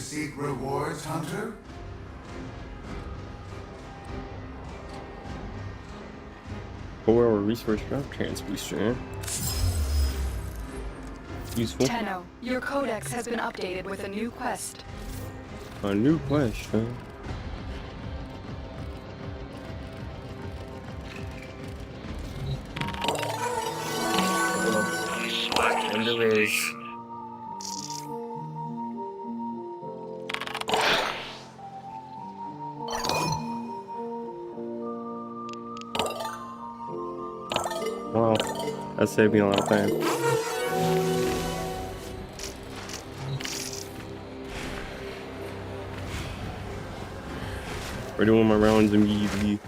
seek rewards, Hunter? Four-hour resource drop chance booster. Useful. Tenno, your codex has been updated with a new quest. A new quest, huh? And there is. Wow, that saved me a lot of time. We're doing my rounds immediately.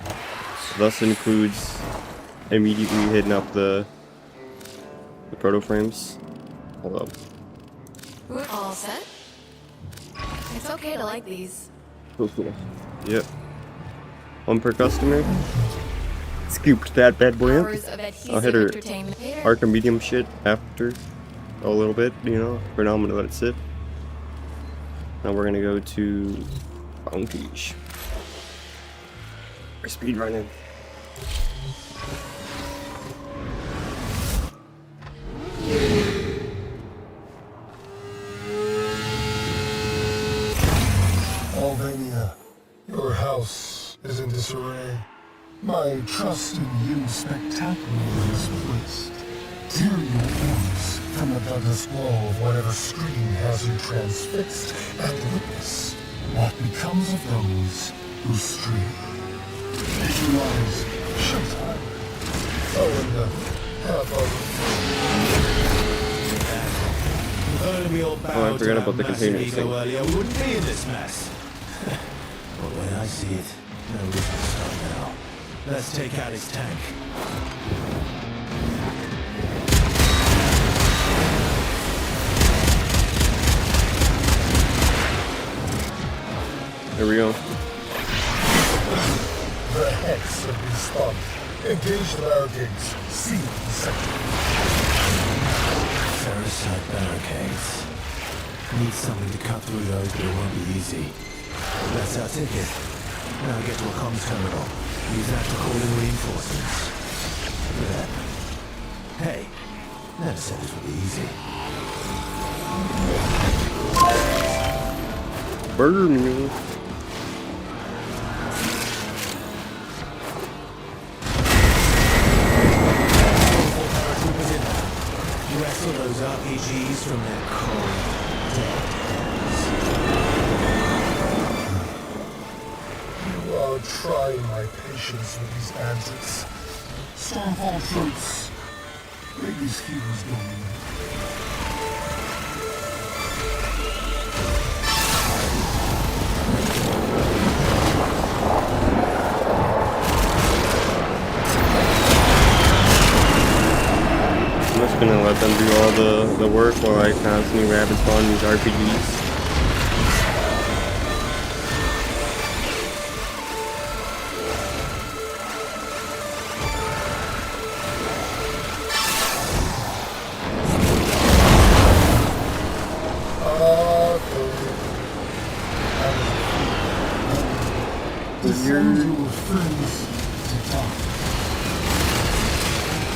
Thus includes immediately hitting up the proto frames. Hold up. We're all set. It's okay to like these. Cool. Yep. One per customer. Scooped that bad boy up. I'll hit her Arca medium shit after a little bit, you know. For now I'm gonna let it sit. Now we're gonna go to bounties. We're speed running. Albania, your house is in disarray. My trust in you spectacularly misplaced. Tear your wounds from the bloodless glow of whatever screen has you transfixed, and witness what becomes of those who stray. Visualize showtime. Oh, and half of Oh, I forgot about the containers thing. Earlier, we wouldn't be in this mess. But when I see it, no reason to stop now. Let's take out his tank. There we go. the hex have been spun. Engage the barricades. Seal the sector. Ferricite barricades. Need something to cut through those, but it won't be easy. That's our ticket. Now get to a comms terminal. Use that to call in reinforcements. There. Hey, never said this would be easy. Burger meal. Wrestle those RPGs from their cold, dead hands. You are trying my patience with these antics. Stormfall troops. Make these heroes go in. I'm just gonna let them do all the work while I constantly rapid spawn these RPGs. Send your friends to die.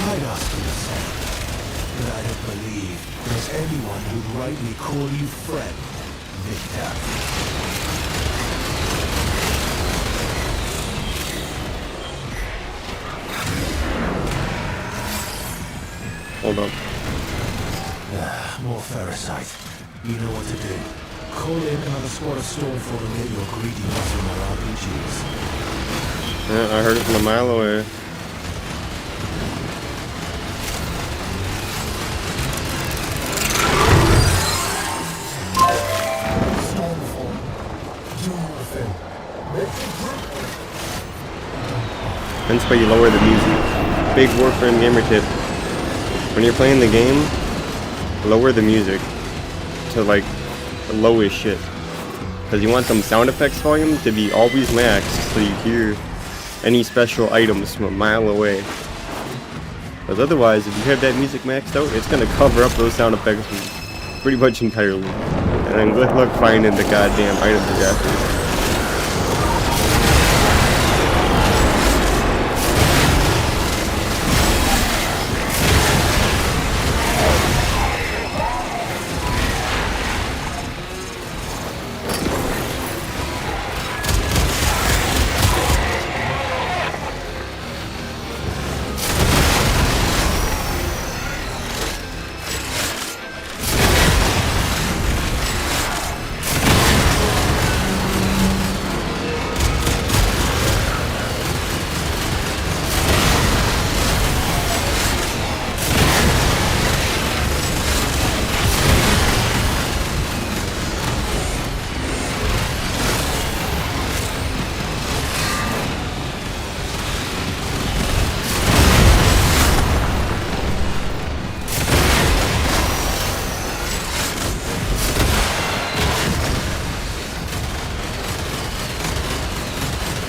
I'd ask you the same, but I don't believe there's anyone who'd rightly call you friend, Victor. Hold on. More ferricite. You know what to do. Call in another squad of Stormfall and get your greedy nuts on their RPGs. Yeah, I heard it from a mile away. Stormfall. Do your thing. Make it group. Hence why you lower the music. Big Warframe gamer tip. When you're playing the game, lower the music to like the lowest shit. Because you want them sound effects volume to be always maxed so you hear any special items from a mile away. Because otherwise, if you have that music maxed out, it's going to cover up those sound effects pretty much entirely. And then good luck finding the goddamn item disasters.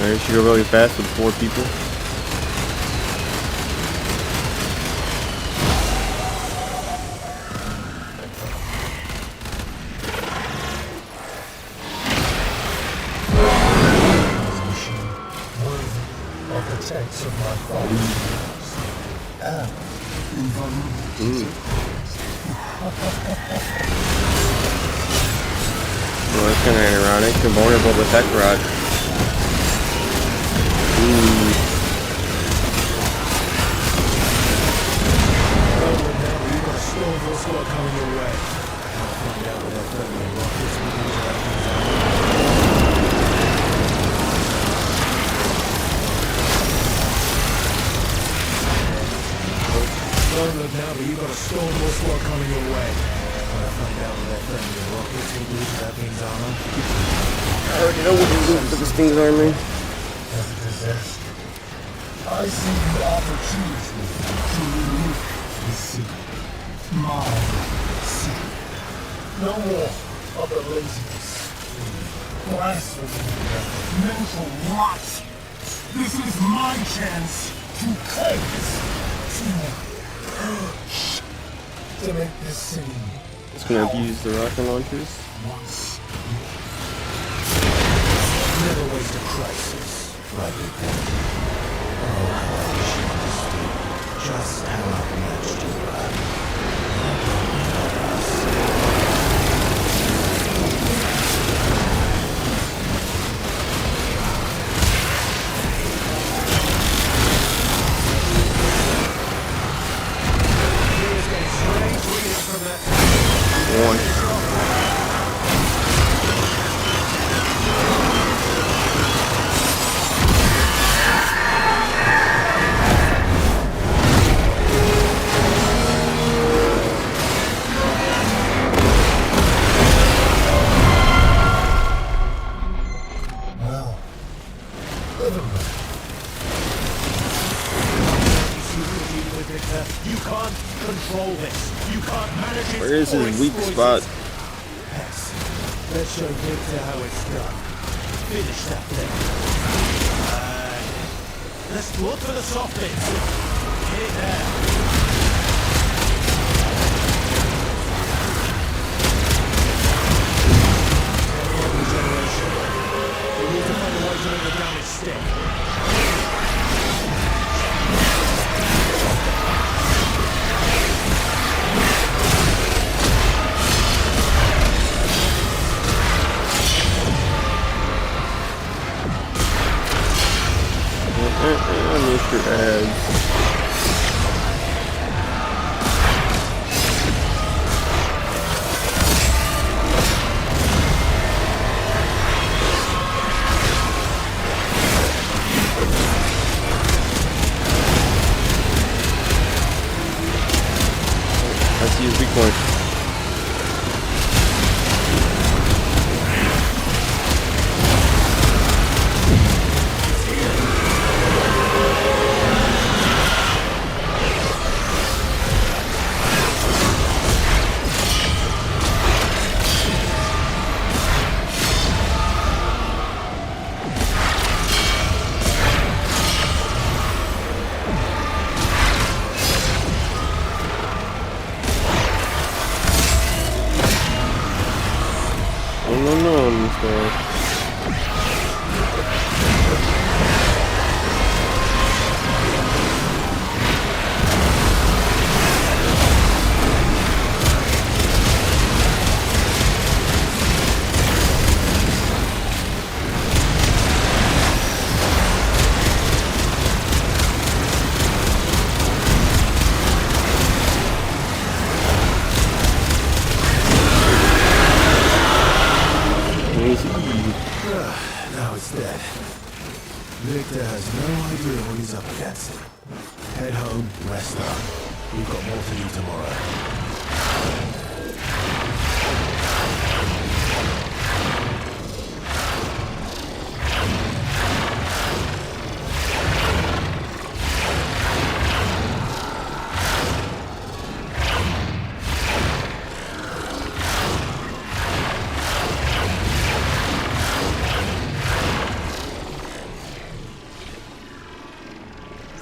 Alright, should go really fast with 4 people. Worthy of the texts of my fathers. And invulnerable. Well, that's kind of ironic. Invulnerable to tech rod. Now, but you got a Storm War squad coming your way. Wanna find out what that friendly rockets will do to that thing's armor? I already know what to do to this thing's armor. As a disaster, I see the opportunity to relive the city. My city. No more of the laziness, blasphemy, mental rot. This is my chance to cleanse, to make this city It's gonna abuse the rocket launchers. once. Never waste a crisis, right, Lieutenant? Oh, how I wish you understood just how outmatched you are. You can't control this. You can't manage it. Where is his weak spot? Yes. Let's show Victor how it's done. Finish that thing. Let's look for the soft bits. Get it there. Regeneration. We need to find a way to make the damage stick. Mr. Ads. Let's use weak point. idea what he's up against. Head home, rest up. We've got more to do tomorrow.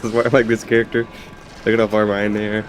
This is why I like this character. Look at how far behind they are.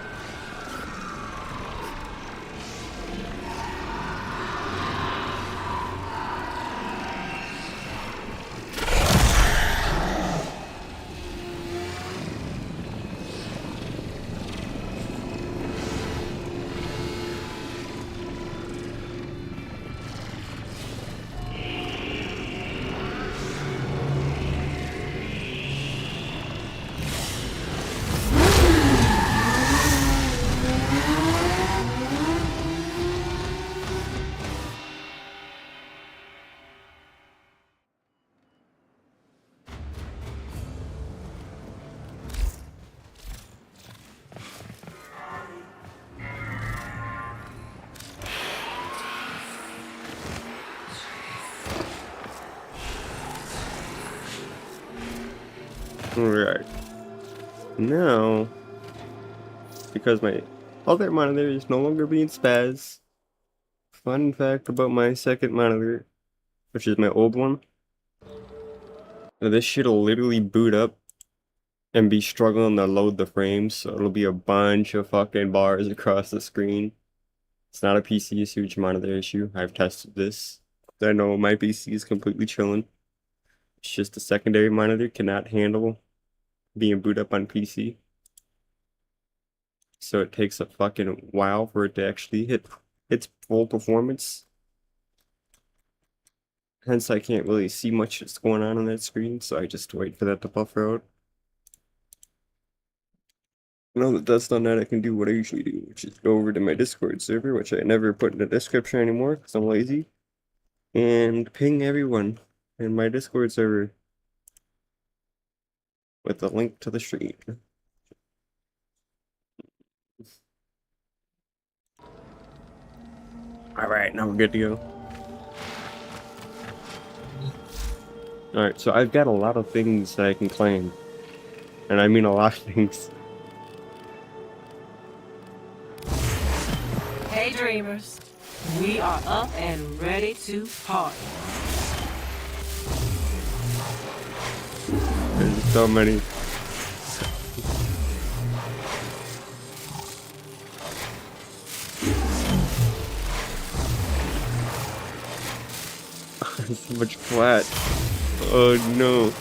Alright. Now, because my other monitor is no longer being spaz. Fun fact about my second monitor, which is my old one. This shit'll literally boot up and be struggling to load the frames, so it'll be a bunch of fucking bars across the screen. It's not a PC issue, it's a monitor issue. I've tested this. I know my PC is completely chilling. It's just the secondary monitor cannot handle being booted up on PC. So it takes a fucking while for it to actually hit its full performance. Hence I can't really see much that's going on that screen, so I just wait for that to buffer out. Now that that's done that, I can do what I usually do, which is go over to my Discord server, which I never put in the description anymore because I'm lazy, and ping everyone in my Discord server with a link to the stream. Alright, now we're good to go. Alright, so I've got a lot of things that I can claim. And I mean a lot of things. Hey dreamers, we are up and ready to party. There's so many. So much flat. Oh no.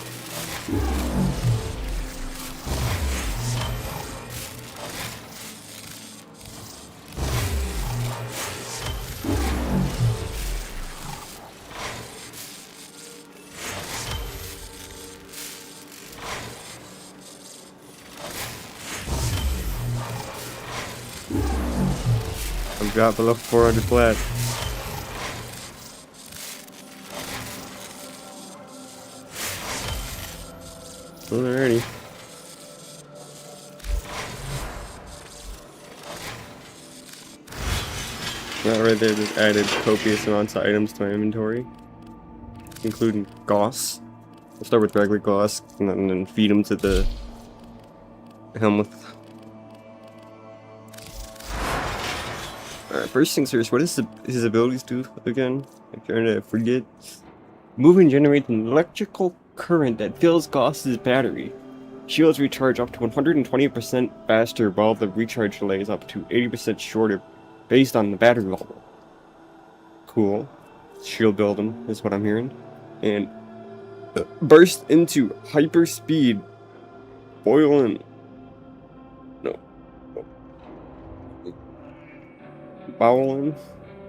I've got below 400 flat. Alrighty. That right there just added copious amounts of items to my inventory, including Gauss. I'll start with regular Gauss and then feed them to the Helmuth. Alright, first things first, what does his abilities do again? I'm trying to forget. Move and generate an electrical current that fills Gauss's battery. Shields recharge up to 120% faster while the recharge delay is up to 80% shorter based on the battery level. Cool. Shield build him is what I'm hearing. And burst into hyper speed. Boiling. No. Bowling.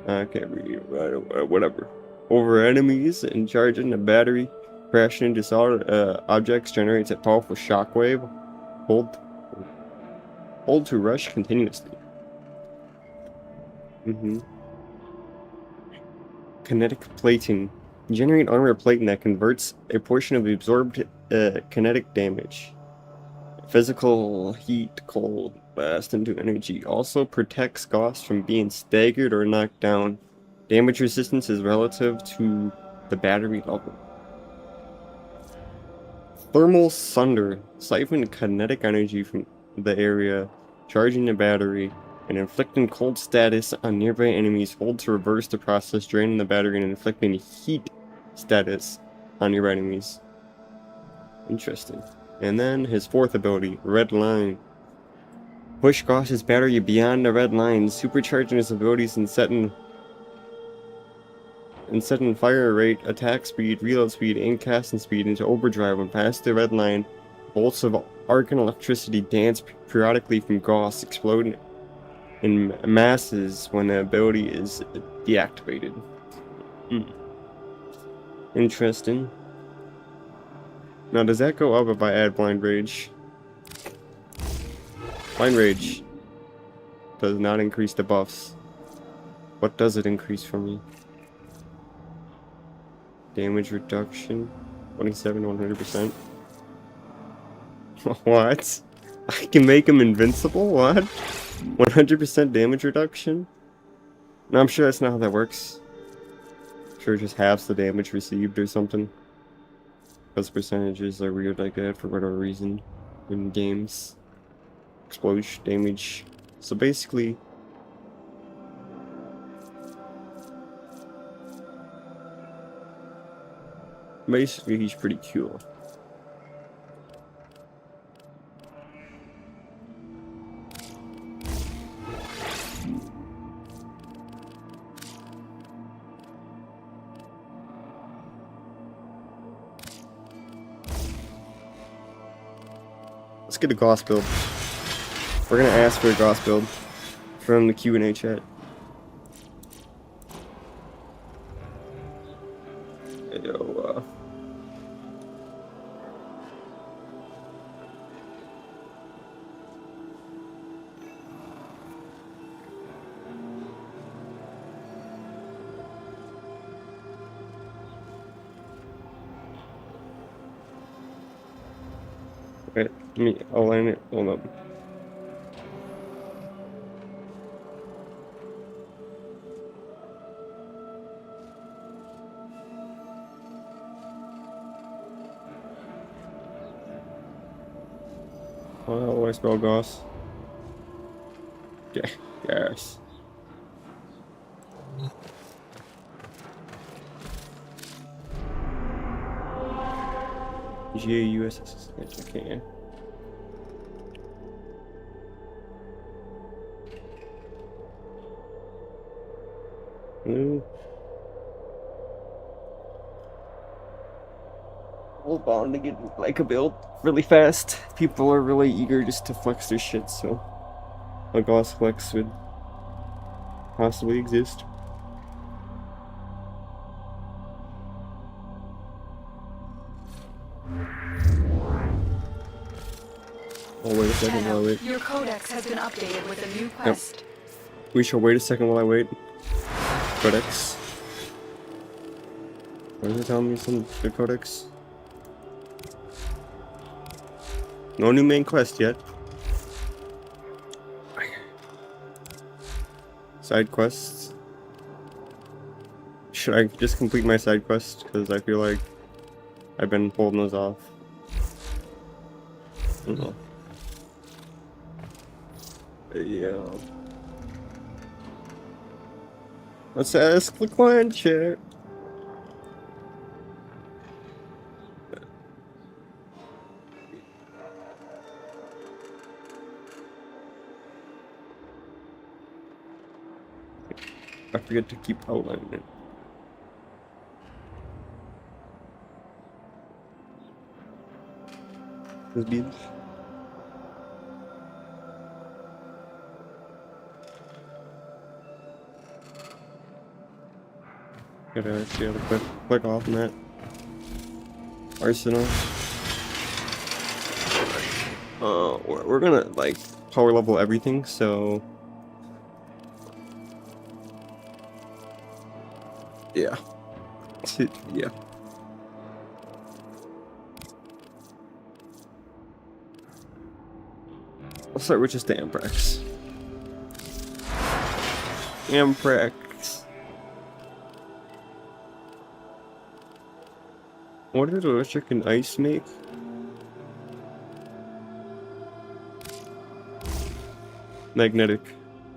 I can't read it. Whatever. Over enemies and charging the battery. Crashing into solid objects generates a powerful shockwave. Hold to rush continuously. Kinetic plating. Generate armor plating that converts a portion of the absorbed kinetic damage. Physical heat, cold, blast into energy. Also protects Gauss from being staggered or knocked down. Damage resistance is relative to the battery level. Thermal Sunder. Siphon kinetic energy from the area, charging the battery, and inflicting cold status on nearby enemies. Hold to reverse the process, draining the battery and inflicting heat status on nearby enemies. Interesting. And then his fourth ability, Red Line. Push Gauss's battery beyond the red line, supercharging his abilities and setting fire rate, attack speed, reload speed, and casting speed into overdrive when past the red line. Bolts of arc and electricity dance periodically from Gauss, exploding in masses when the ability is deactivated. Interesting. Now, does that go up if I add Blind Rage? Blind Rage does not increase the buffs. What does it increase for me? Damage reduction, 27 to 100%. What? I can make him invincible? What? 100% damage reduction? No, I'm sure that's not how that works. I'm sure it just halves the damage received or something. Those percentages are weird like that for whatever reason in games. Explosion damage. So basically, he's pretty cool. Let's get a Gauss build. We're gonna ask for a Gauss build from the Q&A chat. Yo, wait, I'll line it. Hold up. How do I spell Gauss? Yeah, yes. G-A-U-S-S. Okay. Hold on to get like a build really fast. People are really eager just to flex their shit, so a Gauss flex would possibly exist. Oh, wait a second while I wait. Your codex has been updated with a new quest. We shall wait a second while I wait. Codex. Why is it telling me some good codex? No new main quest yet. Side quests. Should I just complete my side quest? Because I feel like I've been holding those off. I don't know. Yeah. Let's ask the client chat. I forget to keep outlining it. This beach. Gotta actually have to click off on that. Arsenal. We're gonna like power level everything, so yeah. Yeah. I'll start with just the Amprex. Amprex. What did electric and ice make? Magnetic.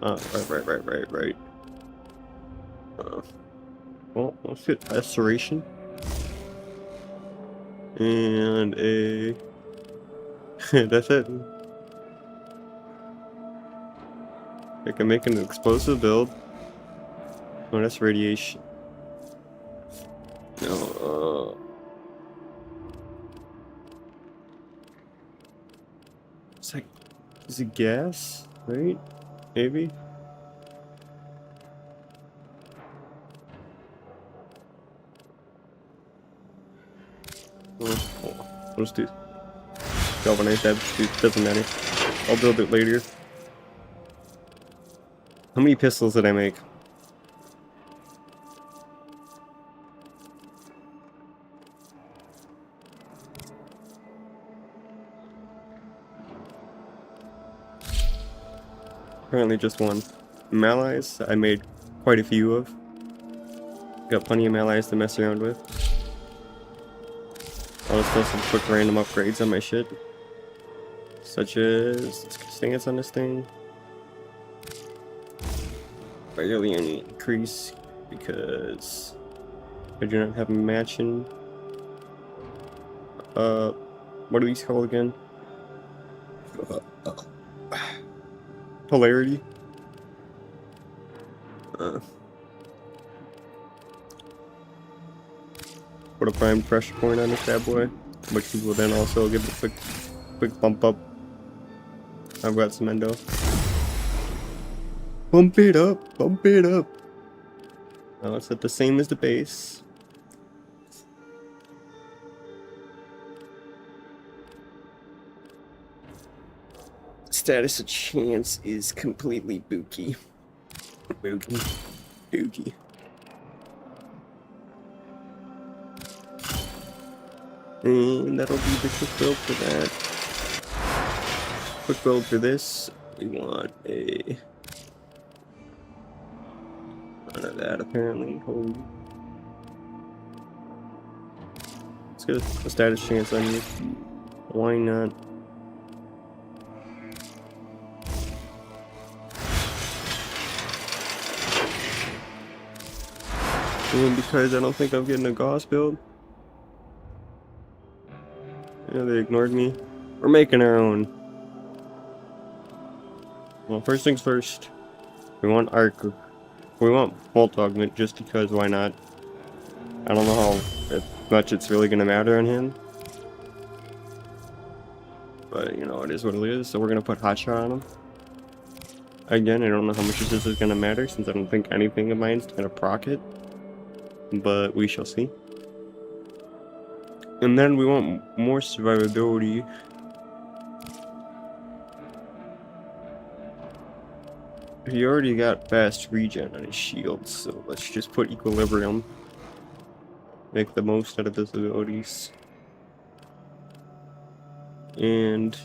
Right. Well, let's get Restoration. And a... That's it. I can make an explosive build. Oh, that's radiation. No, it's like... Is it gas? Right? Maybe? Oh, let's do galvanize that. Doesn't matter. I'll build it later. How many pistols did I make? Apparently just one. Malais, I made quite a few of. Got plenty of Malais to mess around with. I'll just throw some quick random upgrades on my shit. Such as... Let's get stance on this thing. Barely any increase because I do not have a matching. What are these called again? Polarity. Put a prime pressure point on this bad boy, which will then also give it a quick bump up. I've got some endo. Bump it up, bump it up. Now it's at the same as the base. Status of chance is completely bookie. Bookie. And that'll be the quick build for that. Quick build for this. We want a... None of that apparently. Holy. Let's get a status chance on you. Why not? And because I don't think I'm getting a Gauss build. Yeah, they ignored me. We're making our own. Well, first things first. We want arc. We want bolt augment just because why not? I don't know how much it's really gonna matter on him. But you know, it is what it is. So we're gonna put hotshot on him. Again, I don't know how much this is gonna matter since I don't think anything of mine's gonna proc it. But we shall see. And then we want more survivability. He already got fast regen on his shield, so let's just put equilibrium. Make the most out of his abilities. And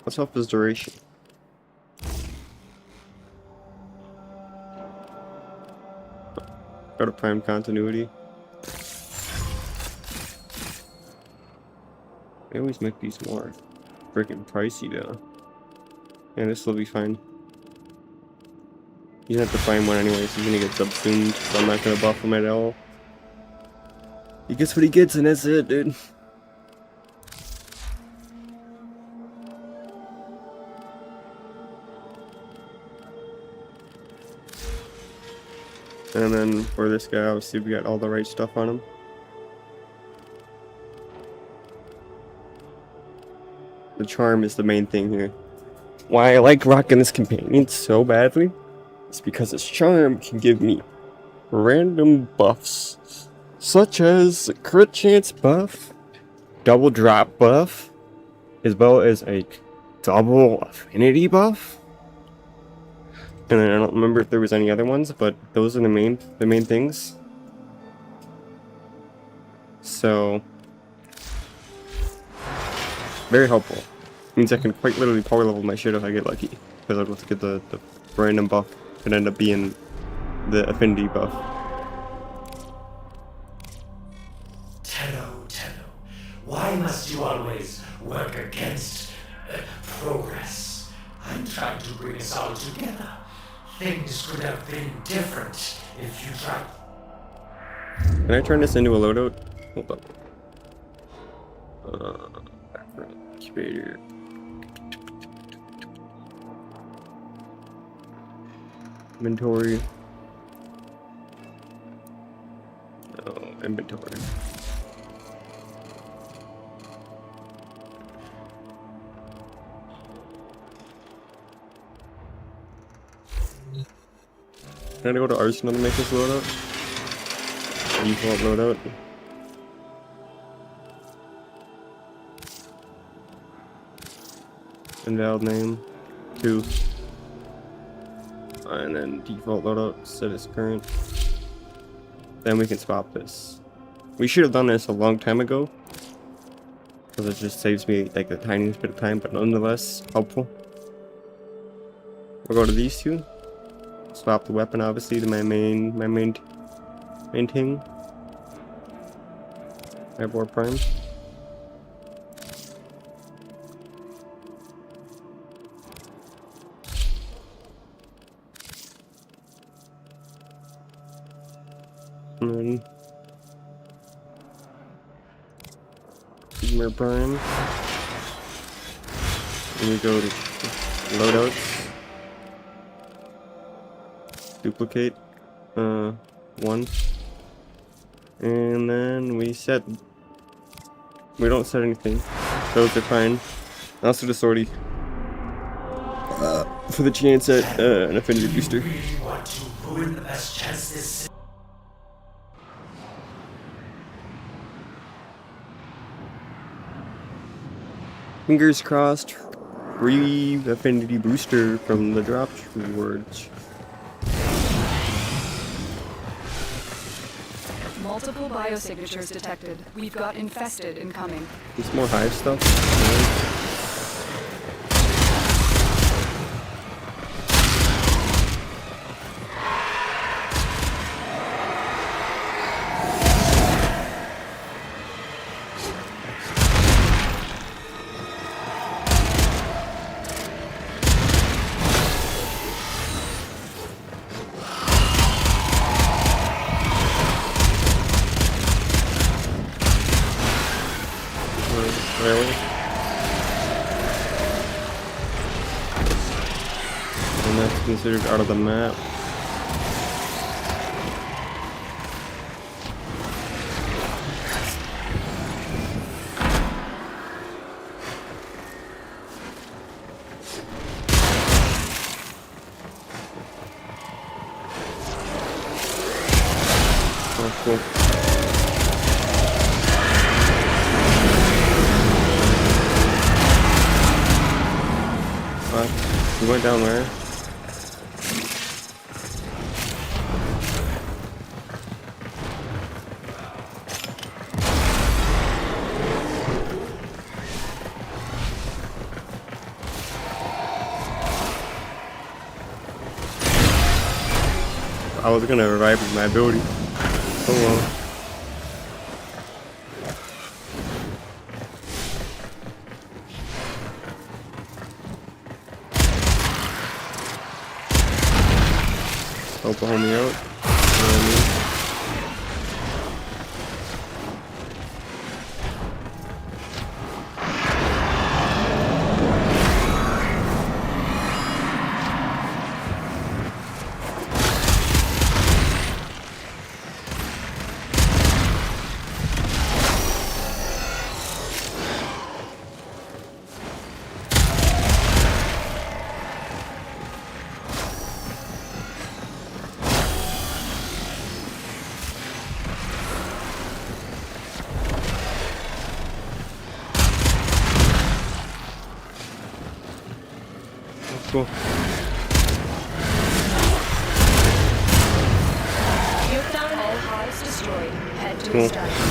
let's up his duration. Go to prime continuity. They always make these more freaking pricey though. Yeah, this will be fine. He's gonna have to find one anyways. He's gonna get subsumed, so I'm not gonna buff him at all. He gets what he gets, and that's it, dude. And then for this guy, obviously we got all the right stuff on him. The charm is the main thing here. Why I like rocking this companion so badly is because his charm can give me random buffs, such as a crit chance buff, double drop buff, as well as a double affinity buff. And then I don't remember if there was any other ones, but those are the main things. Very helpful. Means I can quite literally power level my shit if I get lucky. Because I'll just get the random buff. Could end up being the affinity buff. Tenno, why must you always work against progress? I'm trying to bring us all together. Things could have been different if you tried. Can I turn this into a loadout? Hold up. Background incubator. Inventory. No, inventory. Can I go to Arsenal to make this loadout? Default loadout. Invalid name. 2. And then default loadout, set as current. Then we can swap this. We should have done this a long time ago. Because it just saves me like the tiniest bit of time, but nonetheless helpful. We'll go to these two. Swap the weapon obviously to my main thing. I have Warframe. And then Sigmar Prime. And we go to loadouts. Duplicate 1. And then we set. We don't set anything. Those are fine. Also the sortie. For the chance at an affinity booster. Really want to ruin the best chance this. Fingers crossed. Free affinity booster from the drop rewards. Multiple biosignatures detected. We've got infested incoming. There's more hive stuff. Really? And that's considered out of the map. Oh, cool. We went down there. I was gonna revive with my ability. Oh well. Help me out. Cool. You've found all hives destroyed. Head to Cool. extraction.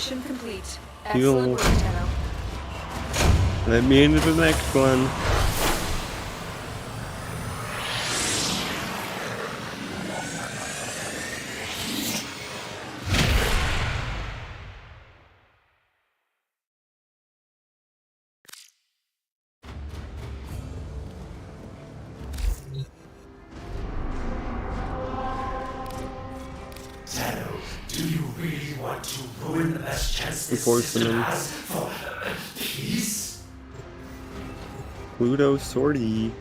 Mission complete. Cool. Excellent work, Tenno. Let me into the next one. Tenno, do you really want to ruin the best chance this Enforcing system them. has for peace? Pluto Sortie.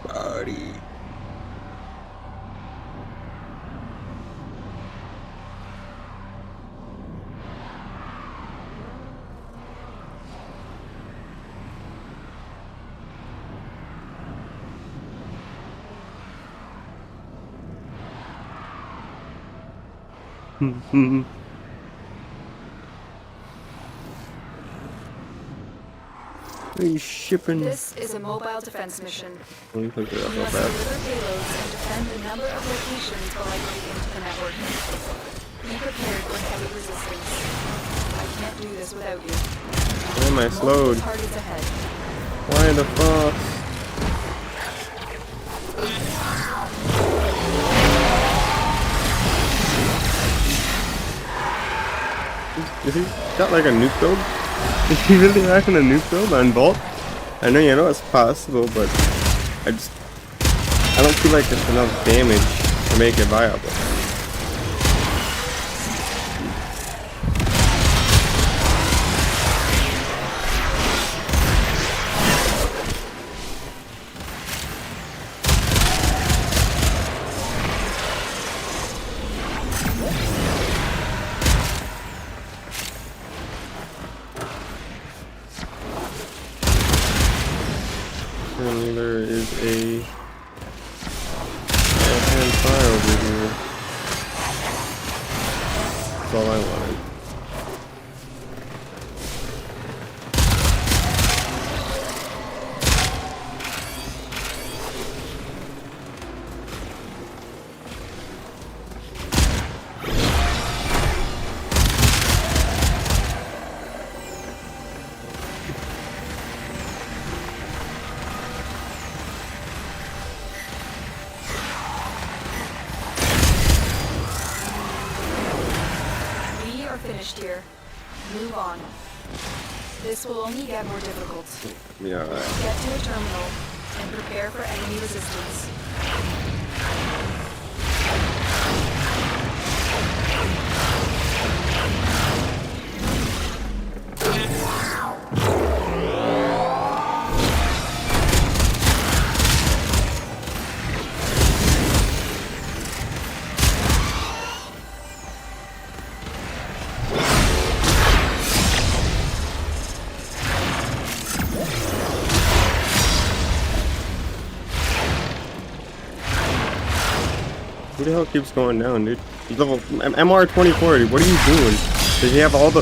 Body. Are you shipping? This is a mobile defense mission. Let me pick it up You real must fast. deliver payloads and defend a number of locations likely into the network. Be prepared for heavy resistance. I can't do this without you. Why am I Multiple slowed? targets ahead. Why the fuck? Is he got like a nuke build? Is he really rocking a nuke build on Vault? I know it's possible, but I don't feel like it's enough damage to make it viable. Apparently there is a hand fire over here. That's all I wanted. We are finished here. Move on. This will only get more difficult. Yeah, alright. Get to a terminal and prepare for enemy resistance. Who the hell keeps going down, dude? He's level MR24, dude. What are you doing? Does he have all the...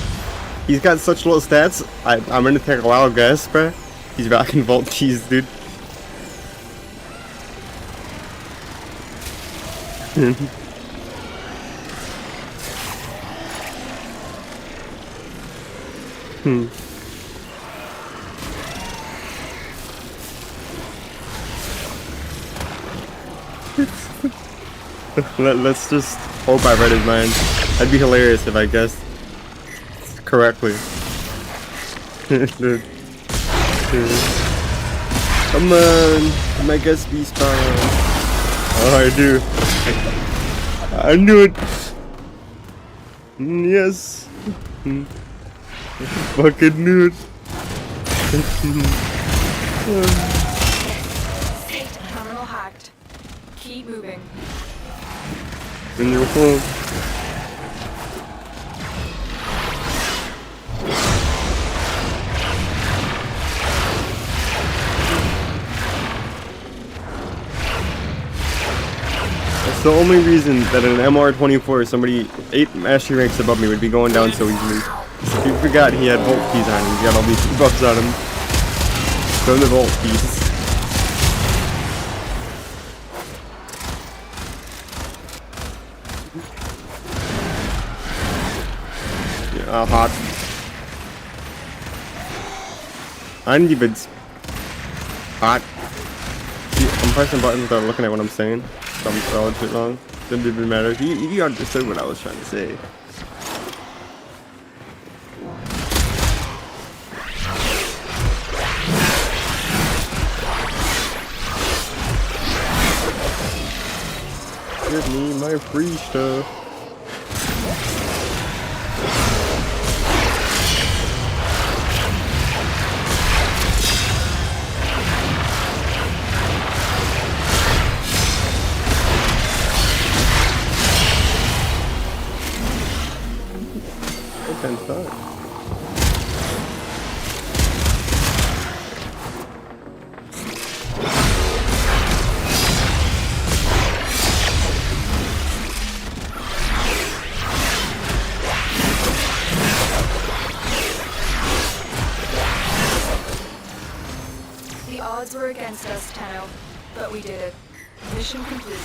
He's got such low stats. I'm gonna take a wild guess, bruh. He's rocking Vault keys, dude. Let's just hope I read his mind. That'd be hilarious if I guessed correctly. Come on, my guess be spawn. Oh, I do. I knew it. Yes. Fucking knew it. Terminal hacked. Keep moving. In your home. That's the only reason that an MR24, somebody 8 mastery ranks above me, would be going down so easily. If you forgot he had Volt keys on him, he got all these buffs on him. From the Volt keys. hot. Undefeated. Hot. See, I'm pressing buttons without looking at what I'm saying. So I'm spelling shit wrong. Didn't even matter. You understood what I was trying to say. Give me my free stuff. Okay, start. The odds were against us, Tenno, but we did it. Mission complete.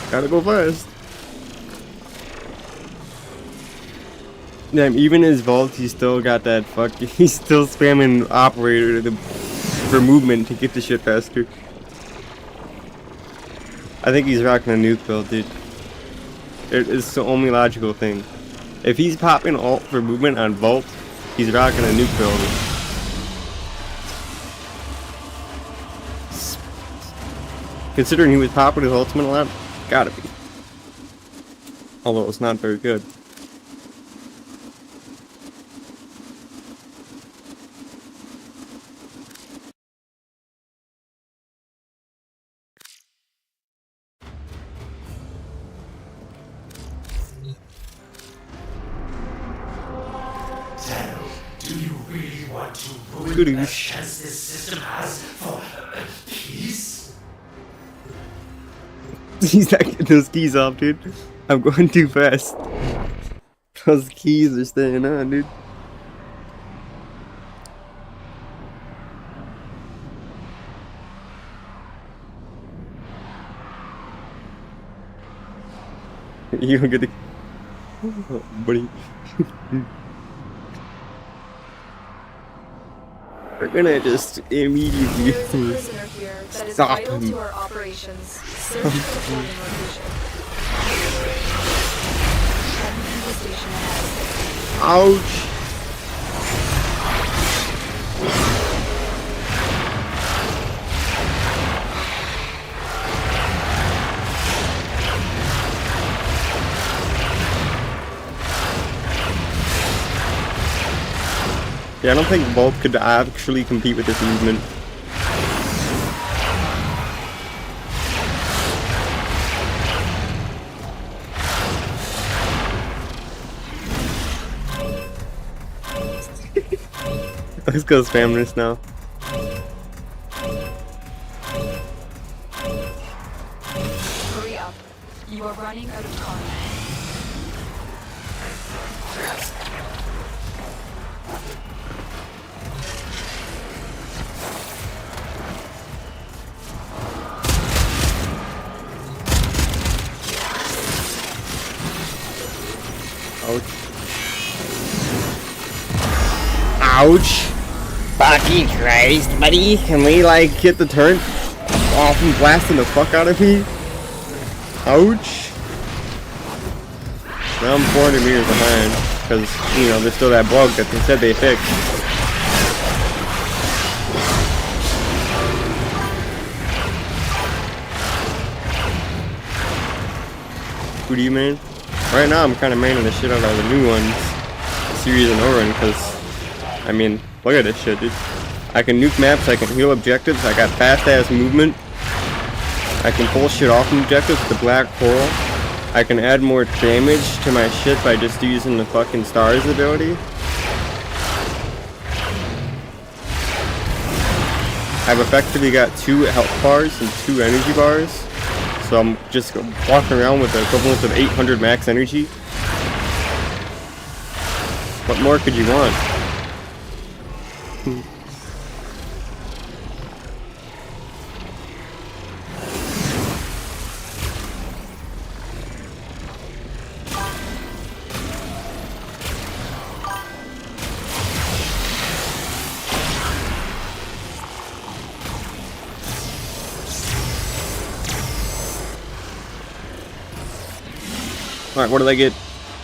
Gotta go first. Damn, even his vault, he still got that he's still spamming operator for movement to get the shit faster. I think he's rocking a nuke build, dude. It's the only logical thing. If he's popping alt for movement on vault, he's rocking a nuke build. Considering he was popping his ultimate a lot, gotta be. Although it's not very good. Tenno, do you really want to ruin Goody. the chance this system has for peace? He's not getting those keys off, dude. I'm going too fast. Those keys are staying on, dude. You don't get the... Oh, buddy. We're gonna just immediately There is a prisoner here that is stop vital him. to our operations. Search for the holding location. Heading to the station ahead. Ouch! Yeah, I don't think Bolt could actually compete with this movement. Let's go spam this now. Hurry up. You are running out of time. Ouch. Ouch! Fucking Christ, buddy. Can we, like, get the turn off and blasting the fuck out of me? Ouch! Now I'm 400 meters behind. Because, you know, there's still that bug that they said they fixed. Who do you main? Right now I'm kind of maining the shit out of the new ones. Series and Orin, because, I mean, look at this shit, dude. I can nuke maps, I can heal objectives, I got fast ass movement. I can pull shit off from objectives with the black coral. I can add more damage to my shit by just using the fucking stars ability. I've effectively got 2 health bars and 2 energy bars. so I'm just walking around with the equivalent of 800 max energy. What more could you want? Alright, what did I get?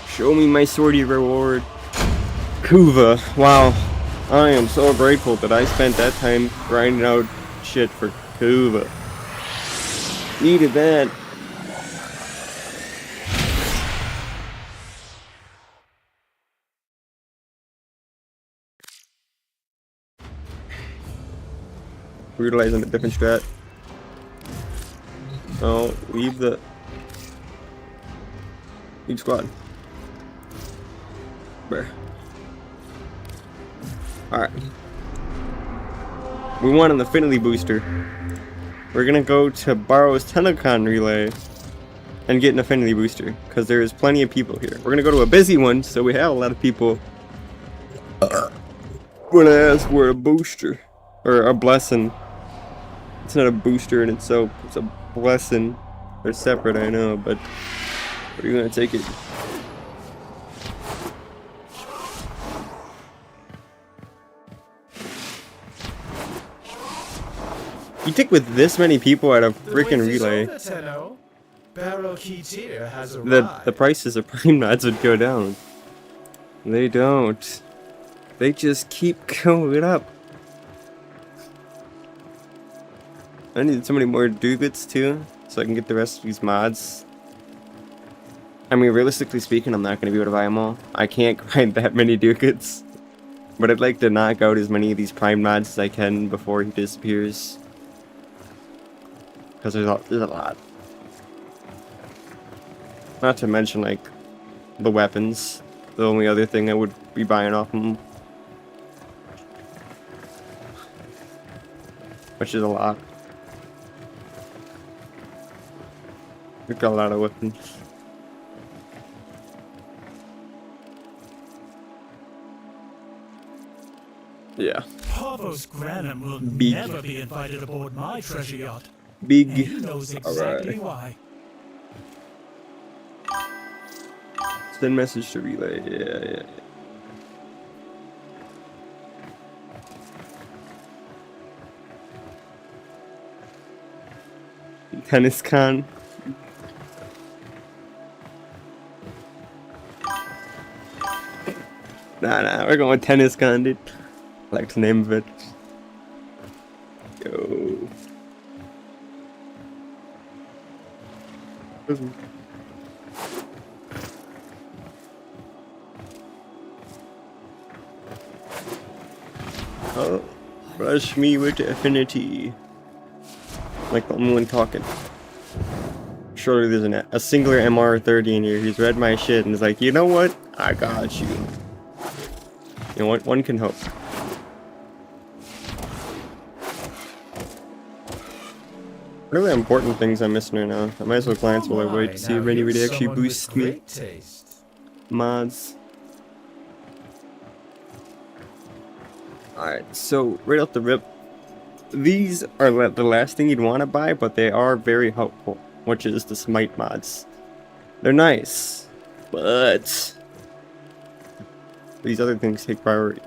Show me my swordy reward. Kuva. Wow. I am so grateful that I spent that time grinding out shit for Kuva. Needed that. Utilizing a different strat. Oh, leave squad. Bear. Alright. We want an affinity booster. We're gonna go to Barrow's Telecon relay and get an affinity booster, because there is plenty of people here. We're gonna go to a busy one, so we have a lot of people. When I ask for a booster, or a blessing. It's not a booster in itself, it's a blessing. They're separate, I know, but we're gonna take it. You think with this many people at a freaking relay, the prices of prime nods would go down. They don't. They just keep going up. I need so many more ducats too, so I can get the rest of these mods. I mean, realistically speaking, I'm not going to be able to buy them all. I can't grind that many ducats. But I'd like to knock out as many of these prime mods as I can before he disappears. Because there's a lot. Not to mention, like, the weapons. The only other thing I would be buying off them. Which is a lot. We've got a lot of weapons. Yeah. Parvos Granum will Big. never be invited aboard my treasure yacht. Big. And he knows exactly why. Send message to relay. Yeah. Tennis con. Nah, we're going with Tennis con, dude. I like the name of it. Yo. Oh, brush me with affinity. Like the only one talking. Surely there's a singular MR30 in here who's read my shit and is like, you know what? I got you. You know what? One can hope. What are the important things I'm missing right now? I might as well glance while I wait to see if any would actually boost me. Mods. Alright, so right off the rip, these are the last thing you'd want to buy, but they are very helpful, which is the smite mods. They're nice, but these other things take priority.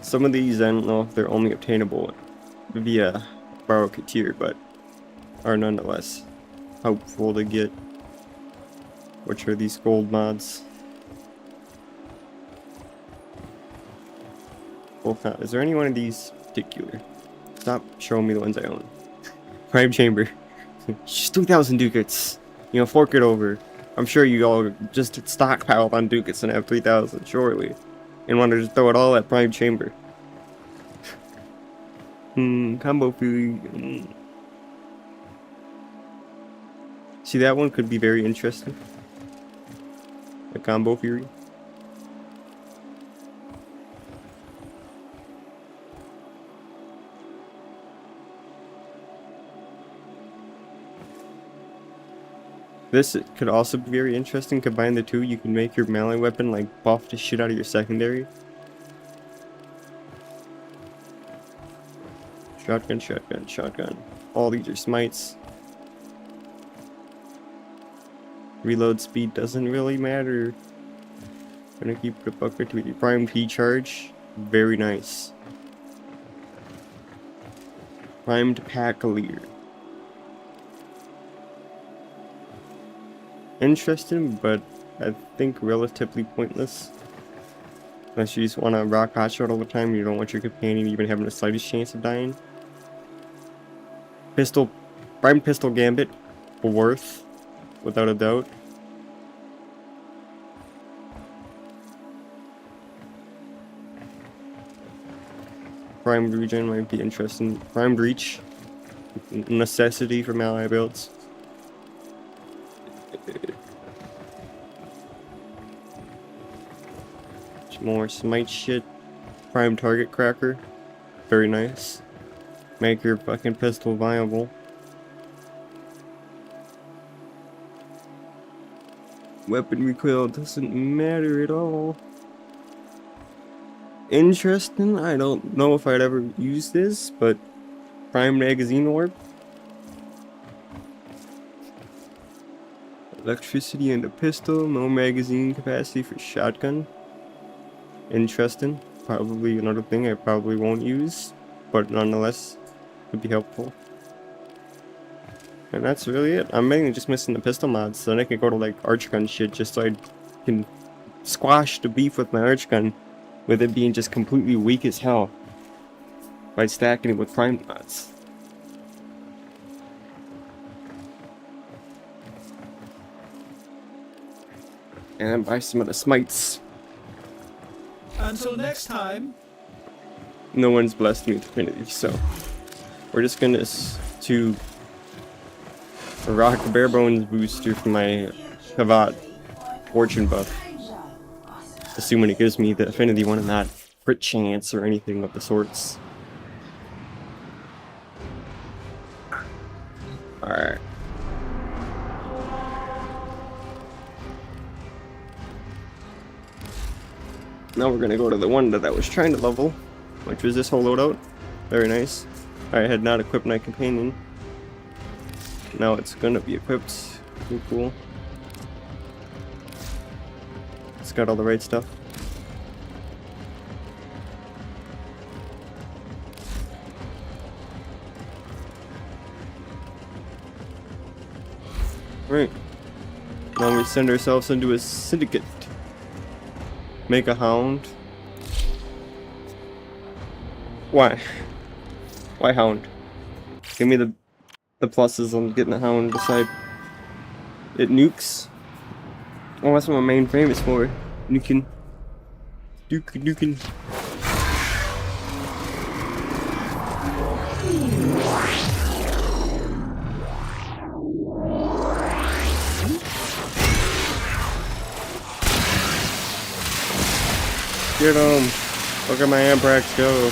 Some of these, I don't know if they're only obtainable via Borrow Katir, but are nonetheless helpful to get, which are these gold mods. Is there any one of these particular? Stop showing me the ones I own. Prime Chamber. Just 3,000 ducats. You know, fork it over. I'm sure you all just stockpiled on ducats and have 3,000, surely. And want to just throw it all at Prime Chamber. Combo Fury. See, that one could be very interesting. A Combo Fury. This could also be very interesting. Combine the two, you can make your melee weapon like buff the shit out of your secondary. Shotgun, shotgun, shotgun. All these are smites. Reload speed doesn't really matter. Gonna keep it a buck or two with your prime P charge. Very nice. Primed pack leader. Interesting, but I think relatively pointless. Unless you just want to rock hotshot all the time, you don't want your companion even having the slightest chance of dying. Pistol, primed pistol gambit, worth, without a doubt. Primed regen might be interesting. Primed reach, necessity for melee builds. More smite shit. Prime target cracker. Very nice. Make your fucking pistol viable. Weapon recoil doesn't matter at all. Interesting. I don't know if I'd ever use this, but prime magazine orb. Electricity in the pistol. No magazine capacity for shotgun. Interesting. Probably another thing I probably won't use, but nonetheless could be helpful. And that's really it. I'm mainly just missing the pistol mods, so then I can go to like arch gun shit just so I can squash the beef with my arch gun, with it being just completely weak as hell by stacking it with prime mods. And buy some of the smites. Until next time. No one's blessed me with Affinity, so we're just gonna to rock the bare bones booster for my Havat fortune buff, assuming it gives me the Affinity one and not crit chance or anything of the sorts. Alright. Now we're gonna go to the one that I was trying to level, which was this whole loadout. Very nice. I had not equipped my companion. Now it's gonna be equipped. Pretty cool. It's got all the right stuff. Right. Now we send ourselves into a syndicate. Make a hound. Why? Why hound? Give me the pluses on getting a hound beside it nukes. Oh, that's what my main frame is for. Nuking. Nuking. Get him! Look at my Amprax go!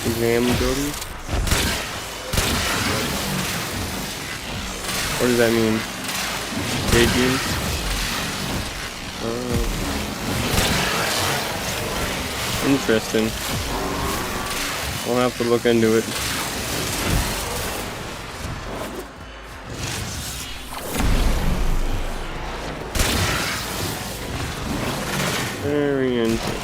Exam ability? What does that mean? Daydream? Interesting. We'll have to look into it. Very interesting.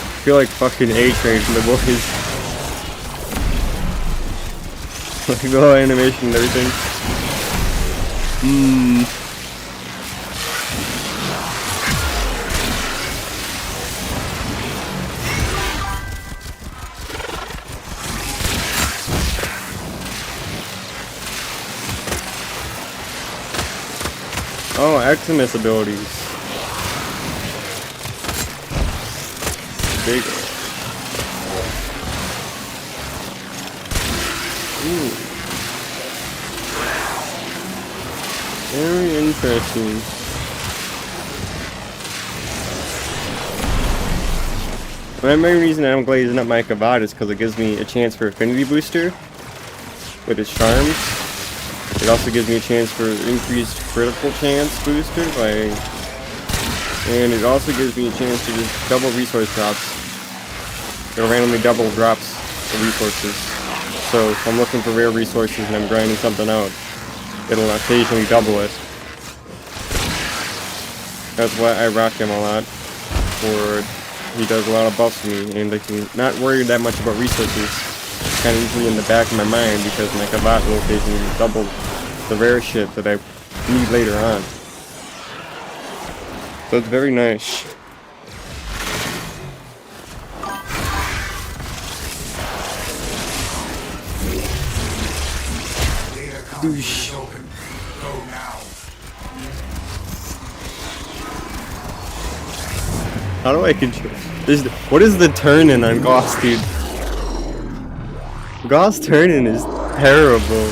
I feel like fucking A-Train from the boys. Like the whole animation and everything. Oh, Eximus abilities. Big. Very interesting. My main reason I'm glazing up my Kavad is because it gives me a chance for affinity booster with its charms. It also gives me a chance for increased critical chance booster and it also gives me a chance to just double resource drops. It randomly double drops the resources. So if I'm looking for rare resources and I'm grinding something out, it'll occasionally double it. That's why I rock him a lot. Or he does a lot of buffs for me, and I can not worry that much about resources. It's kind of usually in the back of my mind because my Kavat will occasionally double the rare shit that I need later on. So it's very nice. Douche. Open. Go now. How do I control this? What is the turn-in on Goss, dude? Goss turn-in is terrible.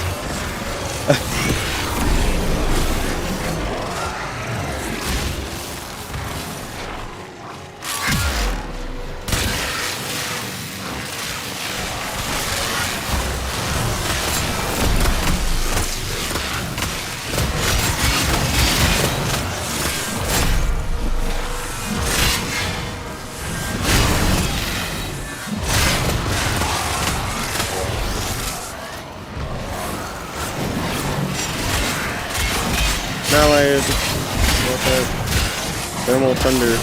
Allied. What's that? Thermal thunder.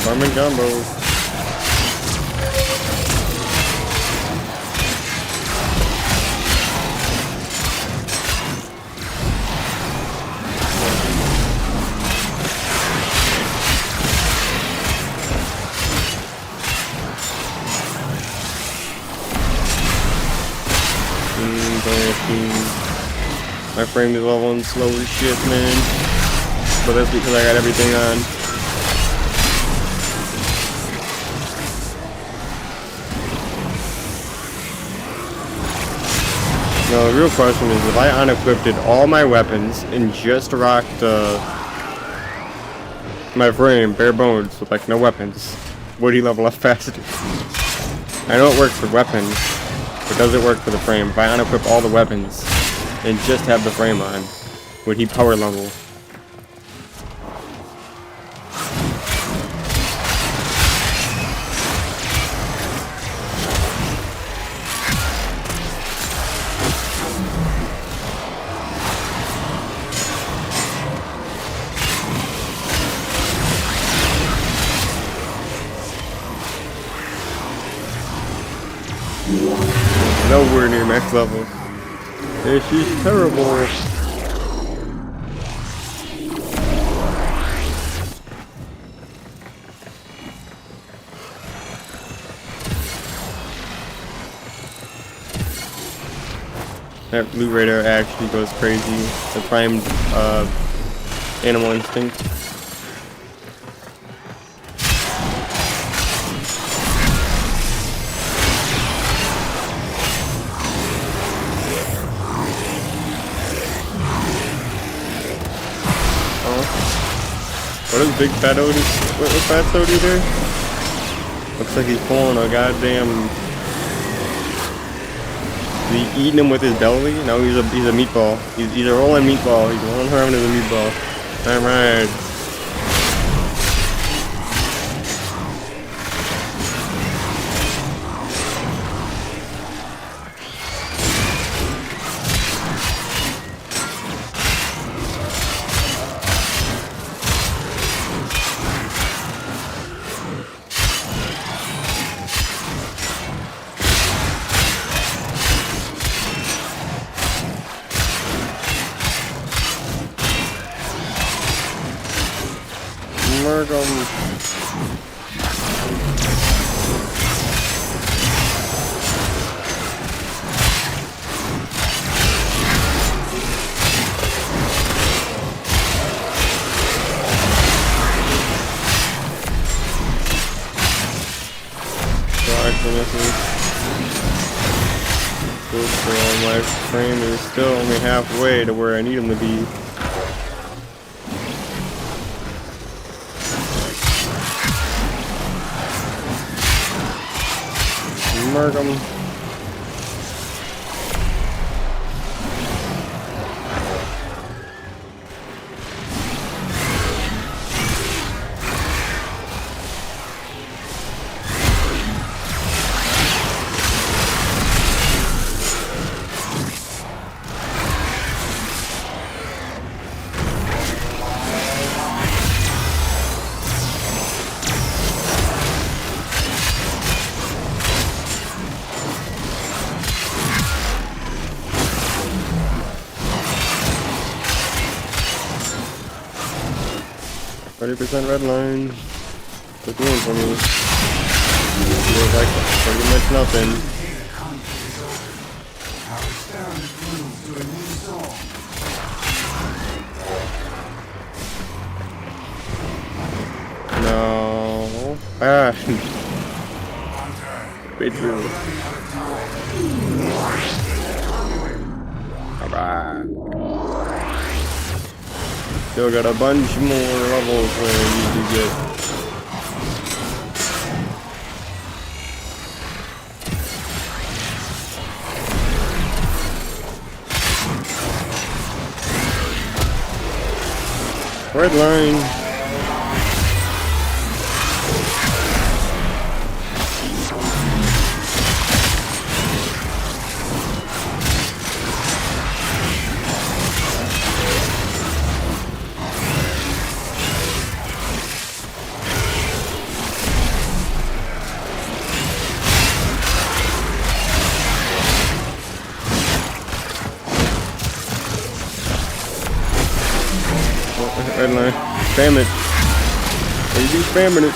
Farming combo. My frame is leveling slow as shit, man. But that's because I got everything on. No, the real question is if I unequipped all my weapons and just rocked my frame, bare bones, with like no weapons, would he level up faster? I know it works for weapons, but does it work for the frame? If I unequip all the weapons and just have the frame on, would he power level? Nowhere near max level. Yeah, she's terrible. That blue radar actually goes crazy. The primed animal instinct. What is Big Fat Odie? What's Fat Odie there? Looks like he's pulling a goddamn. Is he eating him with his belly? No, he's a meatball. He's a rolling meatball. He's rolling around as a meatball. Alright. Murk 'em. My frame is still only halfway to where I need him to be. Murk 'em. %, red line. Quit doing for me. Feels like pretty much nothing. No. Ah. Way through. Alright. Still got a bunch more levels where I need to get. Red line. Red line. Spam it. Are you spamming it?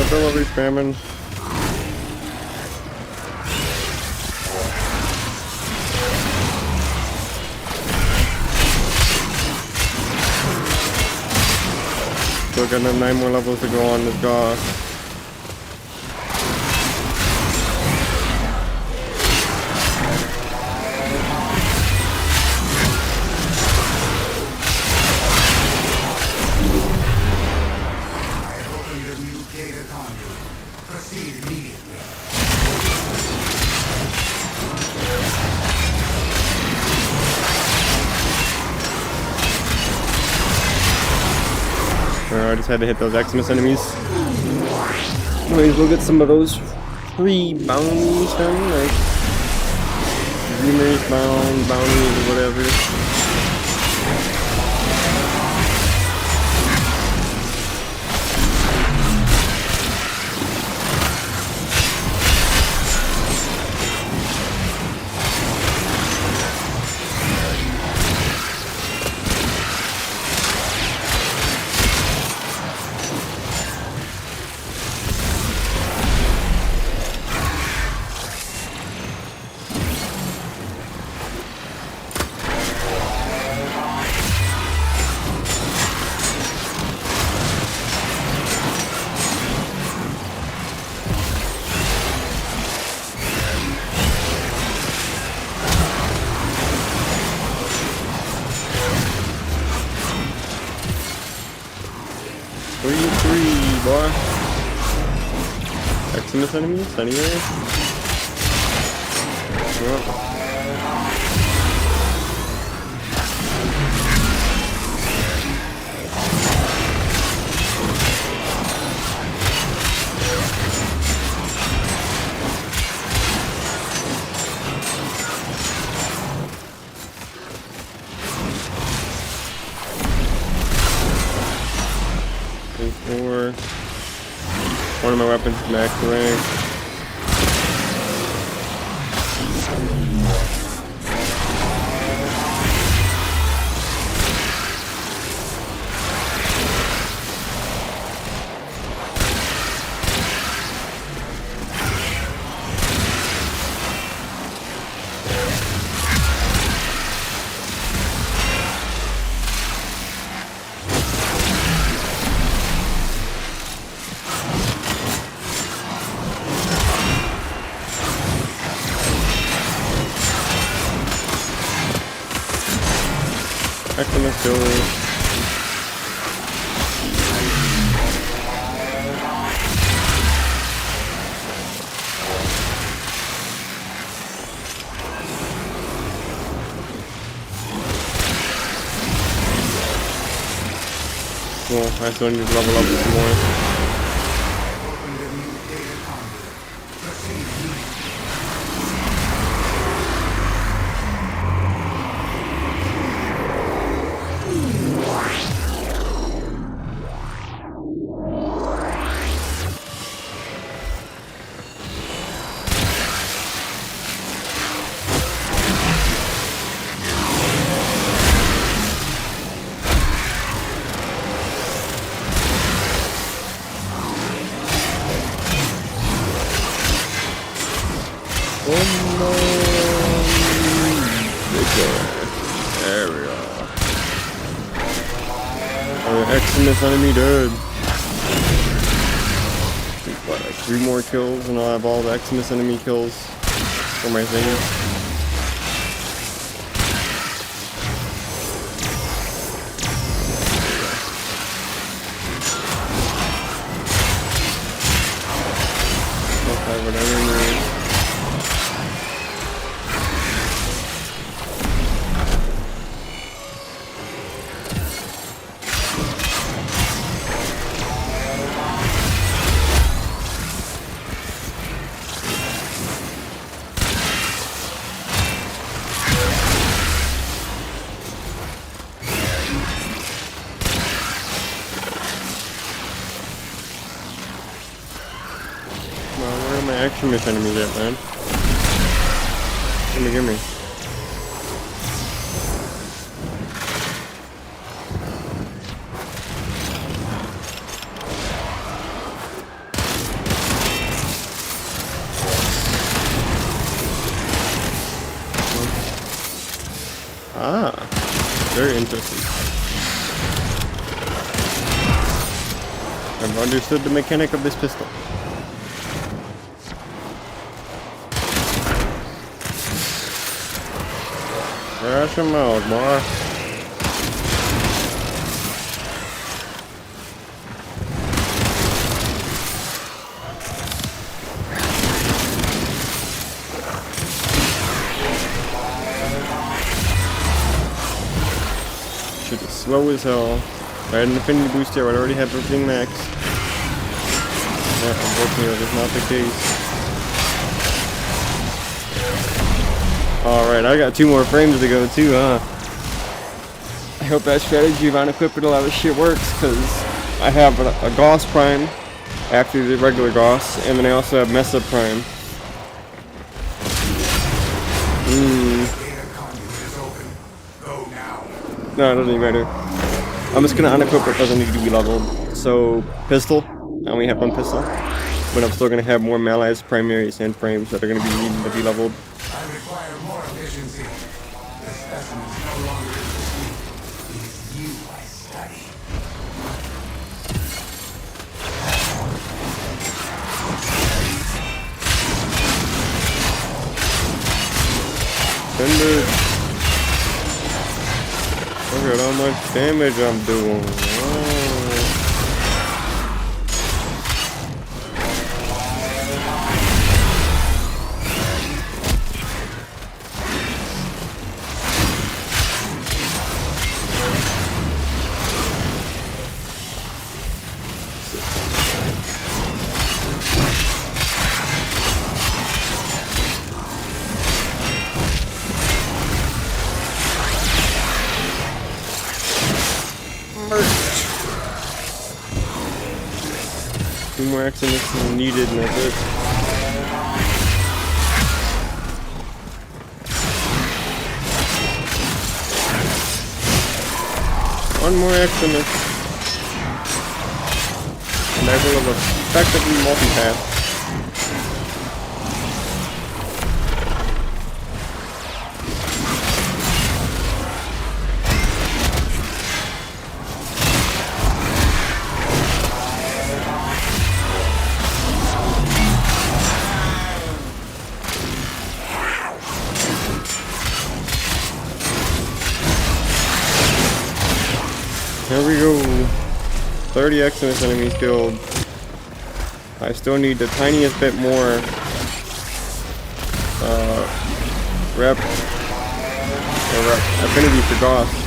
Still over spamming. Still got 9 more levels to go on this goth. I just had to hit those Xmas enemies. Anyways, we'll get some of those free bounties done, like Dreamers bounties or whatever. 3, boy. Eximus enemies anyway. Well. One of my weapons is max rank. Eximus kills. Cool, I still need to level up some more. Opened a new data conduit. Proceed. There we are. Eximus enemy dead. What, like 3 more kills and I'll have all the Eximus enemy kills for my thing. Okay, whatever it is. Where are my Eximus enemies at, man? Gimme. Ah, very interesting. I've understood the mechanic of this pistol. Crash him out, boy. Shit is slow as hell. If I had an affinity boost here, I'd already have everything maxed. Yeah, unfortunately, that is not the case. Alright, I got 2 more frames to go too, huh? I hope that strategy of unequipped all that shit works, because I have a Gauss Prime after the regular Gauss, and then I also have Mesa Prime. Data conduit is open. Go now. No, it doesn't even matter. I'm just gonna unequip what doesn't need to be leveled. So, pistol. I only have 1 pistol. But I'm still gonna have more Malice primaries and frames that are gonna be needing to be leveled. I require more efficiency. The specimen is no longer interesting. It is you I study. Send it. Look at how much damage I'm doing. Oh. 2 more accidents is needed and that's it. One more accident. And I will have effectively multi-pass. Here we go. 30 Exodus enemies killed. I still need the tiniest bit more affinity for Goth.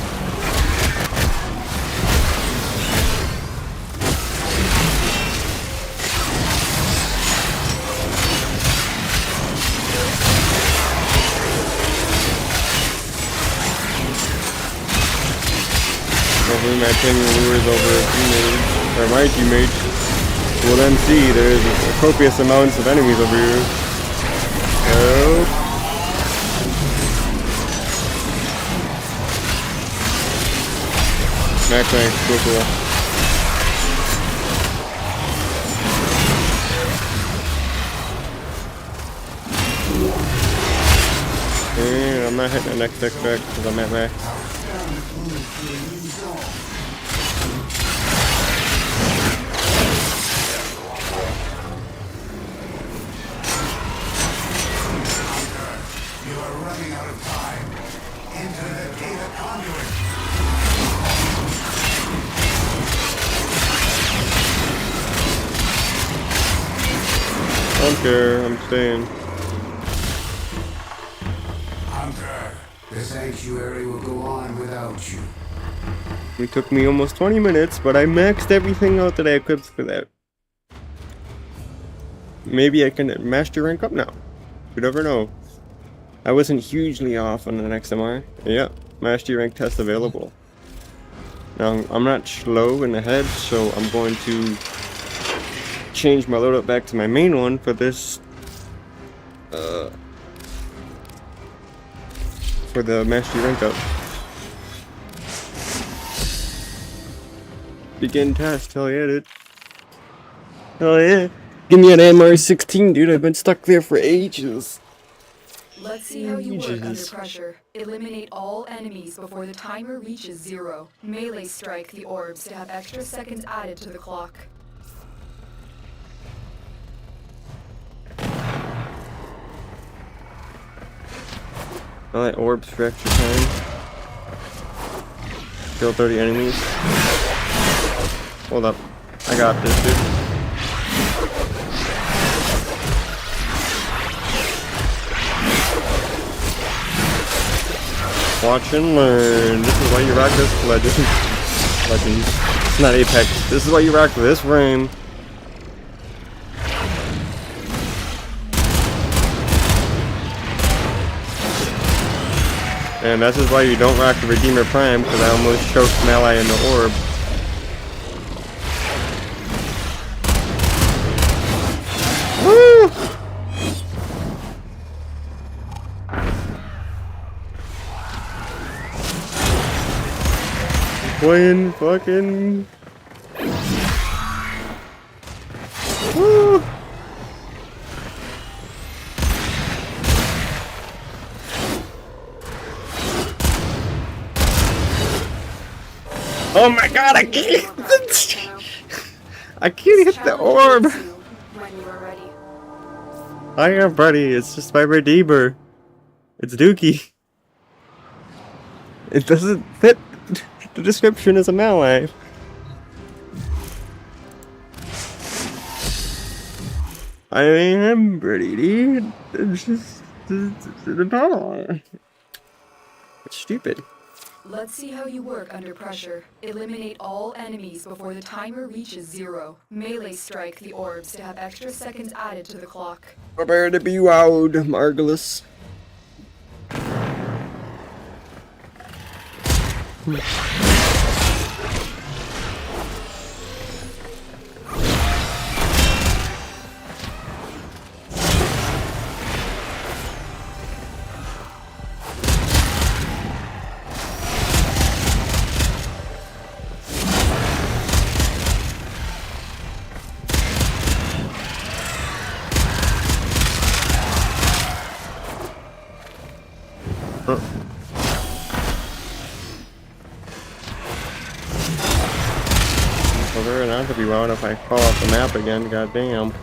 Hopefully my opinion lures over teammates, or my teammates. We'll then see there's copious amounts of enemies over here. Help. Max rank, cool. And I'm not hitting the next expect because I'm at max. I don't care, I'm staying. Hunter, the sanctuary will go on without you. It took me almost 20 minutes, but I maxed everything out that I equipped for that. Maybe I can master rank up now. You never know. I wasn't hugely off on the next MI. Yeah, mastery rank test available. Now, I'm not slow in the head, so I'm going to change my loadout back to my main one for this for the mastery rank up. Begin test, hell yeah, dude. Hell yeah. Give me an MR 16, dude. I've been stuck there for ages. Let's see how you work under pressure. Eliminate all enemies before the timer reaches 0. Melee strike the orbs to have extra seconds added to the clock. I like orbs for extra time. Kill 30 enemies. Hold up. I got this, dude. Watch and learn. This is why you rock this legend. Legends. It's not Apex. This is why you rock this frame. And this is why you don't rock the Redeemer Prime, because I almost choked an ally in the orb. Woo! Playing fucking... Woo! Oh my god, I can't! I can't hit the orb! I am ready, it's just my Redeemer. It's Dookie. It doesn't fit the description as a melee. I mean, I'm pretty, dude. It's just... It's stupid. Let's see how you work under pressure. Eliminate all enemies before the timer reaches 0. Melee strike the orbs to have extra seconds added to the clock. Prepare to be wowed, Margulis. better not to be loud if I fall off the map again, goddamn.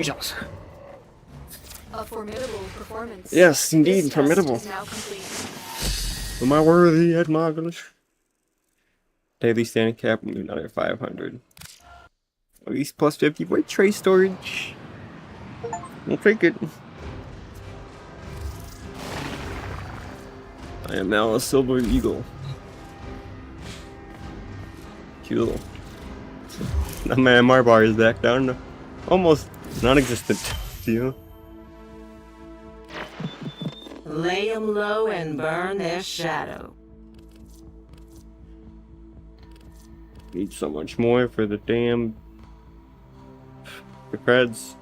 Jesus. A formidable performance. Yes, indeed, This formidable. test is now complete. Am I worthy, Ed Margulish? Daily standing cap, another 500. At least plus 50 weight tray storage. We'll take it. I am now a silver eagle. Cool. Now my MR bar is back down to almost non-existent. You? Lay 'em low and burn their shadow. Need so much more for the damn... the creds.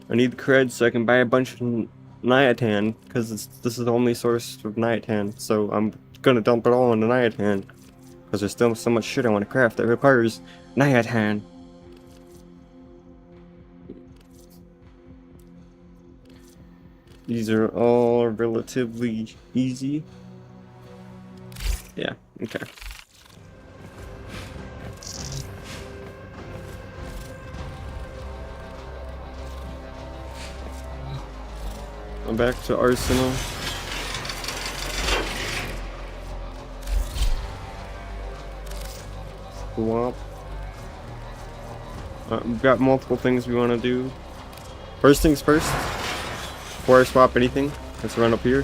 I need the creds so I can buy a bunch of Niatan, because this is the only source of Niatan, so I'm gonna dump it all into Niatan. Because there's still so much shit I want to craft that requires Niatan. These are all relatively easy. Yeah, okay. I'm back to Arsenal. Swap. We've got multiple things we want to do. First things first. Before I swap anything, let's run up here.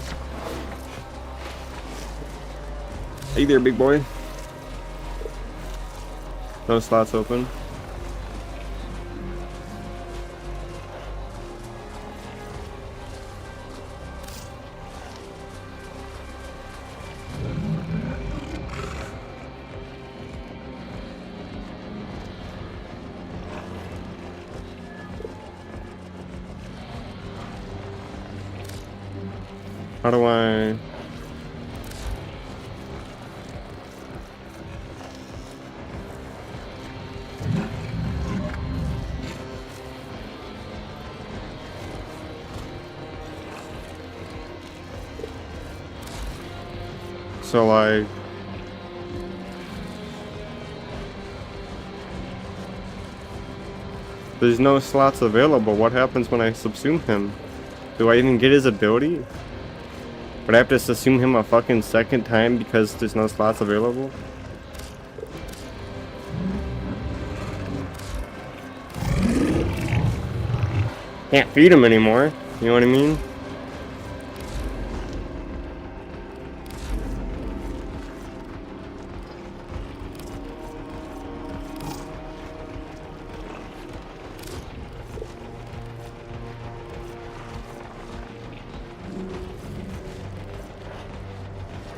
Hey there, big boy. No slots open. How do I... So like... There's no slots available. What happens when I subsume him? Do I even get his ability? Would I have to subsume him a fucking second time because there's no slots available? Can't feed him anymore, you know what I mean?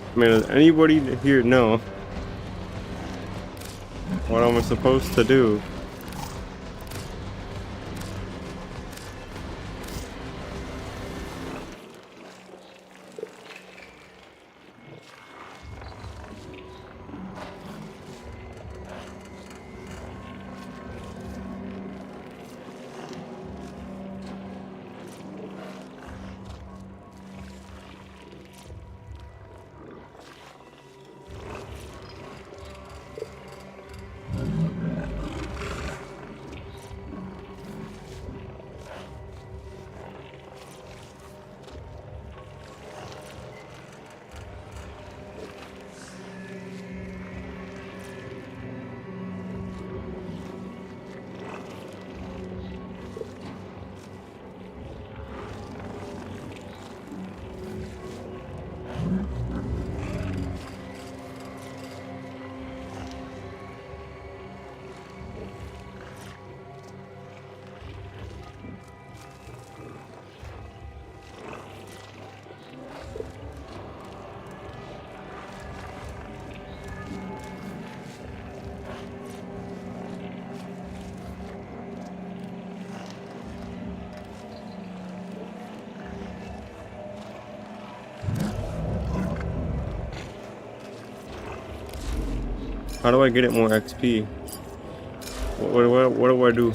I mean, does anybody here know what I'm supposed to do? How do I get it more XP? What do I do?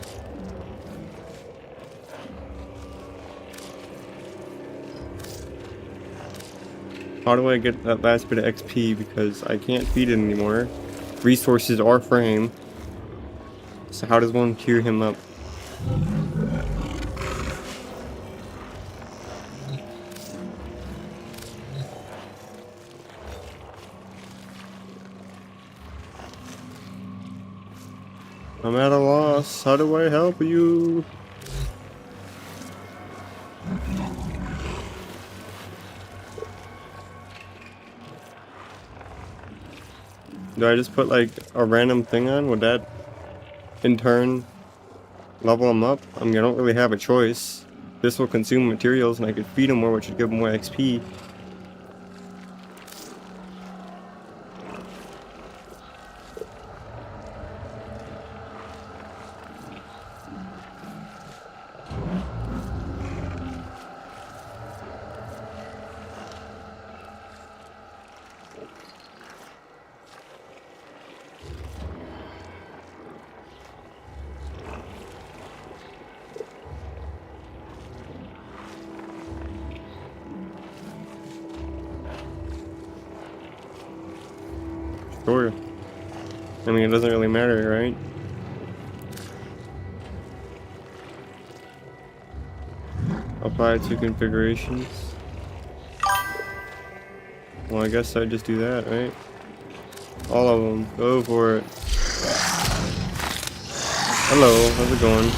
How do I get that last bit of XP? Because I can't feed it anymore. Resources are frame. So how does one tier him up? I'm at a loss. How do I help you? Do I just put like a random thing on? Would that in turn level them up? I mean, I don't really have a choice. This will consume materials and I could feed them more, which would give them more XP. Sure. I mean, it doesn't really matter, right? Apply to configurations. Well, I guess I just do that, right? All of them. Go for it. Hello, how's it going?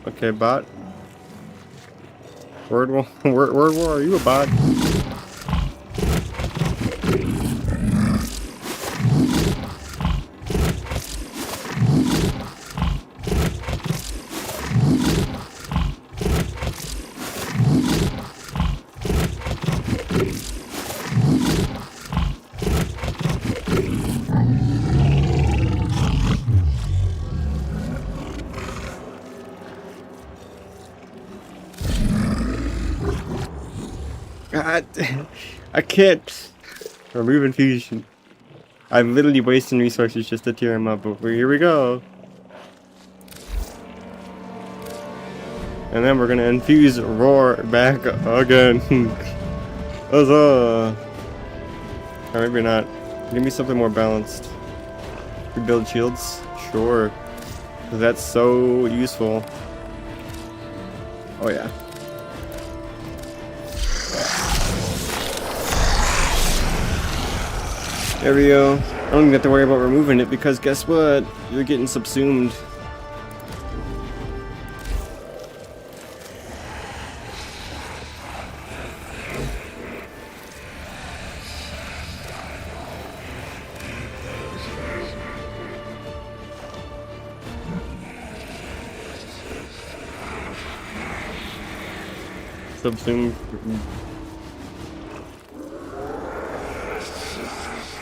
Okay, bot. Word war, are you a bot? God, I can't remove infusion. I'm literally wasting resources just to tear him up, but here we go. And then we're gonna infuse Roar back again. Huzzah! Or maybe not. Give me something more balanced. Rebuild shields? Sure. That's so useful. Oh yeah. There we go. I don't even have to worry about removing it because guess what? You're getting subsumed. Subsumed.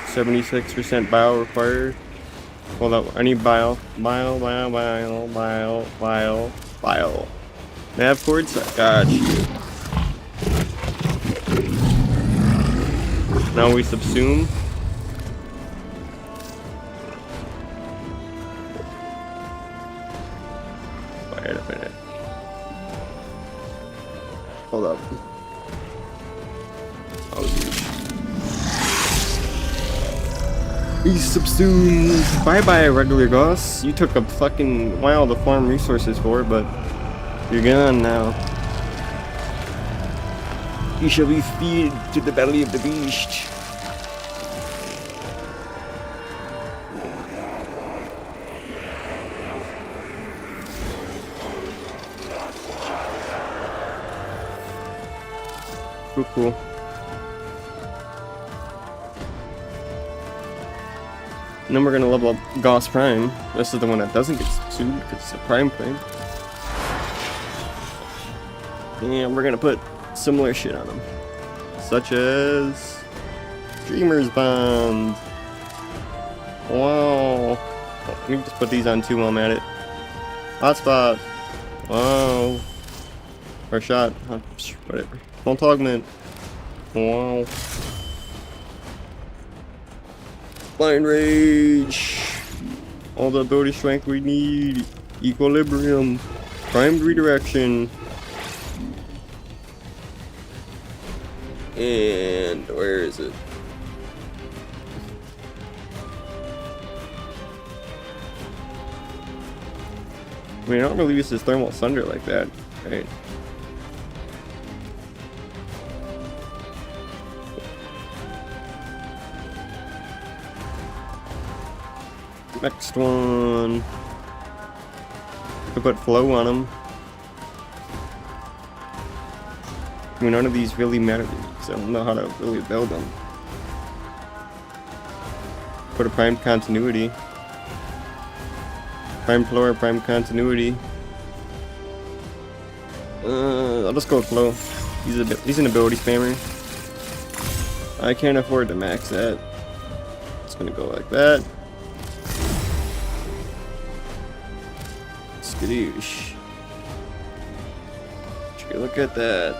76% bile required. Hold up, I need bile. Bile. Nav cords? Got you. Now we subsume. Wait a minute. Hold up. He's subsumed. Bye-bye, regular Goss. You took a fucking while to farm resources for, but you're gone now. You shall be fed to the belly of the beast. Cool. And then we're gonna level up Goss Prime. This is the one that doesn't get subsumed because it's a Prime Prime. And we're gonna put similar shit on them, such as Dreamer's Bond. Wow. Let me just put these on too while I'm at it. Hotspot. Wow. Or shot. Whatever. Don't augment. Wow. Blind rage. All the ability strength we need. Equilibrium. Primed redirection. And where is it? I mean, I don't really use this thermal thunder like that, right? Next one. I put flow on them. I mean, none of these really matter to me, so I don't know how to really build them. Put a primed continuity. Prime floor, prime continuity. I'll just go with flow. He's an ability spammer. I can't afford to max that. It's gonna go like that. Skadoosh. Look at that.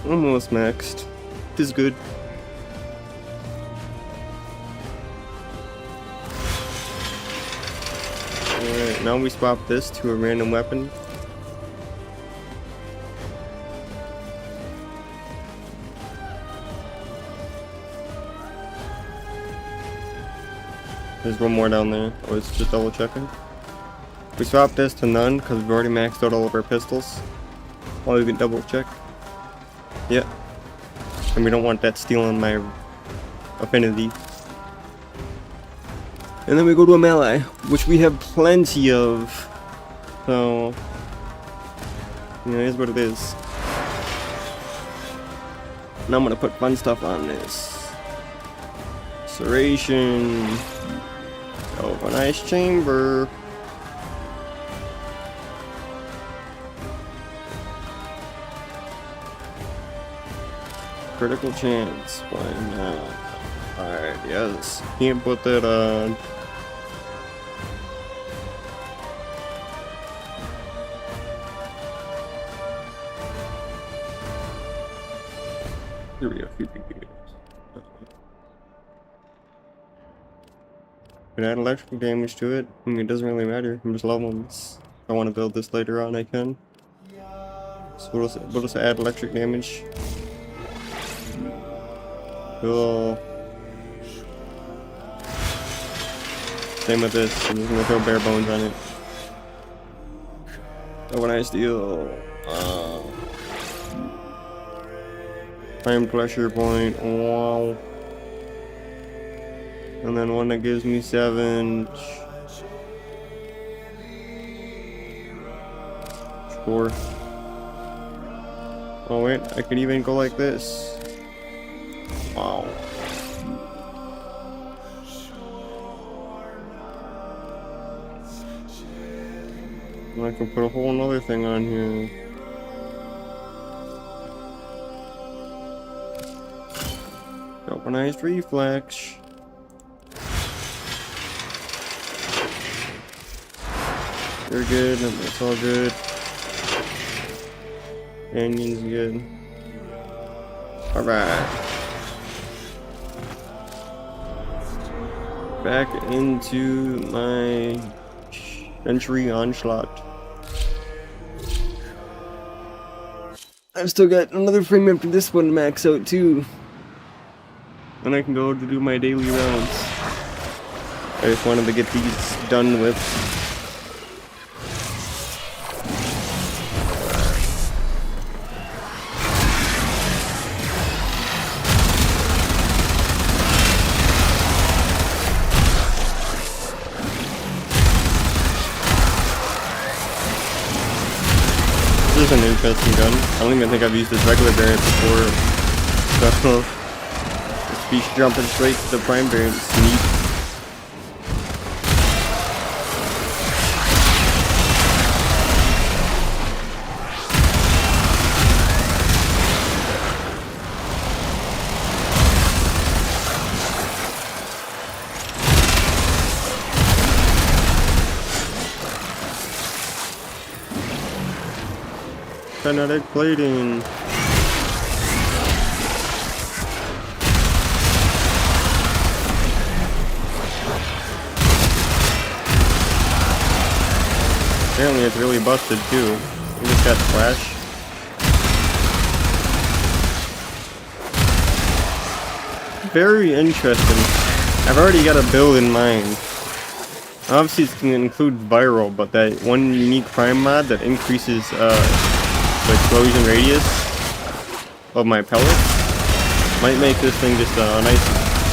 Almost maxed. This is good. Alright, now we swap this to a random weapon. There's one more down there. I was just double checking. We swap this to none because we've already maxed out all of our pistols. Well, we can double check. Yeah. And we don't want that stealing my affinity. And then we go to a melee, which we have plenty of. So, you know, here's what it is. Now I'm gonna put fun stuff on this. Serration. Galvanized chamber. Critical chance. Why not? Alright, yes. Can't put that on. Here we go. Could add electrical damage to it. I mean, it doesn't really matter. I'm just leveling this. If I want to build this later on, I can. So we'll just add electric damage. Cool. Same with this. I'm just gonna throw bare bones on it. Oh, when I steal. Prime pressure point. Wow. And then one that gives me 7. Sure. Oh wait, I could even go like this. Wow. And I can put a whole nother thing on here. Galvanized reflex. You're good, that's all good. Canyon's good. Alright. Back into my Century Onslaught. I've still got another frame after this one to max out too. And I can go to do my daily rounds. I just wanted to get these done with. This is an interesting gun. I don't even think I've used this regular variant before. So, just be jumping straight to the prime variant. It's neat. kinetic plating. Apparently it's really busted too. We just got Flash. Very interesting. I've already got a build in mind. Obviously it's going to include viral, but that one unique prime mod that increases the explosion radius of my pellets might make this thing just a nice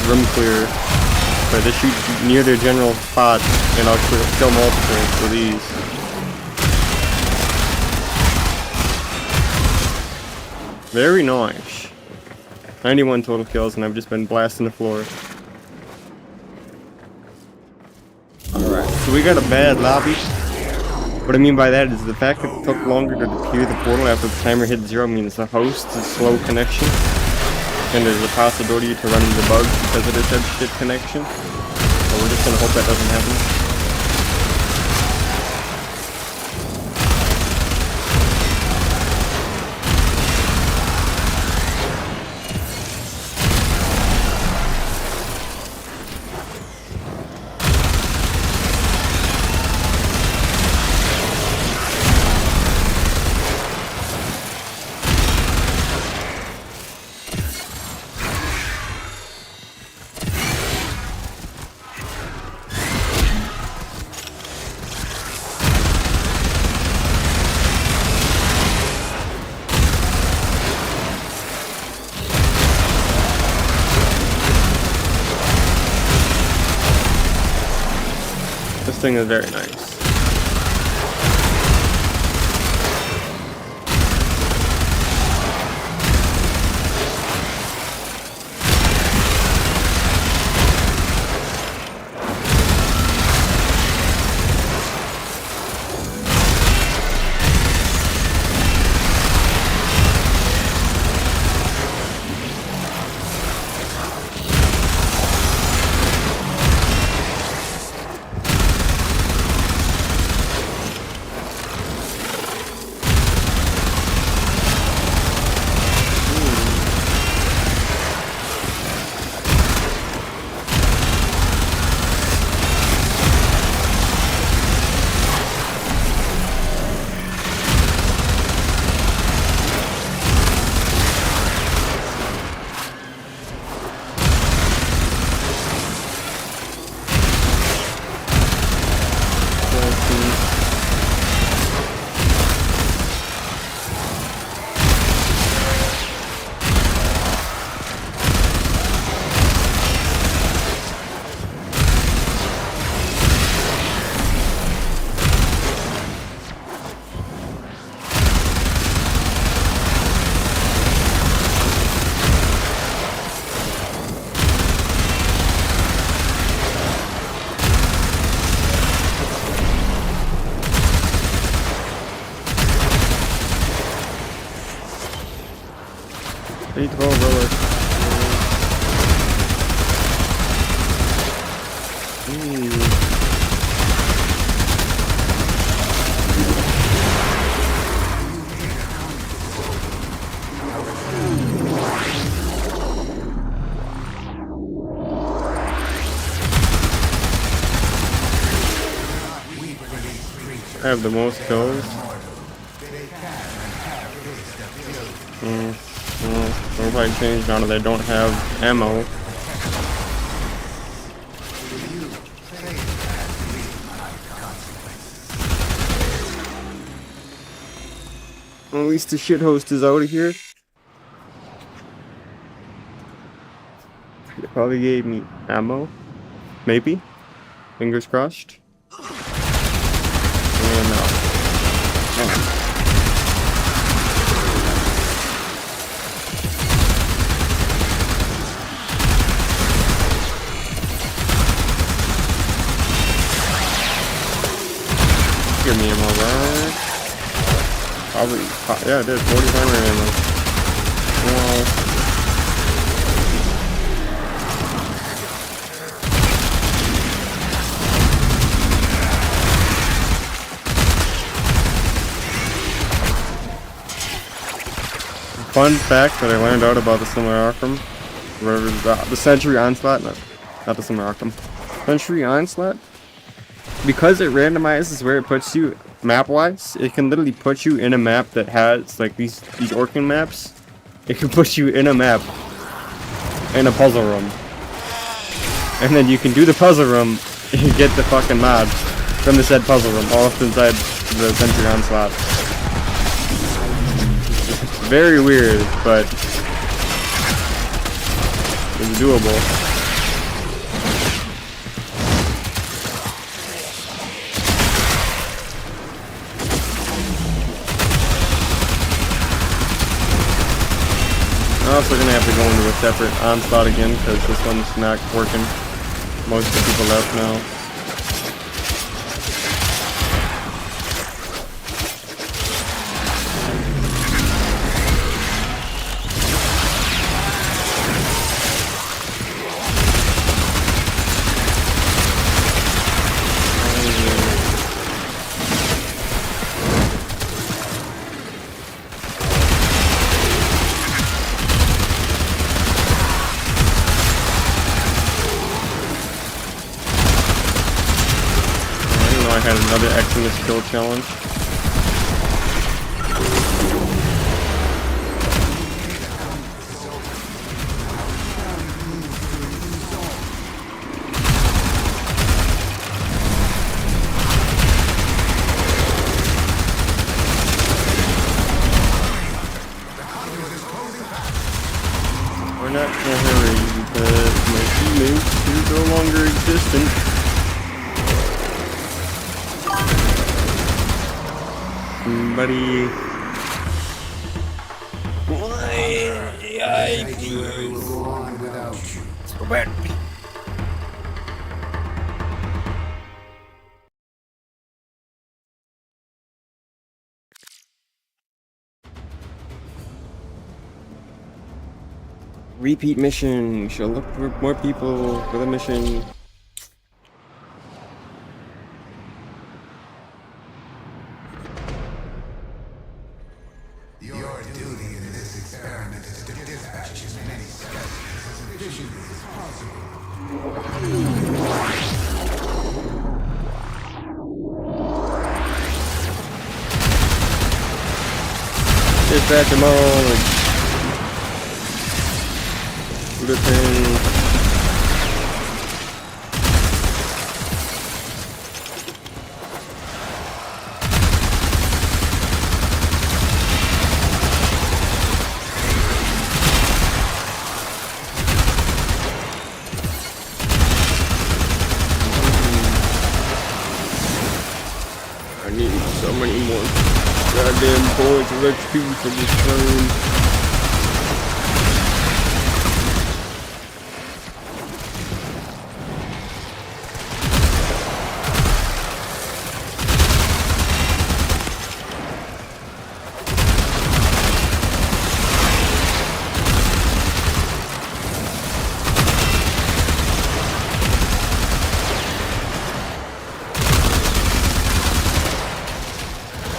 room clear. But they shoot near their general spot, and I'll kill multiple for these. Very nice. 91 total kills, and I've just been blasting the floor. Alright, so we got a bad lobby. What I mean by that is the fact that it took longer to deploy the portal after the timer hit 0 means the host is slow connection. And there's a possibility to run into bugs because of this shit connection. So we're just gonna hope that doesn't happen. This thing is very nice. Need to go roller. I have the most kills. They'll probably change now that they don't have ammo. At least the shit host is out of here. They probably gave me ammo. Maybe. Fingers crossed. And give me ammo, right? Probably, yeah, it did. 40 timer ammo. Wow. fun fact that I learned out about the Simulacrum, whatever the Century Onslaught, not the Simulacrum, Century Onslaught, because it randomizes where it puts you map-wise. It can literally put you in a map that has like these Orkin maps. It can put you in a map in a puzzle room, and then you can do the puzzle room and get the fucking mod from the said puzzle room, all up inside the Century Onslaught. It's very weird, but it's doable. I'm also gonna have to go into a separate onslaught again because this one's not working. Most of the people left now. I had another Xmas kill challenge. We're not in a hurry because my teammates are no longer existent. Buddy. Repeat mission. Shall look for more people for the mission. Your duty in this experiment is to dispatch as many skeletons as efficiently as possible. Dispatch them all. Do the thing. I need so many more goddamn points of XP for this turn.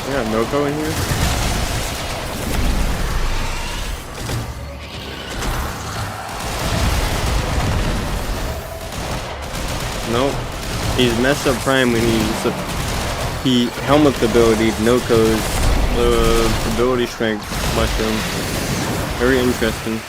Yeah, Noko in here? Nope. He's messed up Prime when he helmet ability, Noko's ability strength mushroom. Very interesting.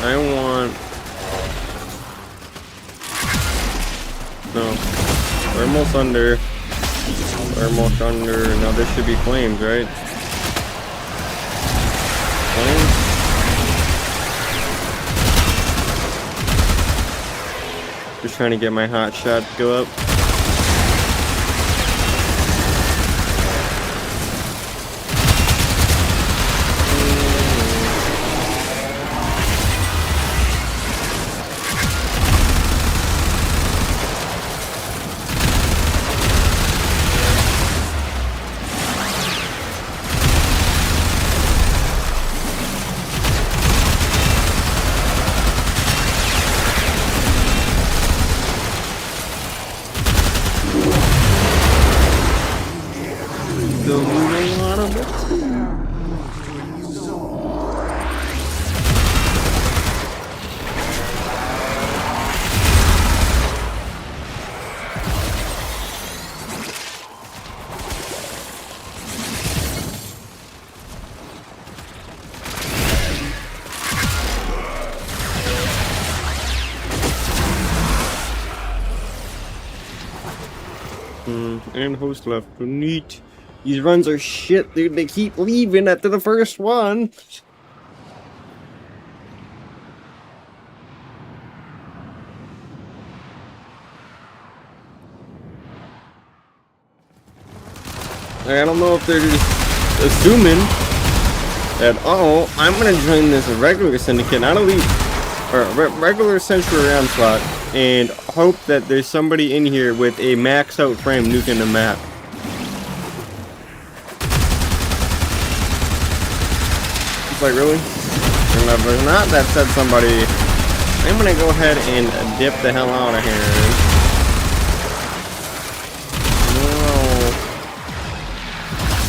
I want... No. Thermal Thunder. Thermal Thunder. Now this should be flames, right? Flames? Just trying to get my hot shot to go up. And host left. Neat. These runs are shit, dude. They keep leaving after the first one. I don't know if they're just assuming that, I'm gonna join this regular syndicate, not elite, or regular Century Onslaught, and hope that there's somebody in here with a maxed out frame nuking the map. It's like, really? And if there's not that said somebody, I'm gonna go ahead and dip the hell out of here.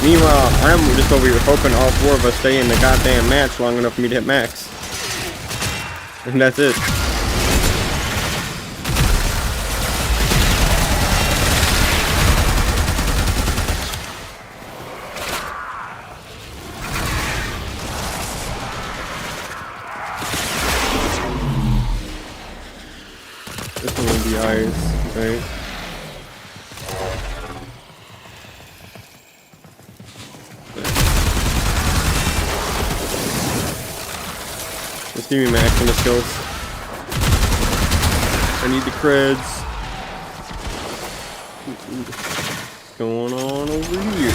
Meanwhile, I'm just over here hoping all four of us stay in the goddamn match long enough for me to hit max. And that's it. This one will be eyes, right? Just give me maximum skills. I need the creds. What's going on over here?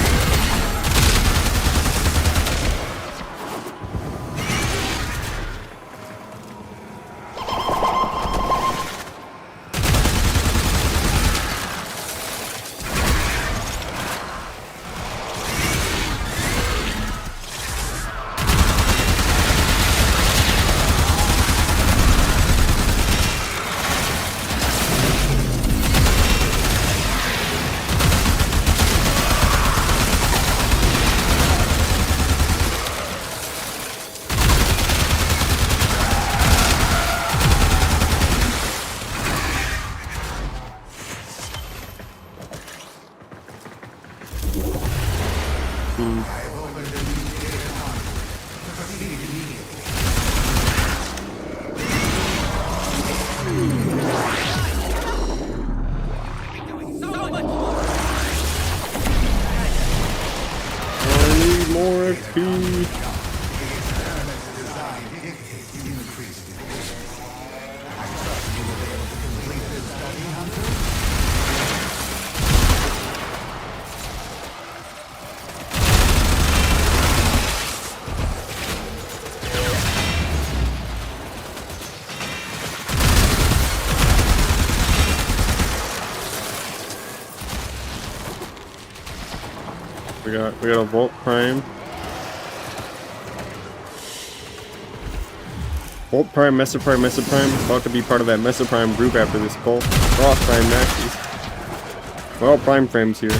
More XP. We got a Warframe. Warframe, Mesoprime, about to be part of that Mesoprime group after this call. Cross Prime Maxis. Well, Prime Frame's here.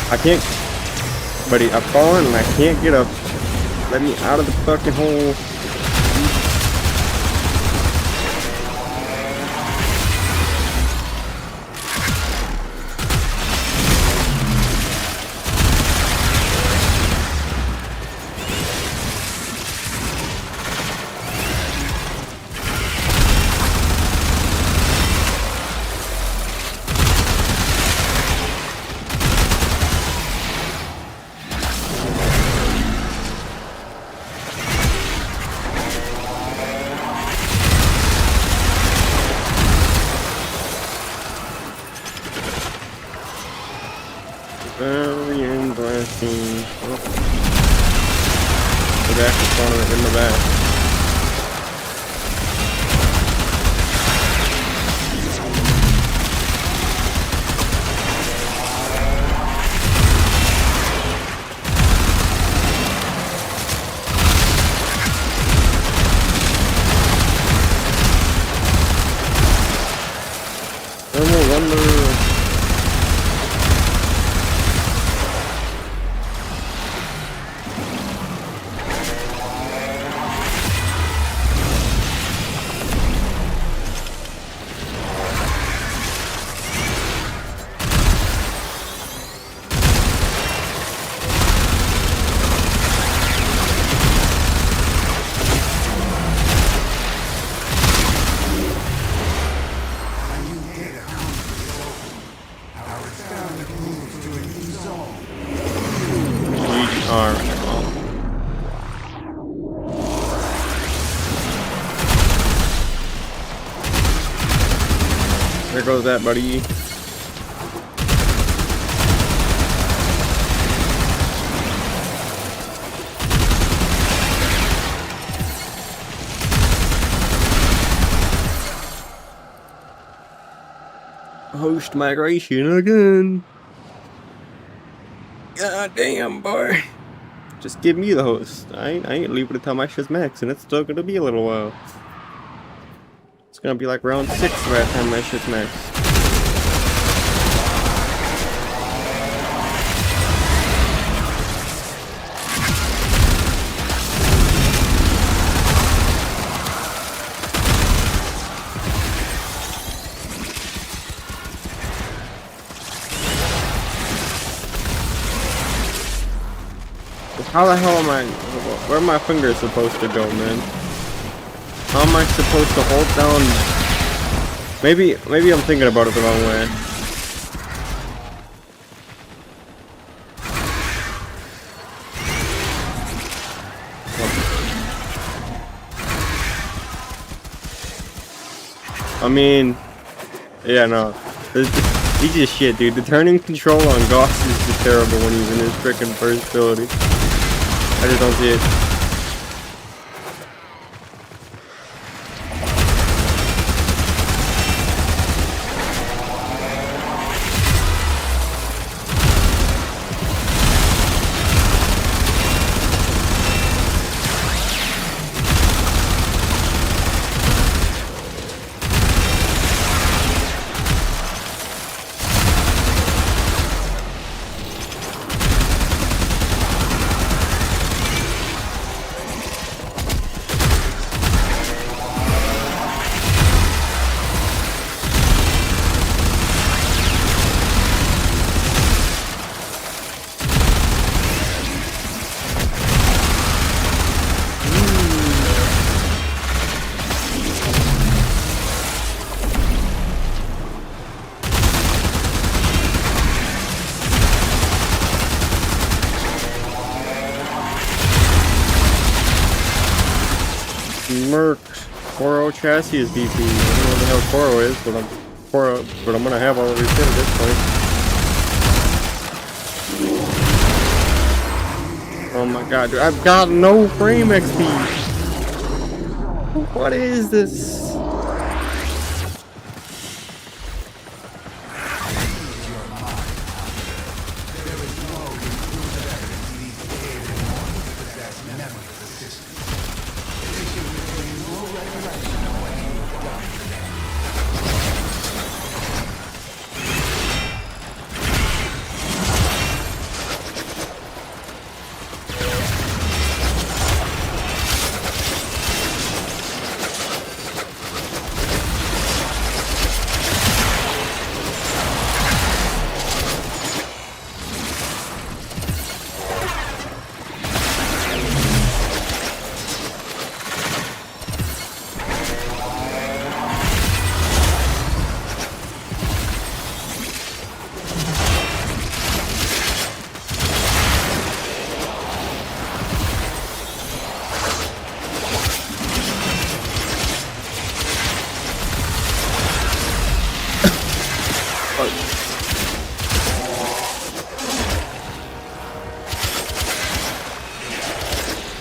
I can't, buddy, I've fallen and I can't get up. Let me out of the fucking hole. Very interesting. Oh. The back is spawning in the back. Thermal Wonder. There goes that, buddy. Host migration again. God damn, boy. Just give me the host. I ain't leaving until my shit's max, and it's still gonna be a little while. It's gonna be like round 6 by the time my shit's max. How the hell am I? Where are my fingers supposed to go, man? How am I supposed to hold down? Maybe I'm thinking about it the wrong way. I mean, yeah, no. He's just shit, dude. The turning control on Goss is just terrible when he's in his frickin' first ability. I just don't see it. Merc 4.0 chassis is BP. I don't know what the hell 4.0 is, but I'm gonna have all of your shit at this point. Oh my god, dude, I've got no frame XP. What is this?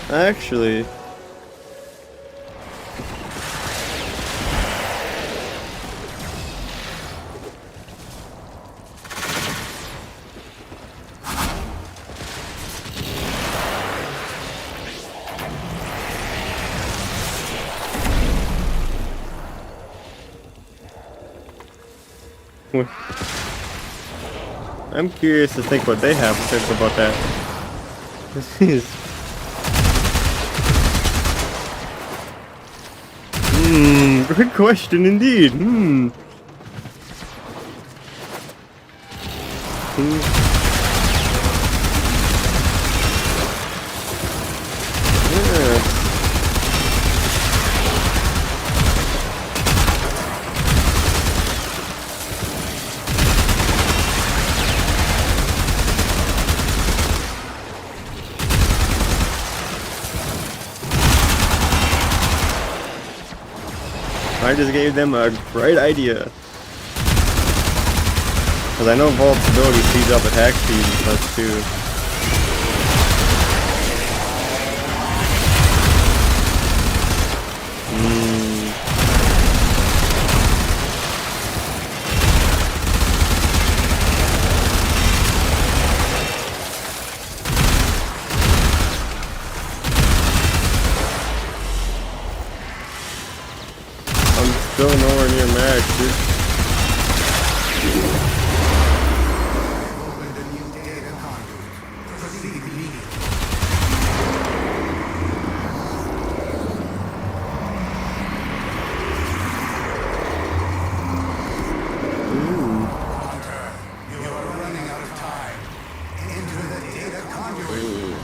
Actually, I'm curious to think what they have to think about that. This is good question indeed. I just gave them a great idea. Because I know Vault's ability speeds up attack speed and stuff too. I'm still nowhere near max, dude. Opened a new data conduit. Proceed immediately. Hunter, you are running out of time. Enter the data conduit.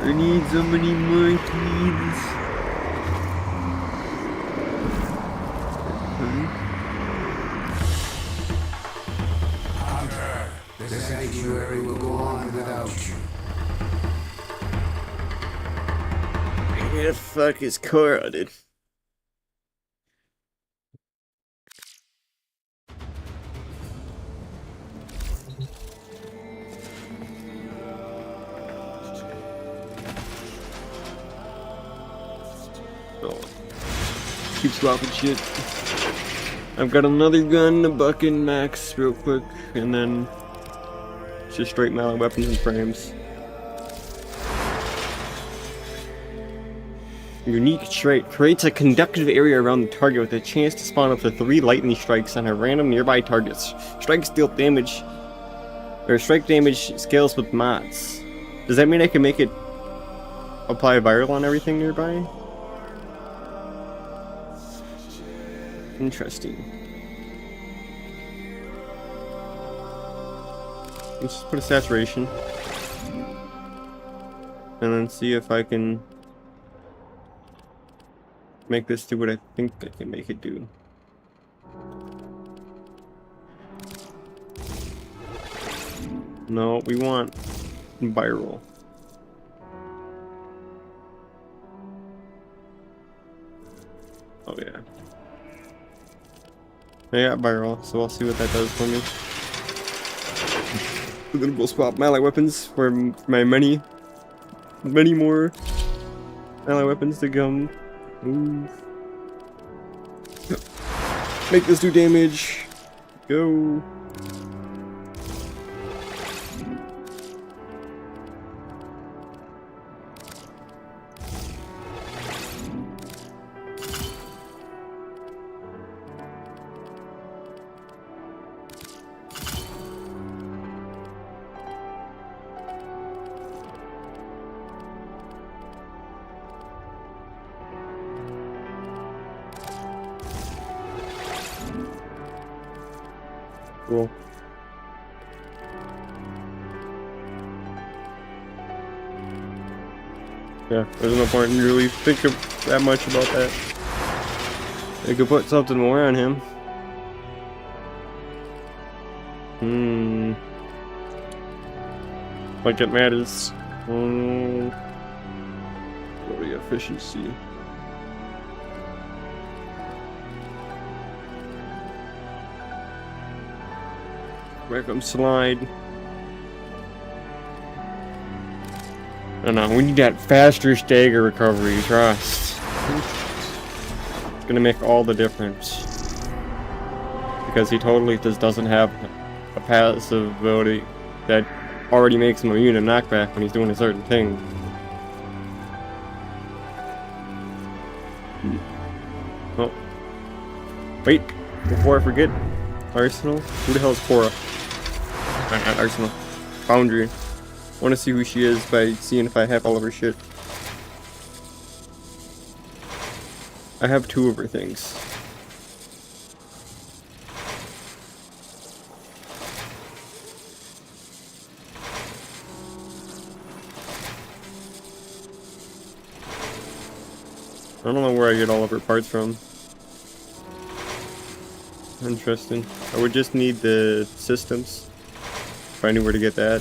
I need so many more keys. Hunter, the sanctuary will go on without you. Where the fuck is Cora, dude? Oh. Keep swapping shit. I've got another gun, a bucket max real quick, and then it's just straight melee weapons and frames. Unique trait creates a conductive area around the target with a chance to spawn up to 3 lightning strikes on a random nearby targets. Strikes deal damage, or strike damage scales with mods. Does that mean I can make it apply viral on everything nearby? Interesting. Let's just put a saturation. And then see if I can make this do what I think I can make it do. No, we want viral. Oh yeah. I got viral, so I'll see what that does for me. And then we'll swap melee weapons for my many more melee weapons to come. Ooh. Make this do damage. Go. Cool. Yeah, there's no point in really thinking that much about that. I could put something more on him. Like it matters. What do we got? Efficiency. Back up slide. I don't know, we need that faster stagger recovery, trust. It's gonna make all the difference. Because he totally just doesn't have a passive ability that already makes him immune to knockback when he's doing a certain thing. Oh. Wait, before I forget, Arsenal? Who the hell is Cora? Not Arsenal. Foundry. I want to see who she is by seeing if I have all of her shit. I have 2 of her things. I don't know where I get all of her parts from. Interesting. I would just need the systems. If I knew where to get that.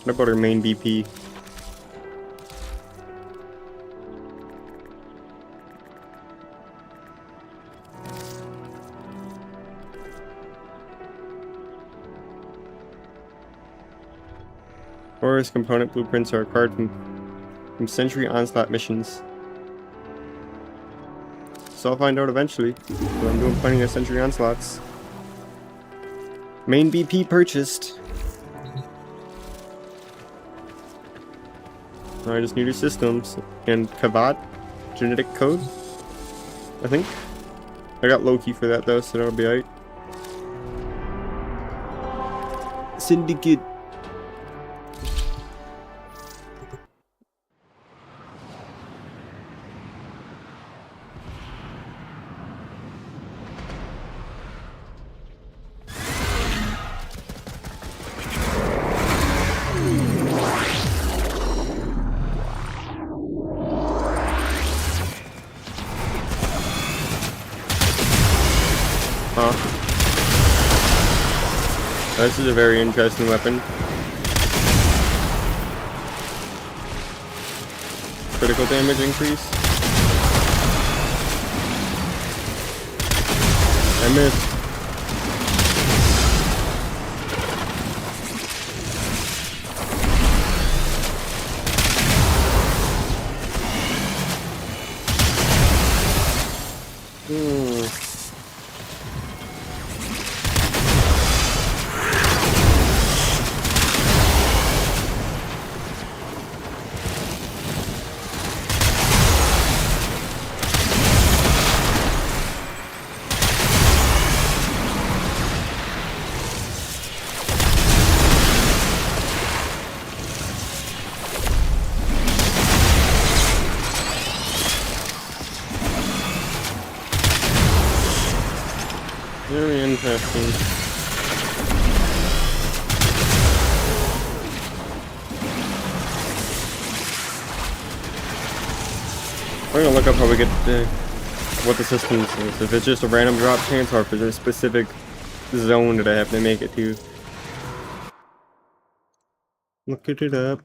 What about her main BP? Forest component blueprints are acquired from Century Onslaught missions. So I'll find out eventually. But I'm doing plenty of Century Onslaughts. Main BP purchased. I just need your systems. And Kavat, genetic code, I think. I got Loki for that though, so that'll be alright. Syndicate. This is a very interesting weapon. Critical damage increase. I missed. Very interesting. We're gonna look up how we get what the system is. If it's just a random drop chance or if it's a specific zone that I have to make it to. Look it up.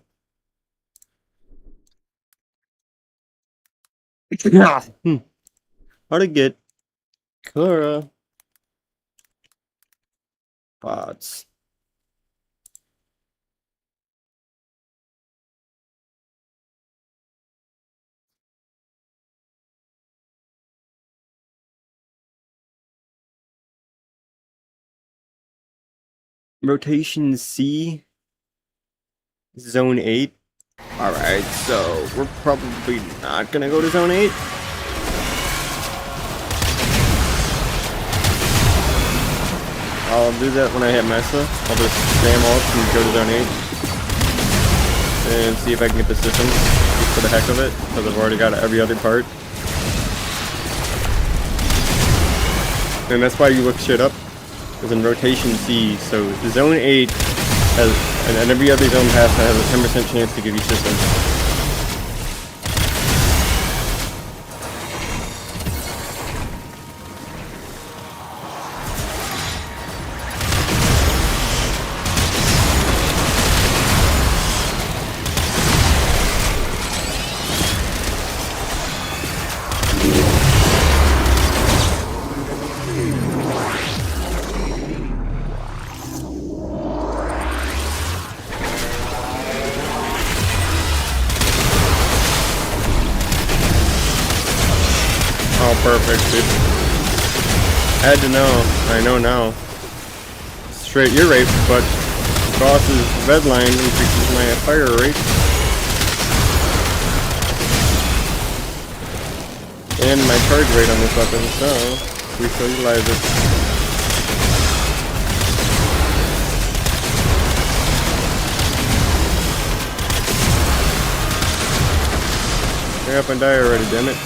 How to get Cora bots. Rotation C, Zone 8. Alright, so we're probably not gonna go to Zone 8. I'll do that when I hit Mesa. I'll just spam ult and go to Zone 8. And see if I can get the systems just for the heck of it, because I've already got every other part. And that's why you look shit up. Is in Rotation C, so Zone 8 has, and every other zone pass has a 10% chance to give you systems. Perfect, dude. I had to know. I know now. Straight ear rape, but Boss's red line increases my fire rate. And my charge rate on this weapon, so we shall utilize it. Hurry up and die already, damn it.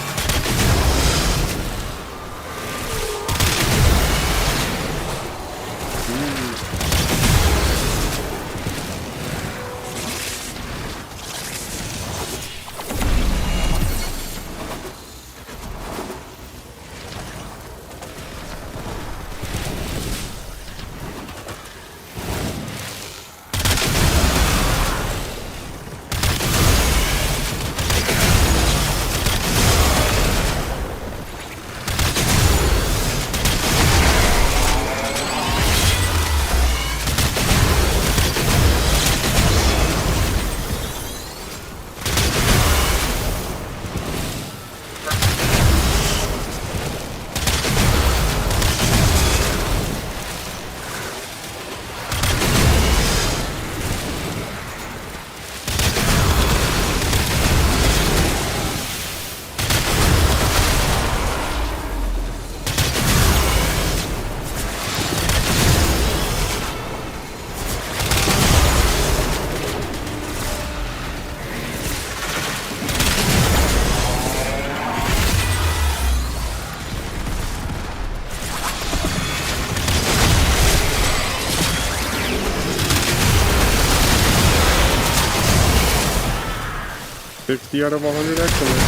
60 out of 100 excellent.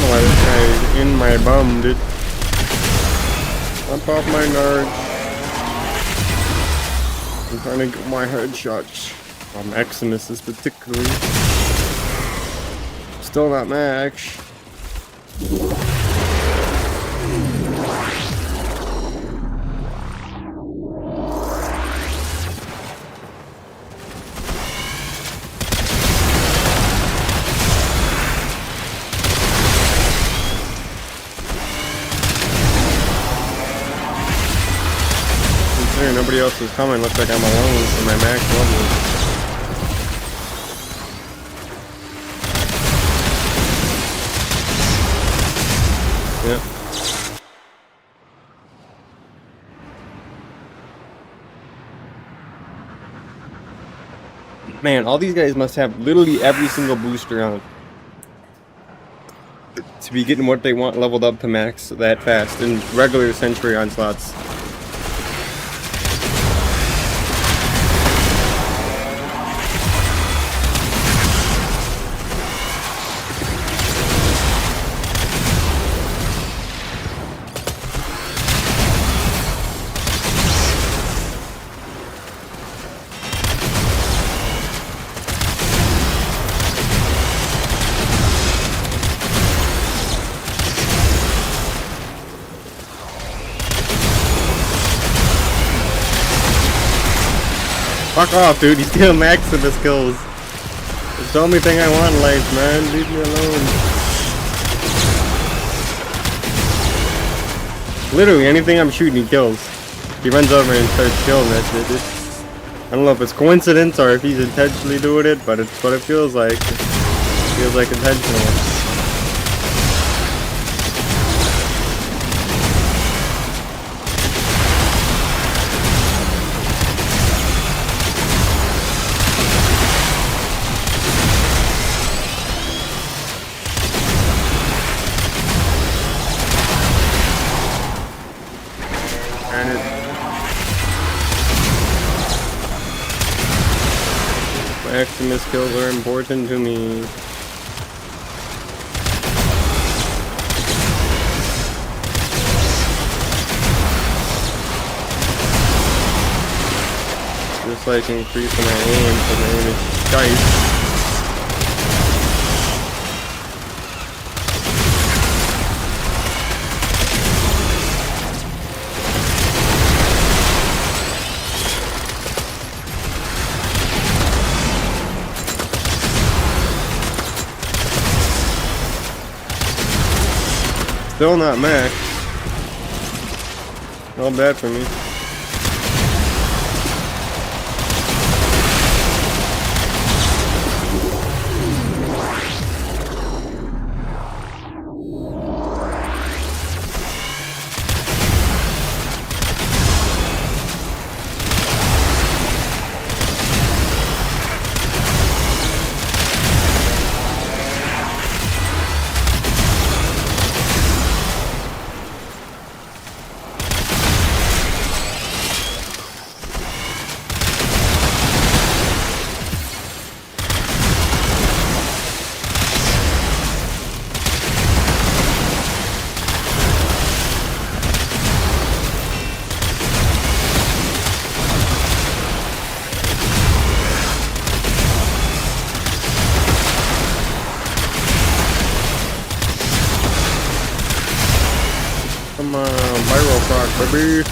Why this guy is in my bum, dude. Jump off my nards. I'm trying to get my headshots. Maximus particularly. Still not max. Nobody else is coming. Looks like I'm alone for my max level. Yep. Man, all these guys must have literally every single booster on to be getting what they want leveled up to max that fast in regular Century Onslaughts. Fuck off, dude. He's still maxing the skills. It's the only thing I want in life, man. Leave me alone. Literally, anything I'm shooting, he kills. He runs over and starts killing that shit, dude. I don't know if it's coincidence or if he's intentionally doing it, but it's what it feels like. It feels like intentional. Maximus kills are important to me. Just like increasing my aim, because my aim is shite. Still not max. Not bad for me. Come on, viral proc, baby.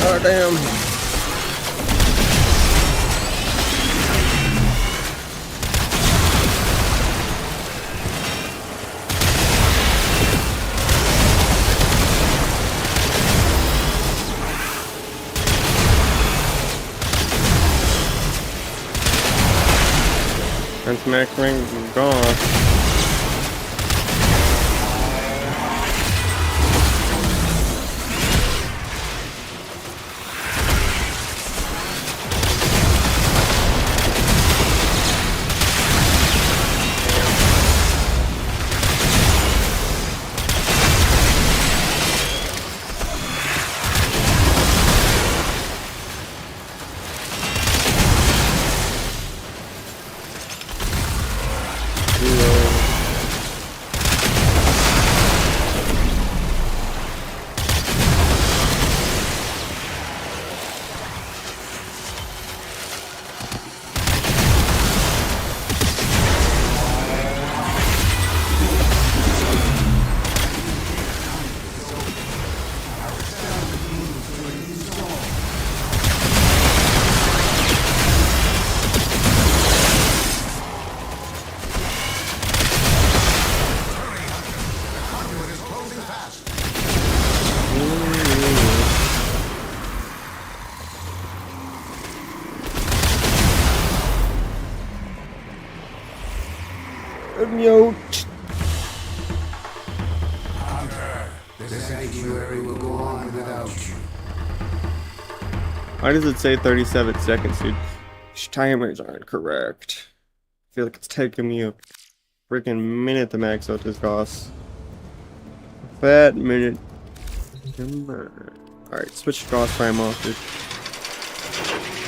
Oh, damn. That's max ring gone. Yo. Hunter, this sanctuary will go on without you. Why does it say 37 seconds, dude? These timers aren't correct. I feel like it's taking me a freaking minute to max out this boss. A fat minute. Alright, switch boss prime off, dude.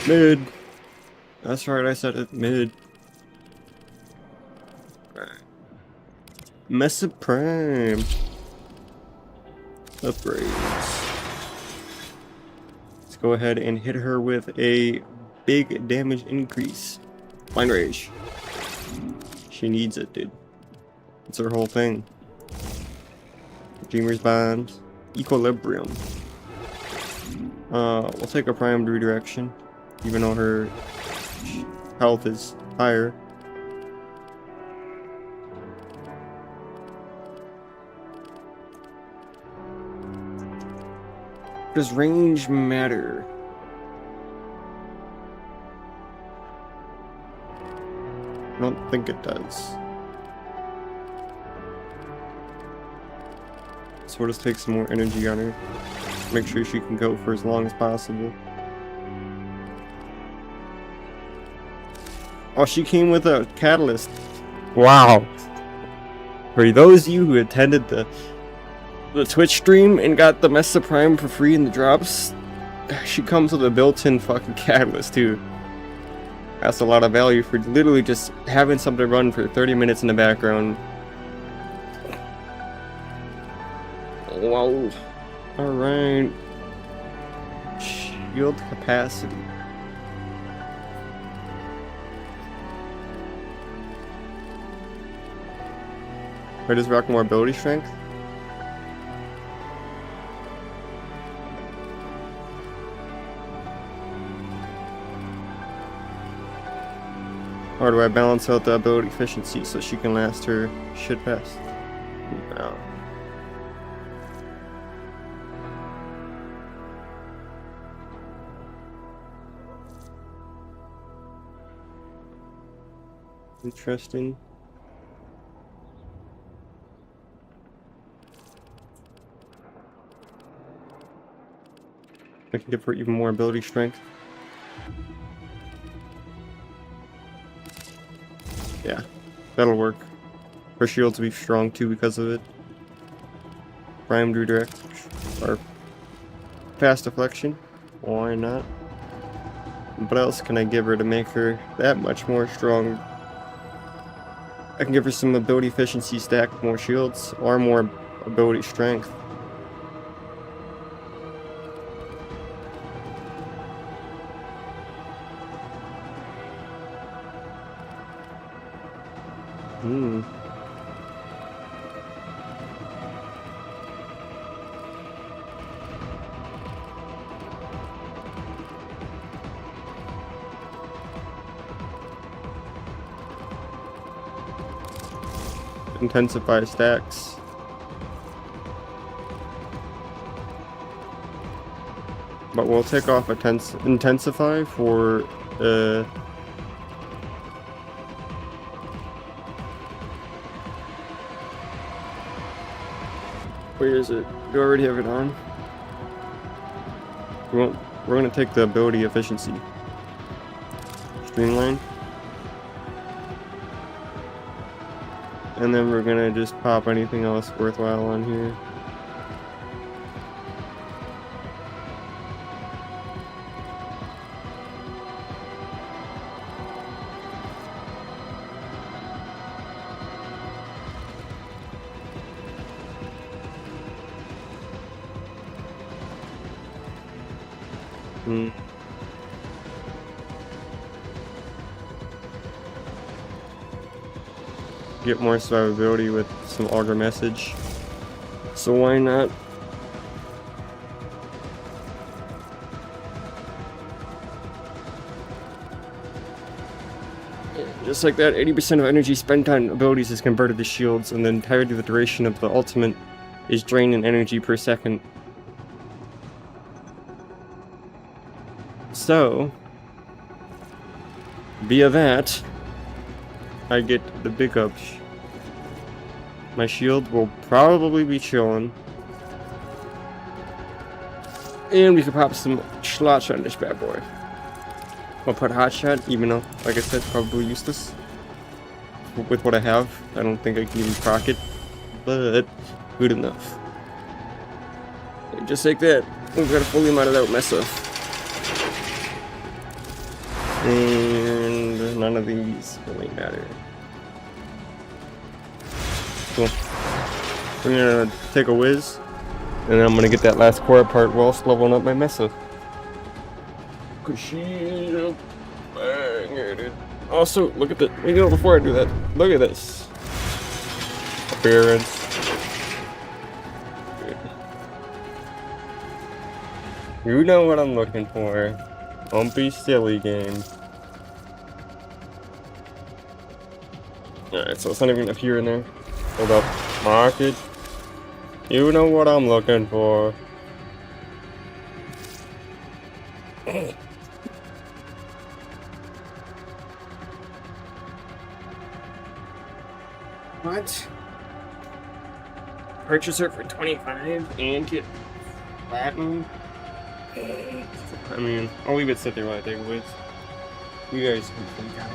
Mid. That's right, I said it. Mid. Mesa Prime. Upgrades. Let's go ahead and hit her with a big damage increase. Blind Rage. She needs it, dude. It's her whole thing. Dreamer's Bond. Equilibrium. We'll take a Primed Redirection, even though her health is higher. Does range matter? I don't think it does. So we'll just take some more energy on her. Make sure she can go for as long as possible. Oh, she came with a catalyst. Wow. For those of you who attended the Twitch stream and got the Mesa Prime for free in the drops, she comes with a built-in fucking catalyst too. That's a lot of value for literally just having something run for 30 minutes in the background. Wow. Alright. Shield capacity. Or does rock more ability strength? Or do I balance out the ability efficiency so she can last her shit fast? No. Interesting. I can give her even more ability strength. Yeah, that'll work. Her shields will be strong too because of it. Primed Redirect, or Fast Deflection, why not? What else can I give her to make her that much more strong? I can give her some ability efficiency, stack more shields, or more ability strength. intensify stacks. But we'll take off intensify for where is it? Do I already have it on? We're gonna take the ability efficiency. Streamline. And then we're gonna just pop anything else worthwhile on here. Get more survivability with some auger message. So why not? Just like that, 80% of energy spent on abilities is converted to shields, and the entirety of the duration of the ultimate is drained in energy per second. So, via that, I get the big ups. My shield will probably be chilling. And we could pop some slots on this bad boy. I'll put hot shot, even though, like I said, probably useless. With what I have, I don't think I can even proc it, but good enough. And just like that, we've got a fully modded out Mesa. And none of these really matter. Cool. We're gonna take a whiz, and then I'm gonna get that last core part whilst leveling up my Mesa. Kushida. Banger, dude. Also, look at the. You know, before I do that, look at this. Appearance. You know what I'm looking for. Don't be silly, game. Alright, so it's not even appear in there. Hold up. Market. You know what I'm looking for. What? Purchase it for 25 and get platinum? I mean, I'll leave it sit there while I take a whiz. You guys can think out.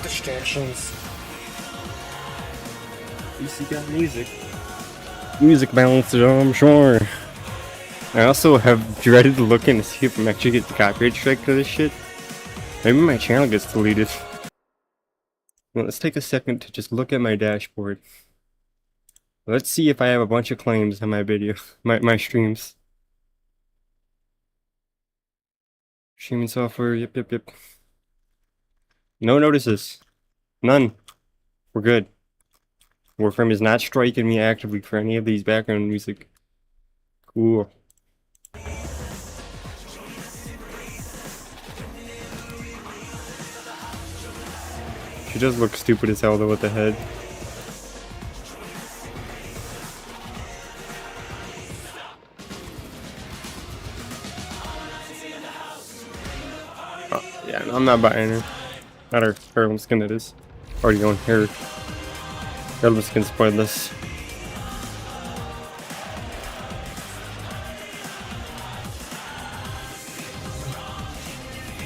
distractions. PC got music. Music balancer, I'm sure. I also have dreaded looking to see if I'm actually getting copyright strike for this shit. Maybe my channel gets deleted. Well, let's take a second to just look at my dashboard. Let's see if I have a bunch of claims on my video, my streams. Streaming software, yep. No notices. None. We're good. Warframe is not striking me actively for any of these background music. Cool. She does look stupid as hell though with the head. Oh, yeah, no, I'm not buying her. Not her heirloom skin, that is. Already going here. Heirloom skin's pointless.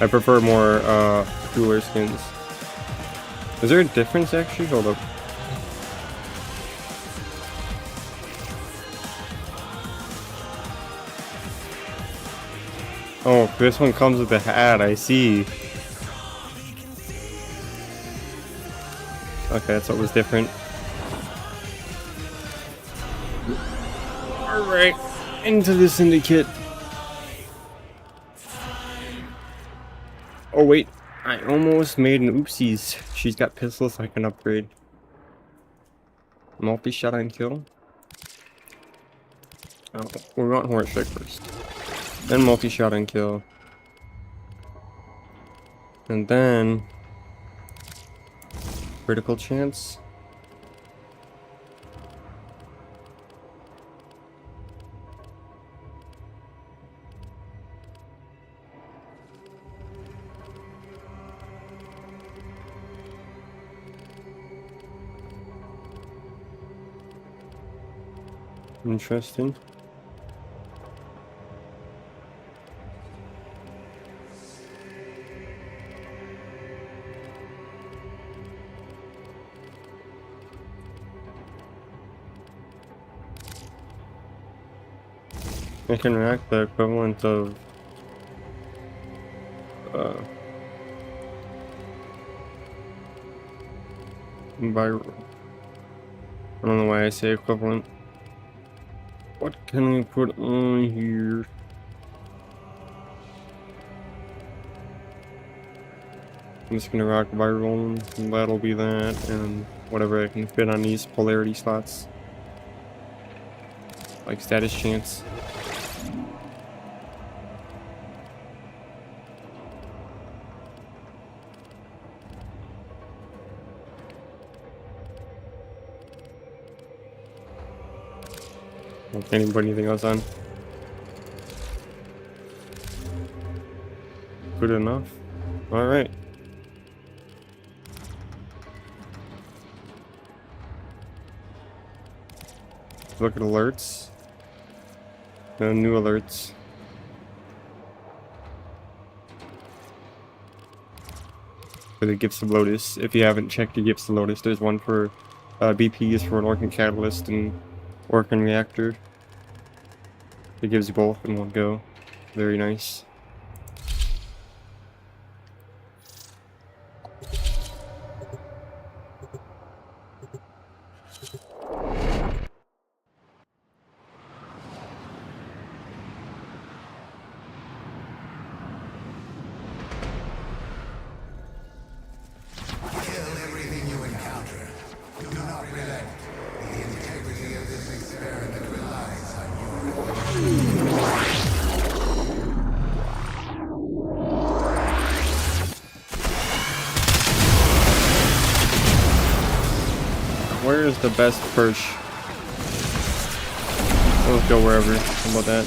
I prefer more cooler skins. Is there a difference actually? Hold up. Oh, this one comes with a hat, I see. Okay, that's what was different. Alright, into the syndicate. Oh wait, I almost made an oopsies. She's got pistols I can upgrade. Multi-shot on kill. Oh, we want horse strike first. Then multi-shot on kill. And then critical chance. Interesting. I can react the equivalent of viral. I don't know why I say equivalent. What can I put on here? I'm just gonna rock viral, and that'll be that, and whatever I can fit on these polarity slots. Like status chance. Can't even put anything else on. Good enough. Alright. Look at alerts. No new alerts. For the Gifts of Lotus. If you haven't checked the Gifts of Lotus, there's one for BPs for an Orkan Catalyst and Orkan Reactor. It gives you both in one go. Very nice. Where is the best perch? Let's go wherever. How about that?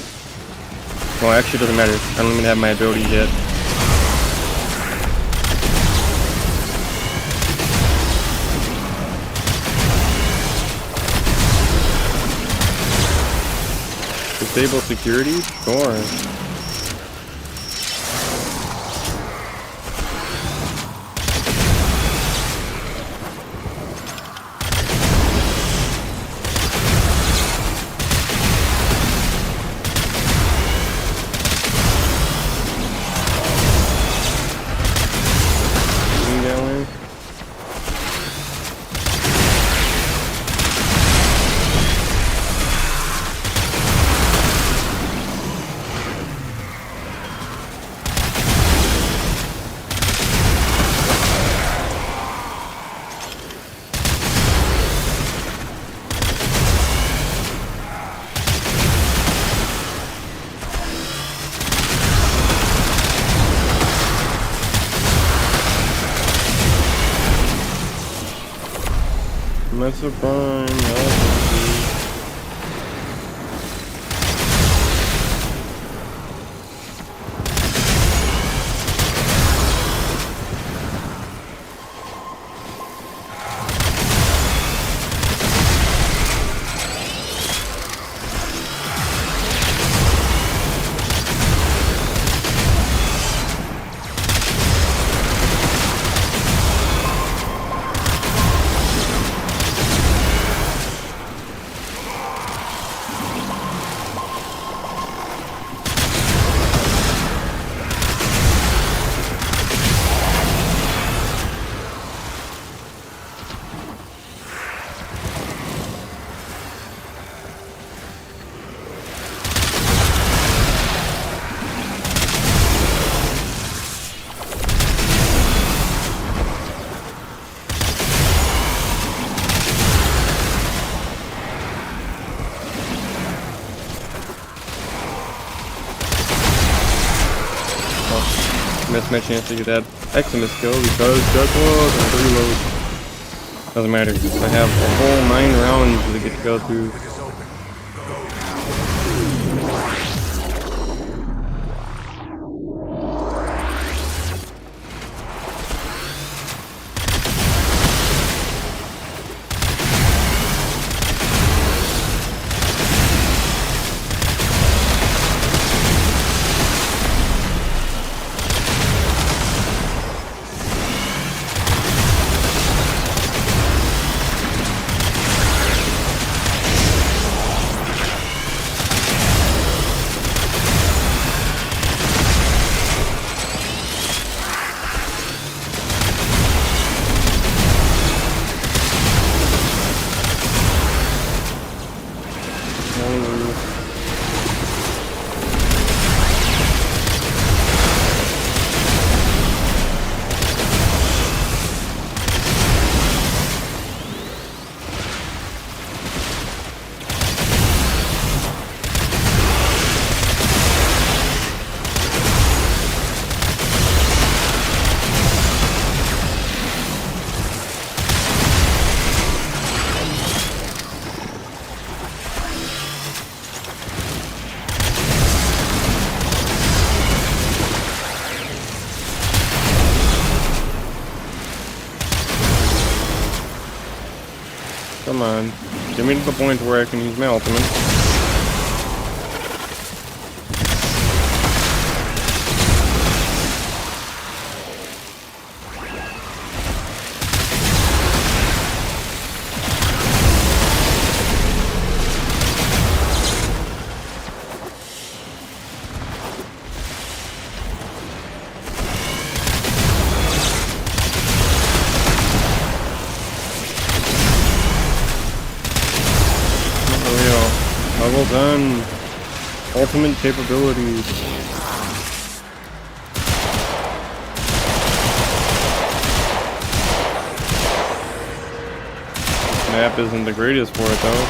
Well, actually, it doesn't matter. I don't even have my ability yet. Disable security? Sure. That's a fine. Missed my chance to get that Eximus kill because guess what? I have to reload. Doesn't matter. I have a whole 9 rounds to get to go through. Come on. Get me to the point where I can use my ultimate. Level done. Ultimate capabilities. Map isn't the greatest for it though.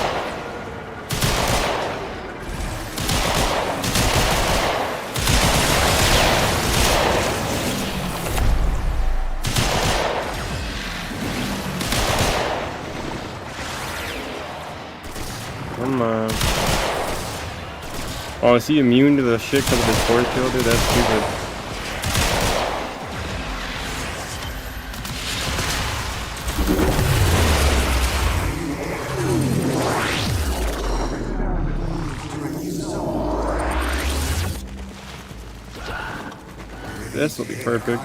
Come on. Oh, is he immune to the shit because of his force field? Dude, that's stupid. This will be perfect.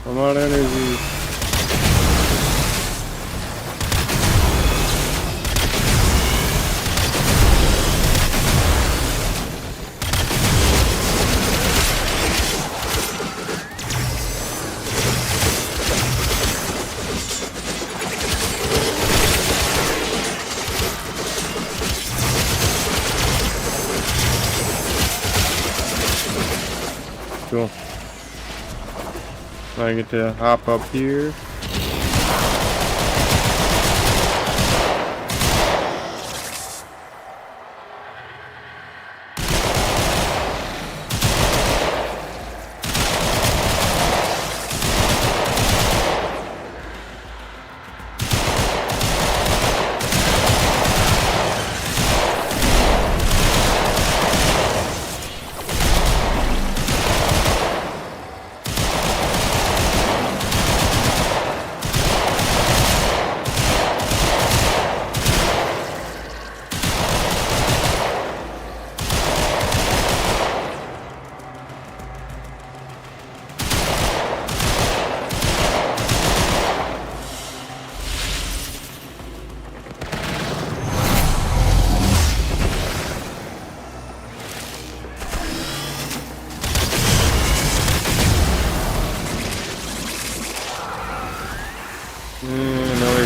I'm out of energy. Cool. I get to hop up here.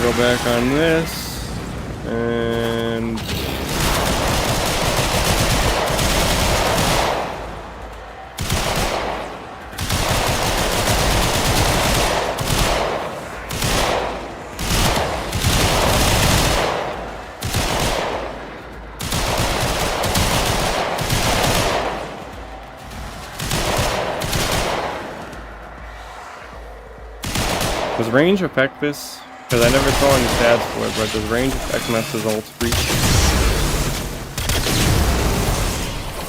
go back on this, and does range affect this? Because I never saw any stats for it, but does range affect Mess's ult reach?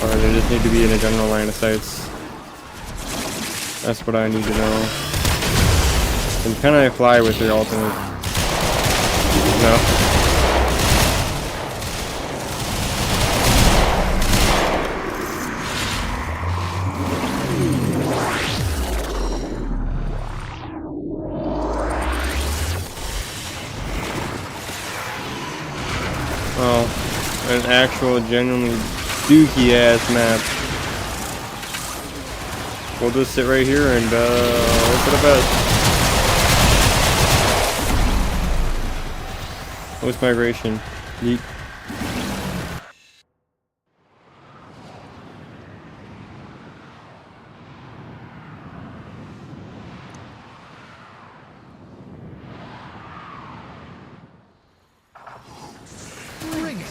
Or they just need to be in a general line of sights? That's what I need to know. And can I fly with your ultimate? No. Oh, an actual genuinely dookie ass map. We'll just sit right here and hope for the best. Post migration. Yeet. Bring it.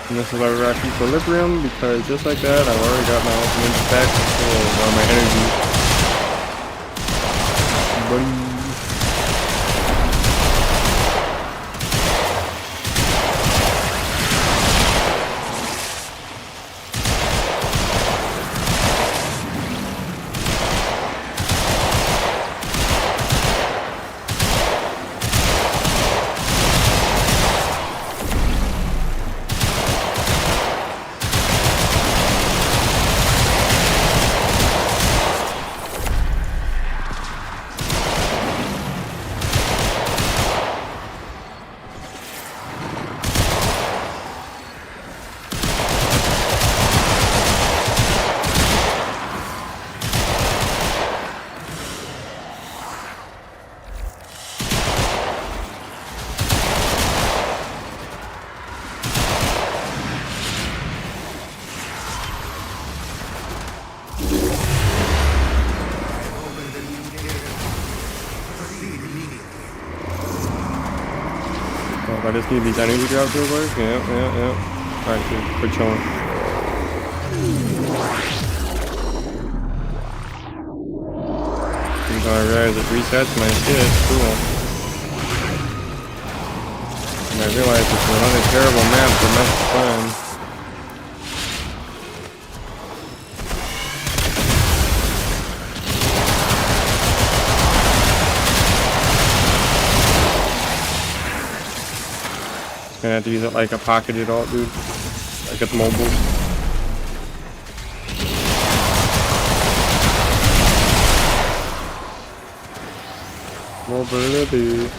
And this is why we rock equilibrium, because just like that, I've already got my ultimate back control on my energy. Buddy. I just need these energy drops real quick. Yep. Alright, dude, quit chilling. I realize it resets my shit. Cool. And I realize it's another terrible map for Mess playing. Gonna have to use it like a pocketed alt, dude. Like it's mobile. Mobility.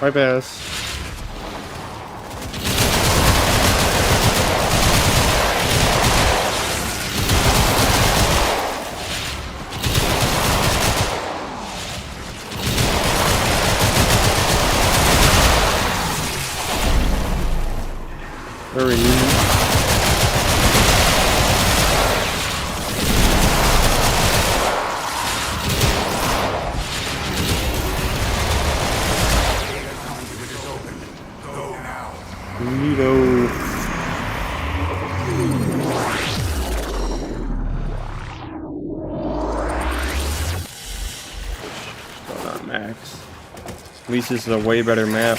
Bypass. Very easy. Neato. Still not max. At least this is a way better map.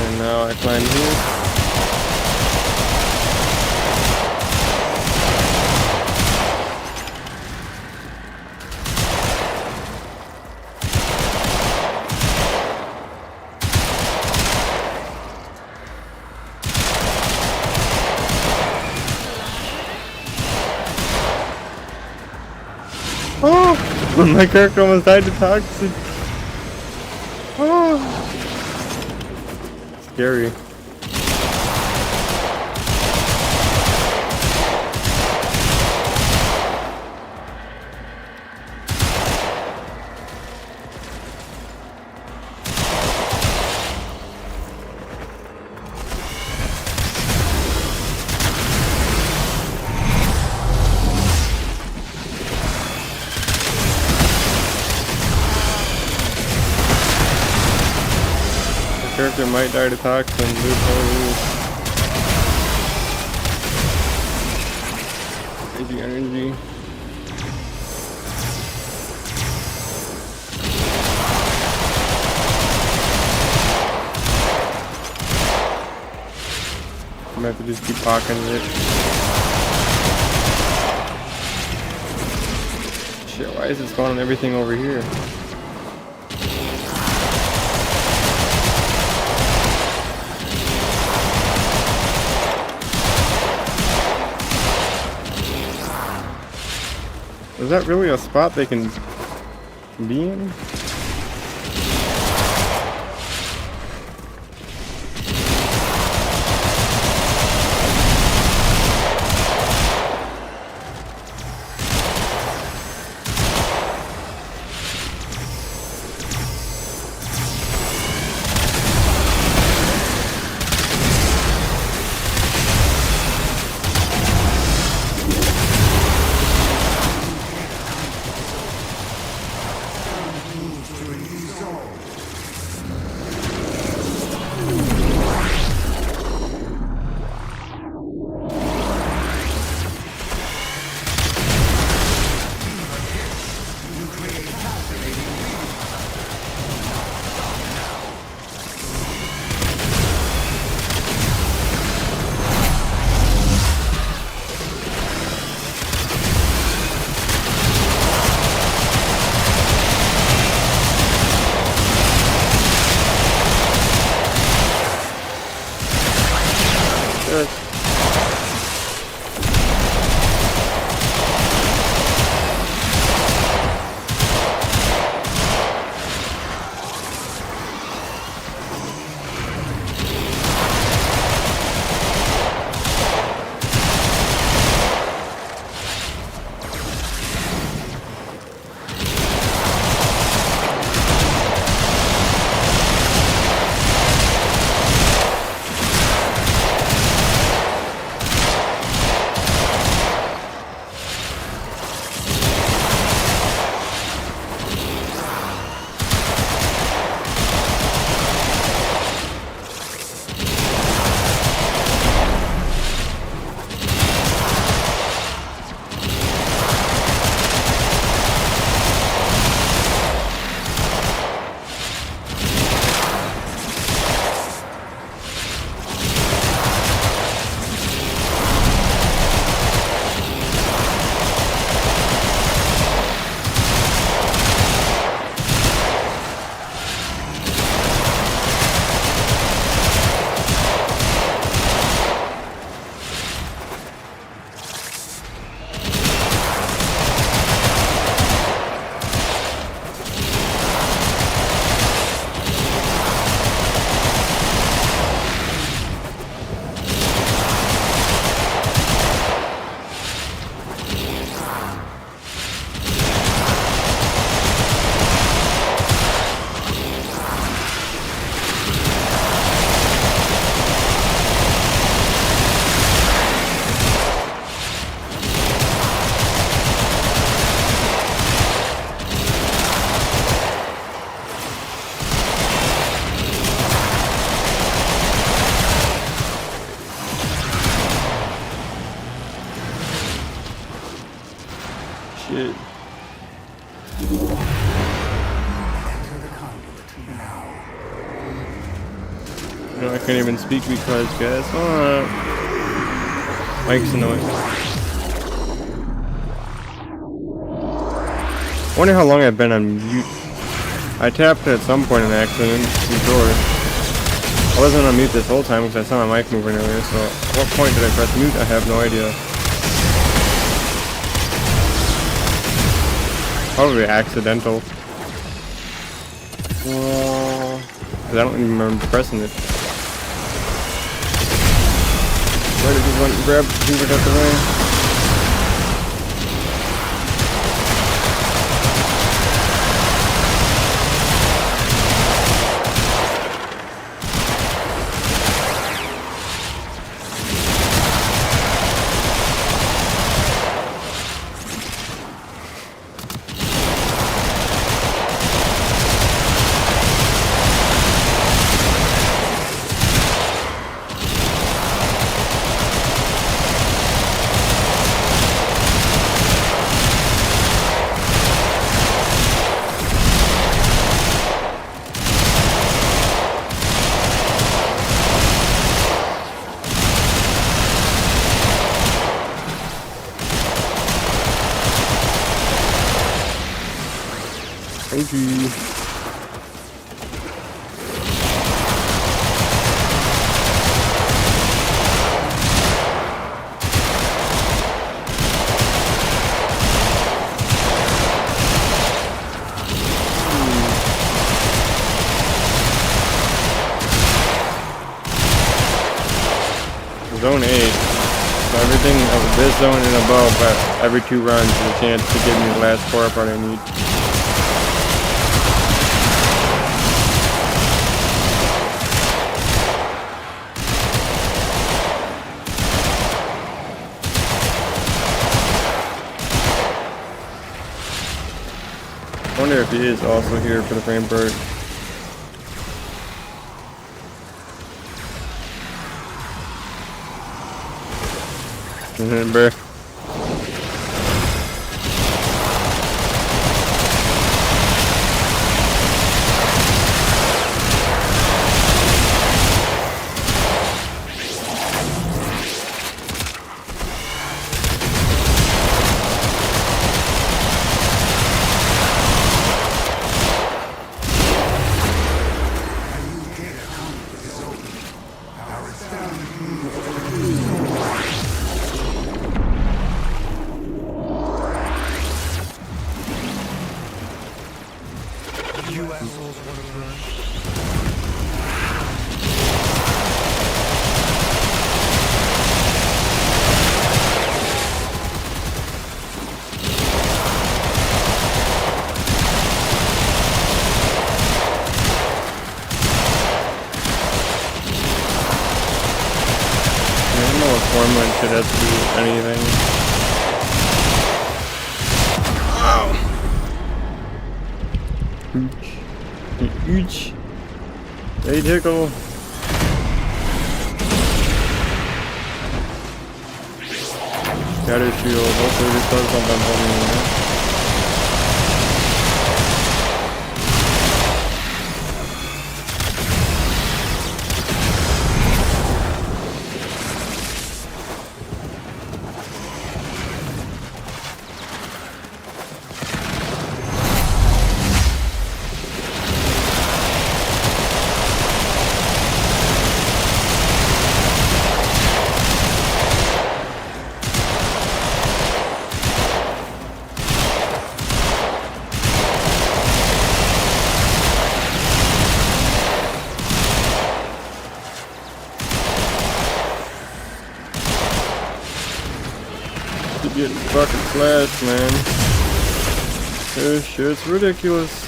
And now I climb here. Oh! My character almost died to toxic. Oh! Scary. Character might die to toxin. Crazy energy. I'm gonna have to just keep pocketing it. Shit, why is it spawning everything over here? Is that really a spot they can be in? shit. Enter the conduit now. You know, I can't even speak because, guys, Mike's annoying. I wonder how long I've been on mute. I tapped at some point in accident before. I wasn't on mute this whole time because I saw my mic moving earlier, so at what point did I press mute? I have no idea. Probably accidental. Because I don't even remember pressing it. Right, I just went and grabbed the fever out the way. Thank you. Zone 8. So everything of this zone and above, every 2 runs is a chance to give me the last core part I need. I wonder if he is also here for the frame bird. Remember. You assholes wanna burn? I don't know what formula should have to do anything. Ooch. They tickle. Scatter shield. Hopefully this does something for me. Keep getting fucking slashed, man. This shit's ridiculous.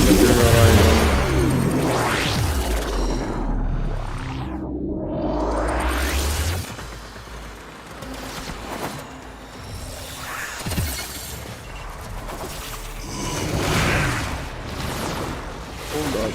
materializing. Hold on.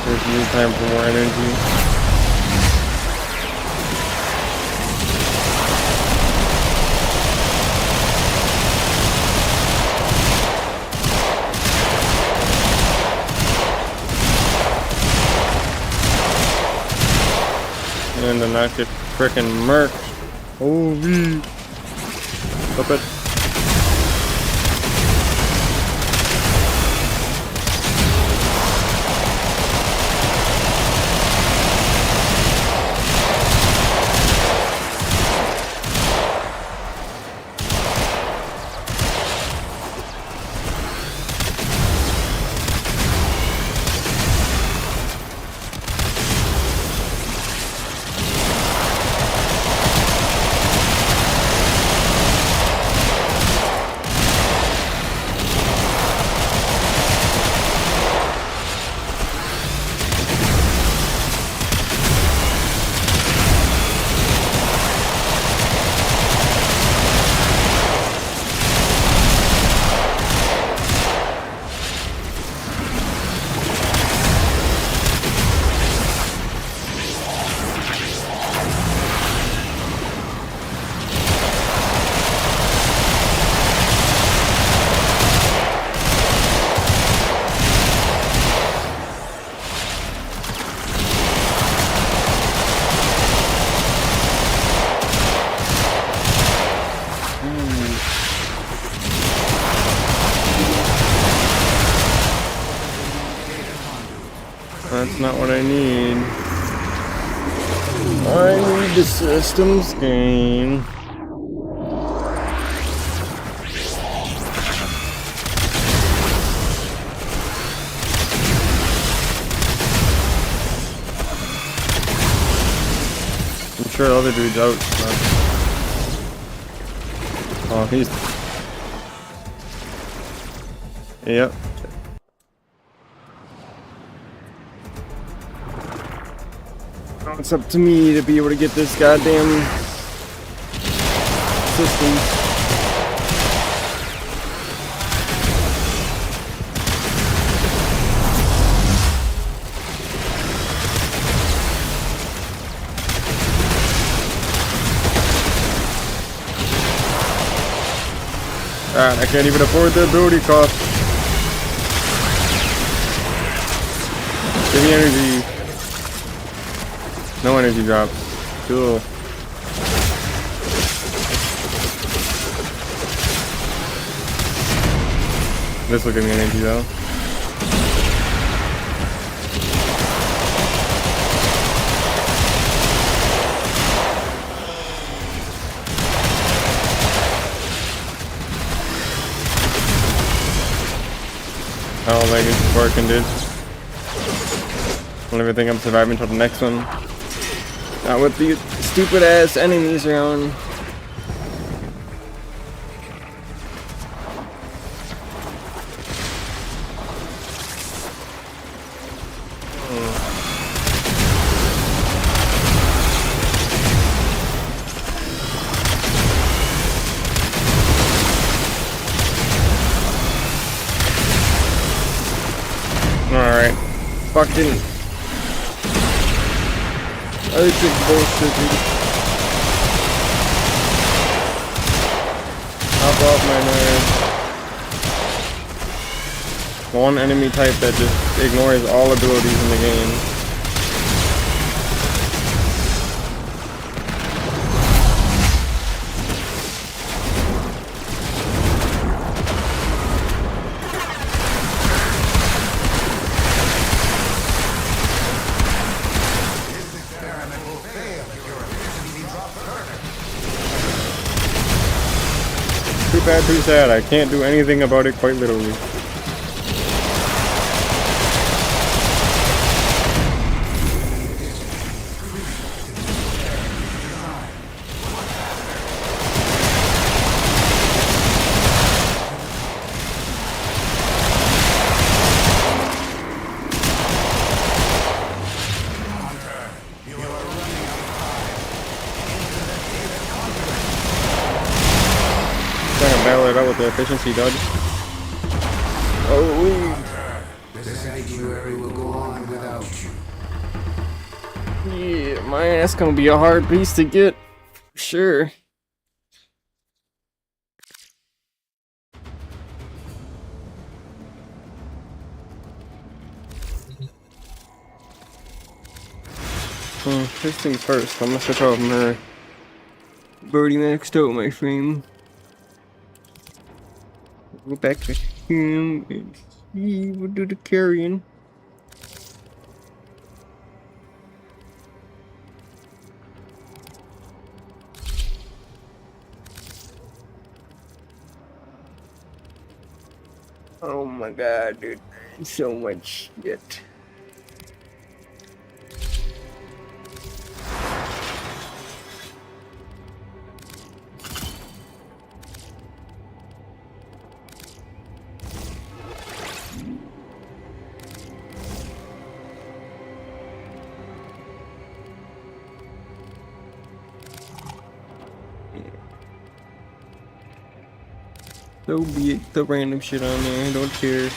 There's new time for more energy. And then I get frickin' murked. Holy. Stop it. That's not what I need. I need the systems game. I'm sure the other dude's out. Oh, he's... Yep. It's up to me to be able to get this goddamn system. God, I can't even afford the ability cost. Give me energy. No energy drop. Cool. This will give me energy though. I don't think it's working, dude. I don't even think I'm surviving until the next one. Not with these stupid ass enemies around. Alright. Fucking electric bullshit, dude. Hop off my nerve. One enemy type that just ignores all abilities in the game. Too bad, too sad. I can't do anything about it quite literally. Trying to battle it out with the efficiency dodge. Oh, This sanctuary will go on without you. yeah, man, that's gonna be a hard piece to get. Sure. First things first, I'm gonna switch out my Birdie maxed out my frame. Go back to him and he will do the carrying. Oh my god, dude. So much shit. So be it, the random shit on there, I don't care.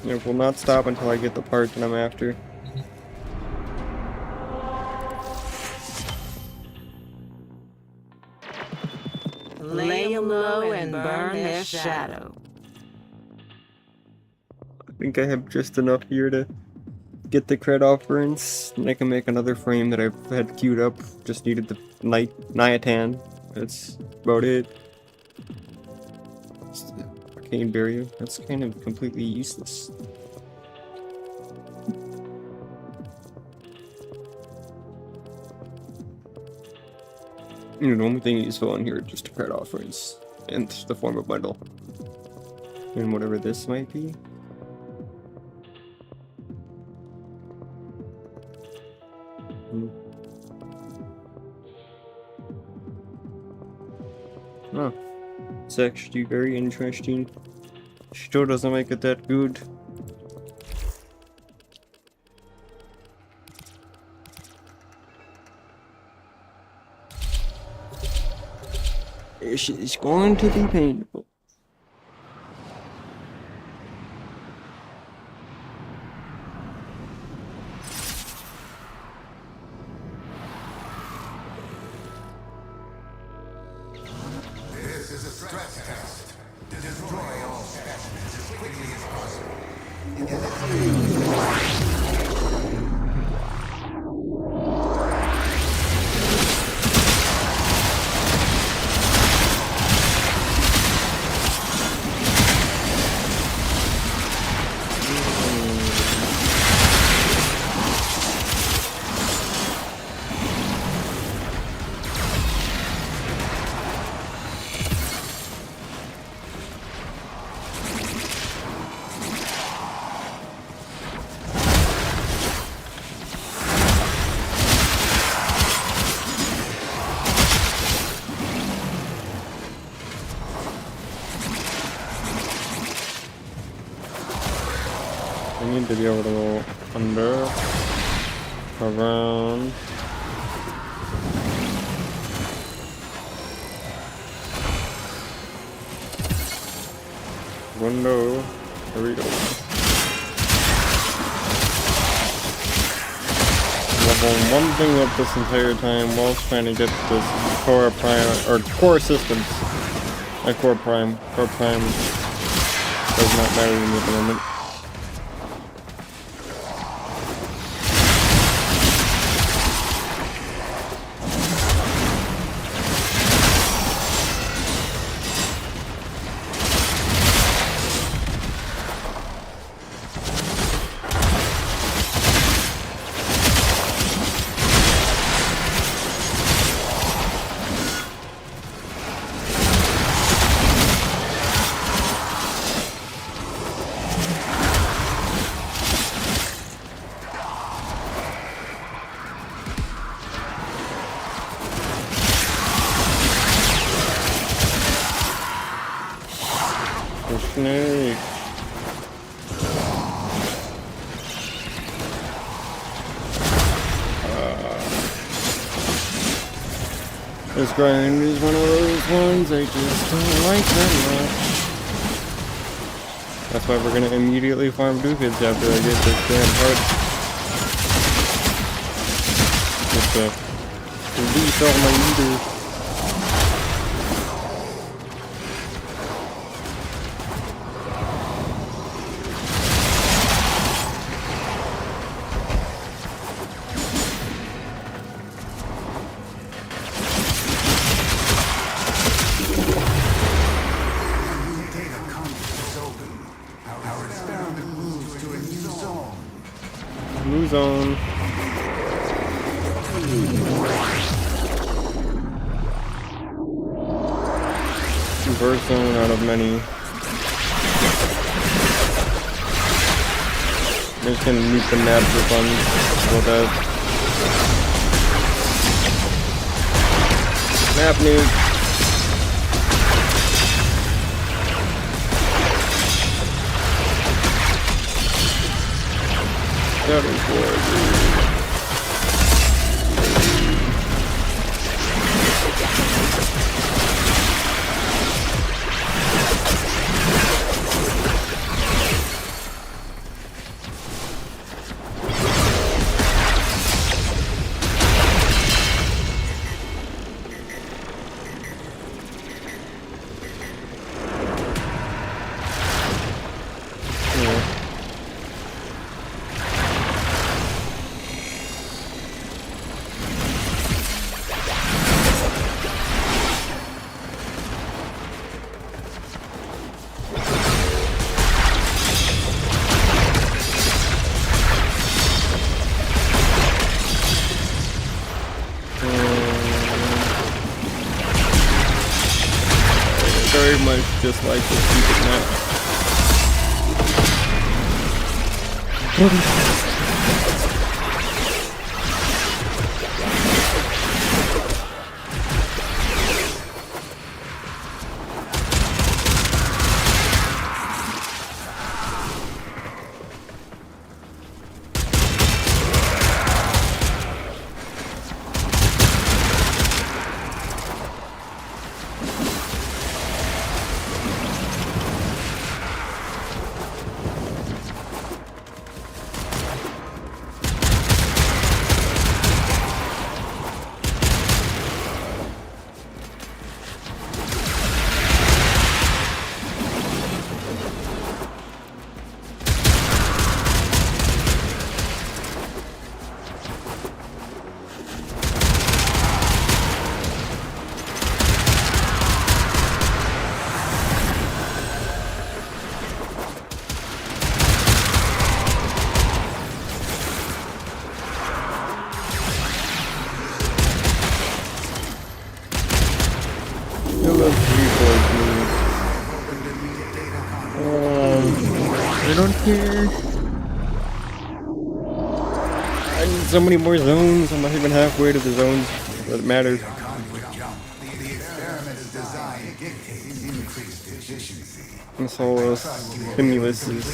It will not stop until I get the part that I'm after. Lay 'em low and burn their shadow. I think I have just enough here to get the cred offerings, and I can make another frame that I've had queued up. Just needed the Niatan. That's about it. It's the arcane barrier. That's kind of completely useless. You know, the only thing useful on here is just the cred offerings and the form of bundle. And whatever this might be. Oh, it's actually very interesting. Still doesn't make it that good. This is going to be painful. This is a stress test. Destroy all specimens as quickly as possible. I need to be able to go under, around. Window. There we go. I've done one thing up this entire time whilst trying to get this core prime or core systems. Core prime. Core prime does not matter to me at the moment. snake. This grind is one of those ones I just don't like that much. That's why we're gonna immediately farm Dookids after I get this damn part. Just to release all my leaders. Blue zone. Convert zone out of many. I'm just gonna nuke the map for fun. About that. Map nuke. Scouting forward. Very much just like the stupid map. I don't care. I need so many more zones. I'm not even halfway to the zones that matter. This whole stimulus is...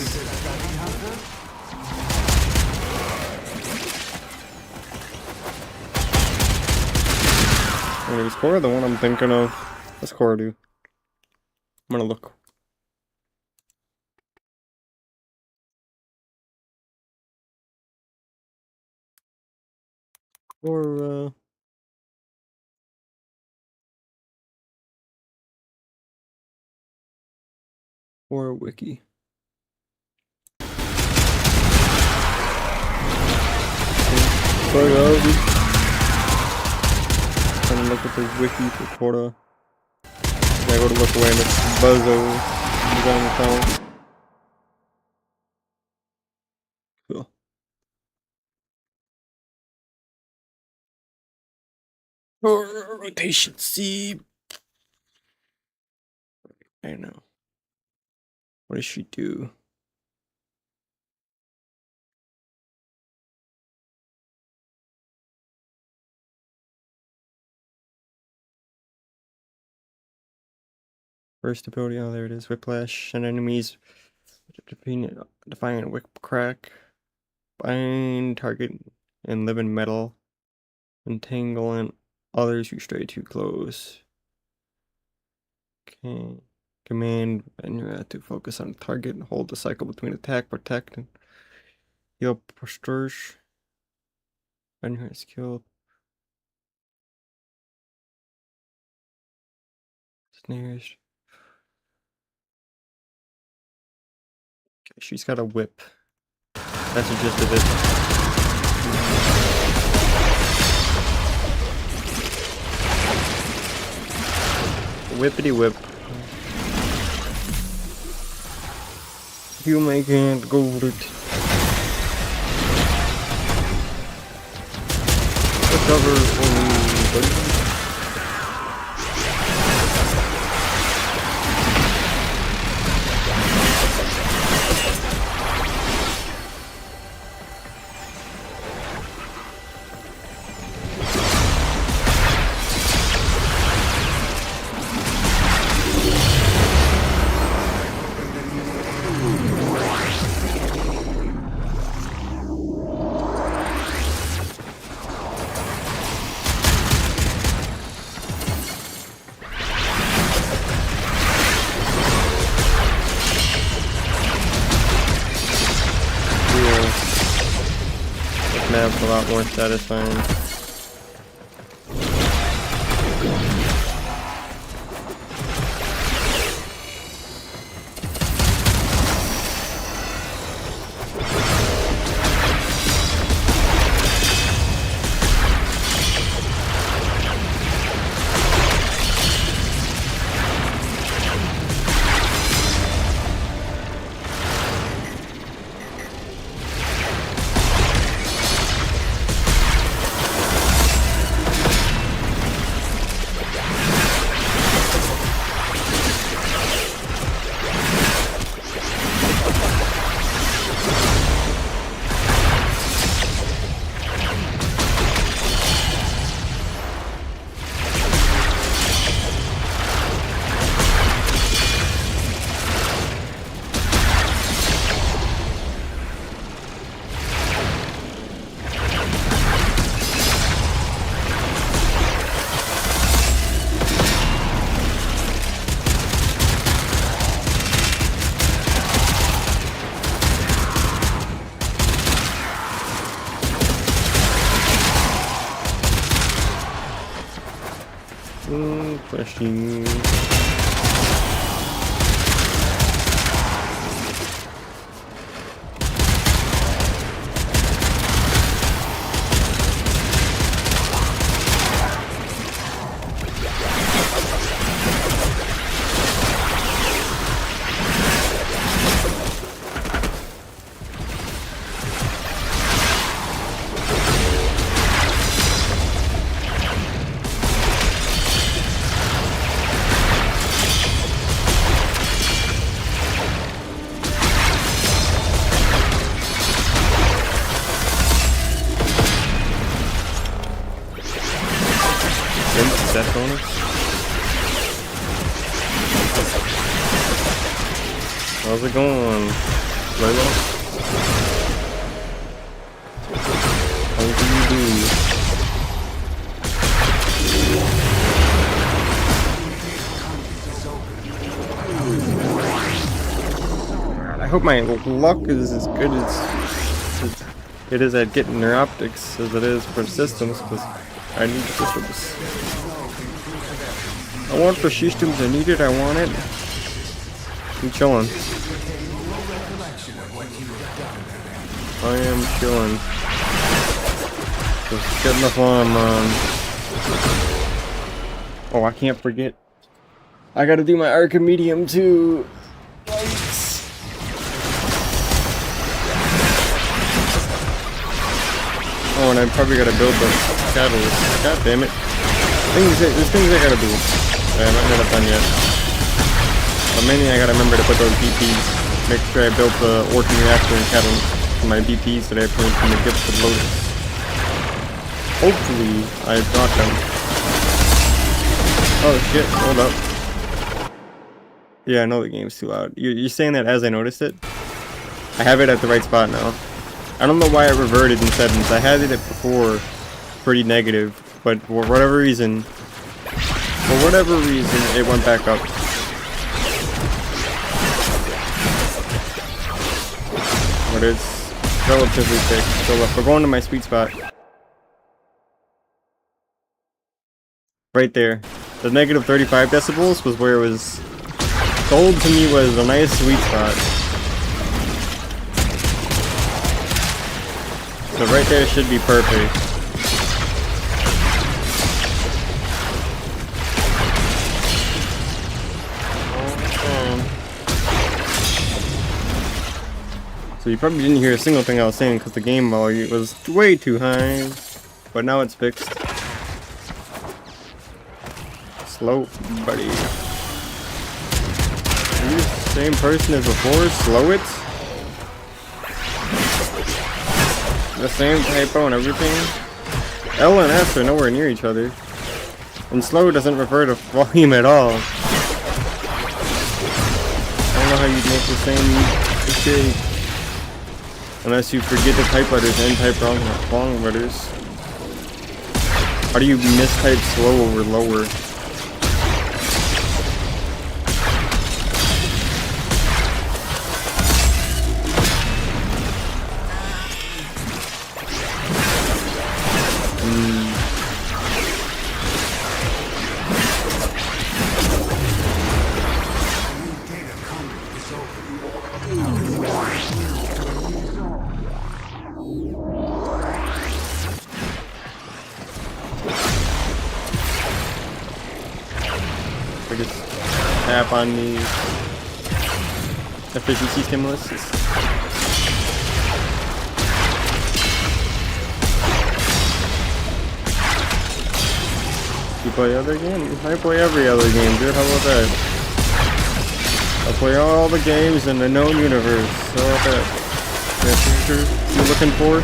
Is Cora the one I'm thinking of? What's Cora do? I'm gonna look. Or a wiki. Sorry, I'll be trying to look at the wiki for Cora. I go to look away and it's Buzzo. He's on the phone. Cool. Rotation C. I know. What does she do? First ability, oh there it is, Whiplash, and enemies defying whip crack, bind target and live in metal, entangle and others who stray too close. Okay. Command and you have to focus on target and hold the cycle between attack, protect, and heal postures. And your skill. Snares. Okay, she's got a whip. That's the gist of it. Whippity whip. You make it go with it. Cover for me, buddy. Map's a lot more satisfying. Question. Death bonus? How's it going, Layla? How do you do? I hope my luck is as good as it is at getting their optics as it is for systems, because I need systems. I want for systems, I need it, I want it. I'm chilling. I am chilling. Just getting the fun, man. Oh, I can't forget. I gotta do my Archimedium too. Yikes. Oh, and I probably gotta build the catalyst. God damn it. There's things I gotta do. I haven't got it done yet. But mainly I gotta remember to put those BPs. Make sure I built the working reactor and catalyst for my BPs that I put from the gifts of Lotus. Hopefully I brought them. Oh shit, hold up. Yeah, I know the game's too loud. You're saying that as I noticed it? I have it at the right spot now. I don't know why it reverted in settings. I had it before pretty negative, but for whatever reason, it went back up. But it's relatively fixed. So look, we're going to my sweet spot. Right there. The negative 35 decibels was where it was told to me was a nice sweet spot. So right there should be perfect. So you probably didn't hear a single thing I was saying because the game volume was way too high. But now it's fixed. Slow, buddy. Are you the same person as before? Slow it? The same typo and everything? L and S are nowhere near each other. And slow doesn't refer to volume at all. I don't know how you'd make the same mistake. Unless you forget to type letters and type wrong letters. How do you mistype slow over lower? I just tap on the efficiency stimulus. You play other games? I play every other game, dude. How about that? I play all the games in the known universe. How about that? That's what you're looking for?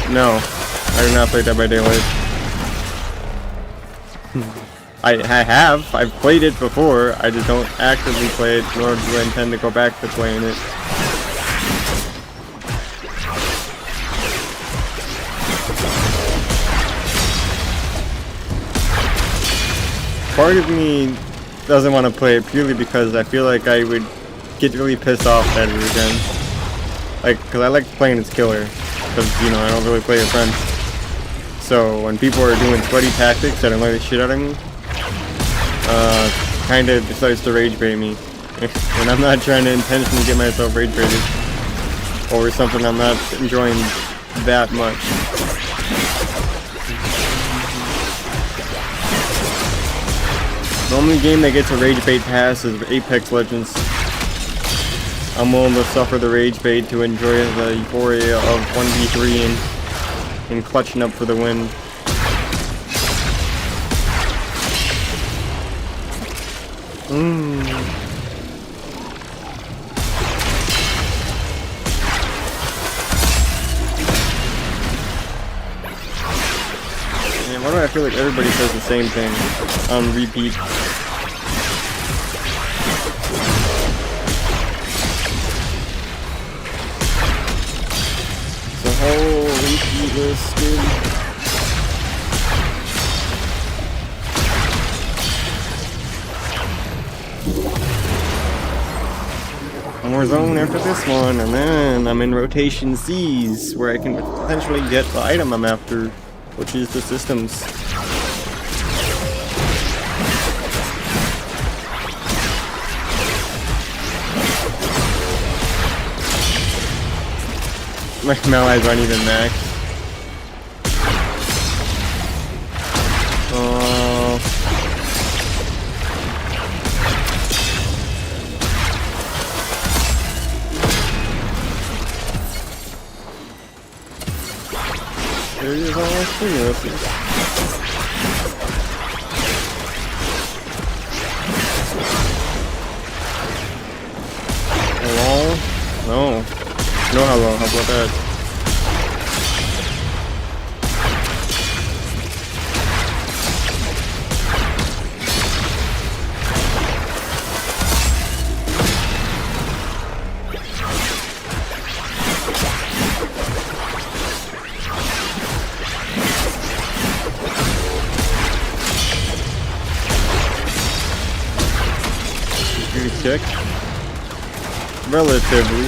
No, I do not play Dead by Daylight. I have. I've played it before. I just don't actively play it, nor do I intend to go back to playing it. Part of me doesn't want to play it purely because I feel like I would get really pissed off at it again. Like, because I like playing as killer. Because, you know, I don't really play with friends. So when people are doing sweaty tactics that annoy the shit out of me, kind of decides to rage bait me. And I'm not trying to intentionally get myself rage baited over something I'm not enjoying that much. The only game that gets a rage bait pass is Apex Legends. I'm willing to suffer the rage bait to enjoy the euphoria of 1v3 and clutching up for the win. Man, why do I feel like everybody says the same thing on repeat? Holy Jesus, dude. One more zone after this one, and then I'm in rotation C's, where I can potentially get the item I'm after, which is the systems. My allies aren't even max. Hello? No. No hello, how about that? Check. Relatively.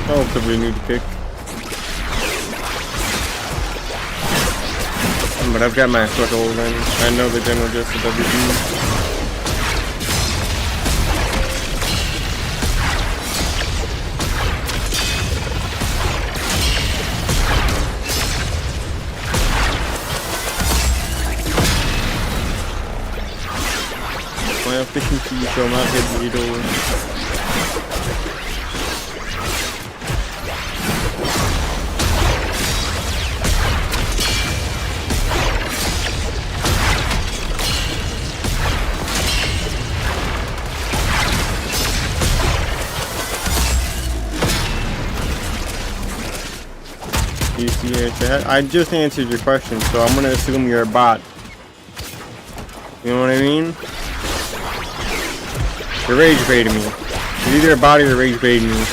Relatively new to pick. But I've got my foothold and I know the general gist of everything. My efficiency shall not hit needle. You see it, chat? I just answered your question, so I'm gonna assume you're a bot. You know what I mean? You're rage baiting me. You're either a bot or you're rage baiting me.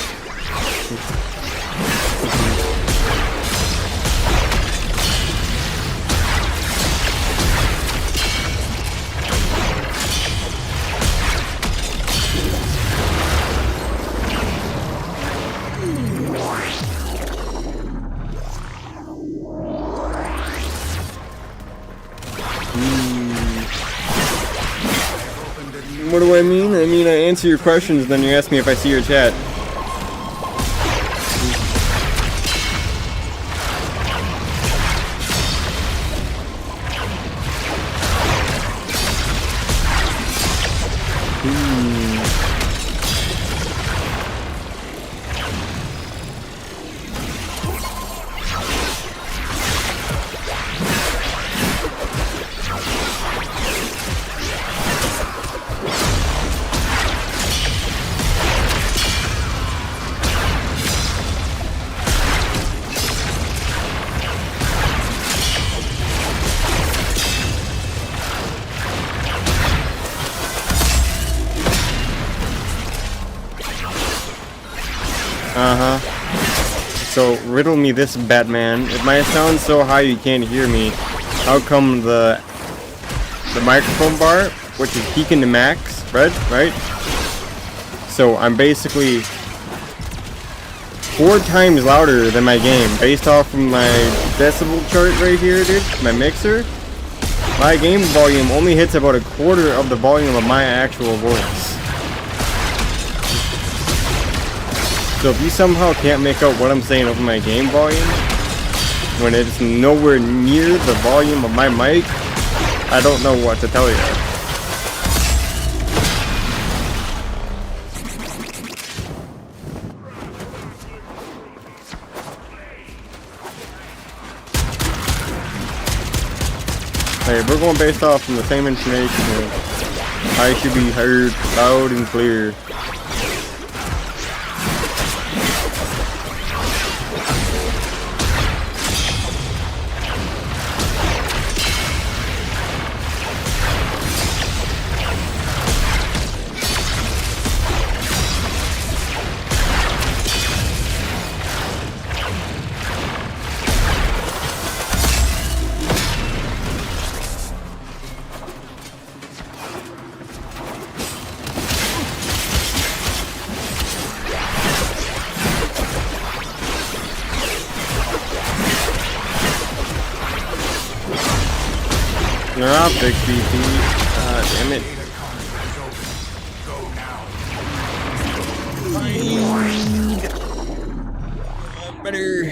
What do I mean? I mean, I answer your questions, then you ask me if I see your chat. So, riddle me this, Batman. If my sound's so high you can't hear me, how come the microphone bar, which is peaking to max, right? So, I'm basically 4 times louder than my game, based off of my decibel chart right here, dude, my mixer. My game volume only hits about 1/4 of the volume of my actual voice. So if you somehow can't make out what I'm saying over my game volume, when it's nowhere near the volume of my mic, I don't know what to tell you. Hey, we're going based off from the same information here. I should be heard loud and clear. You're up, big BP. Damn it. Better.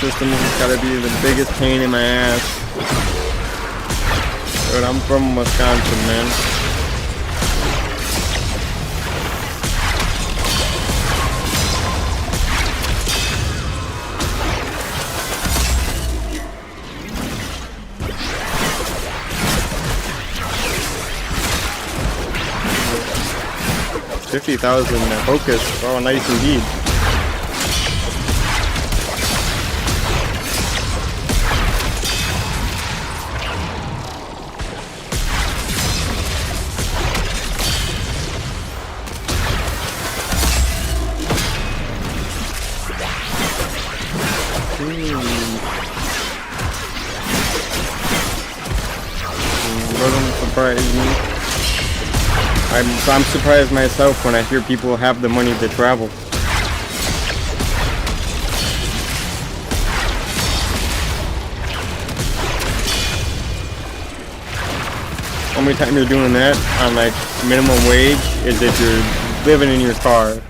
system has gotta be the biggest pain in my ass. Dude, I'm from Wisconsin, man. $50,000 focus. Oh, nice indeed. Doesn't surprise me. I'm surprised myself when I hear people have the money to travel. Only time you're doing that on like minimum wage is if you're living in your car.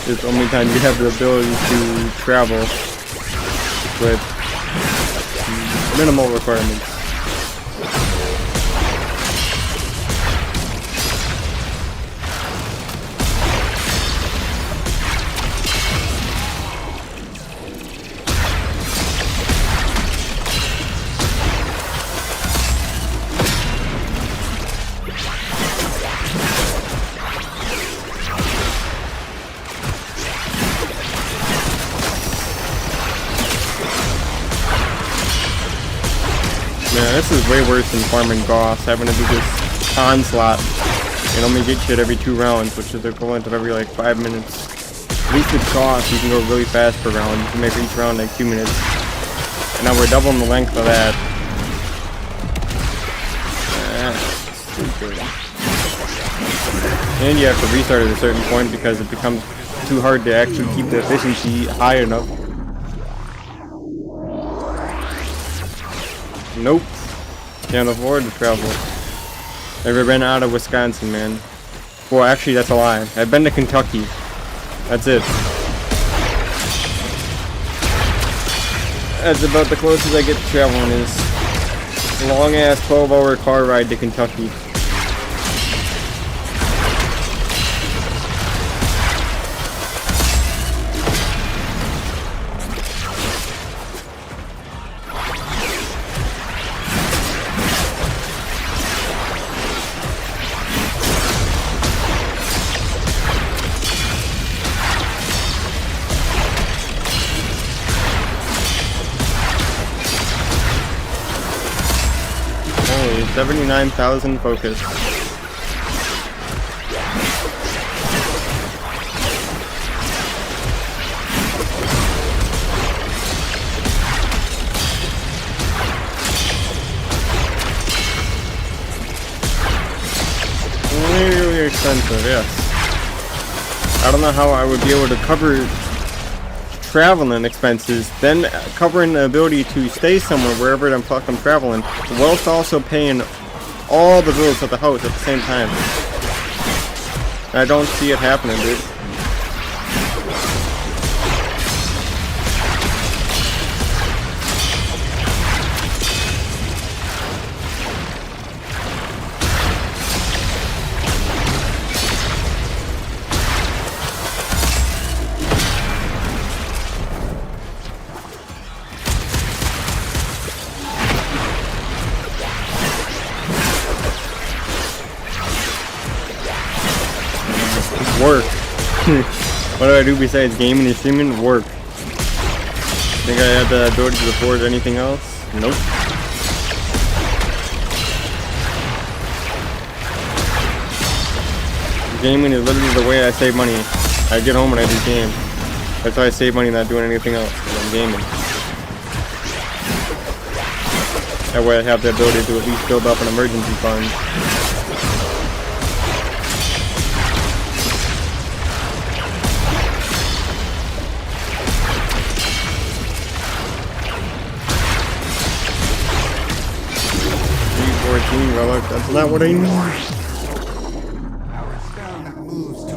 It's the only time you have the ability to travel with minimal requirements. Man, this is way worse than farming Goss, having to do this onslaught and only get shit every 2 rounds, which is the equivalent of every like 5 minutes. At least with Goss, you can go really fast per round. You can make each round like 2 minutes. And now we're doubling the length of that. Stupid. And you have to restart at a certain point because it becomes too hard to actually keep the efficiency high enough. Nope. Can't afford to travel. Never been out of Wisconsin, man. Well, actually, that's a lie. I've been to Kentucky. That's it. That's about the closest I get to traveling is a long-ass 12-hour car ride to Kentucky. Holy, 79,000 focus. Really expensive, yes. I don't know how I would be able to cover traveling expenses, then covering the ability to stay somewhere wherever the fuck I'm traveling, whilst also paying all the bills at the house at the same time. I don't see it happening, dude. Work. What do I do besides gaming and streaming? Work. Think I have the ability to afford anything else? Nope. Gaming is literally the way I save money. I get home and I do game. That's how I save money, not doing anything else, because I'm gaming. That way I have the ability to at least build up an emergency fund. Relic, that's not what I need. Our sound moves to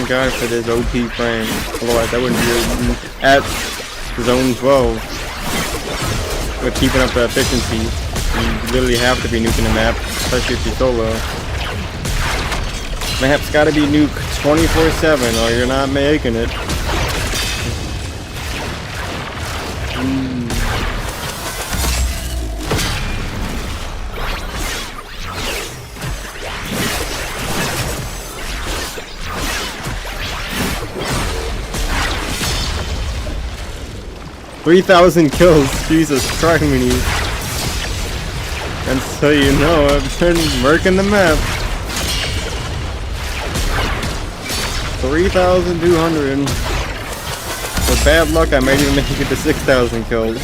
God for this OP frame. Otherwise, that wouldn't be at zone 12 with keeping up the efficiency. You literally have to be nuking the map, especially if you're solo. Map's gotta be nuked 24/7 or you're not making it. 3,000 kills, Jesus Christ, and so you know, I've been murking the map. 3,200. With bad luck, I might even make it to 6,000 kills.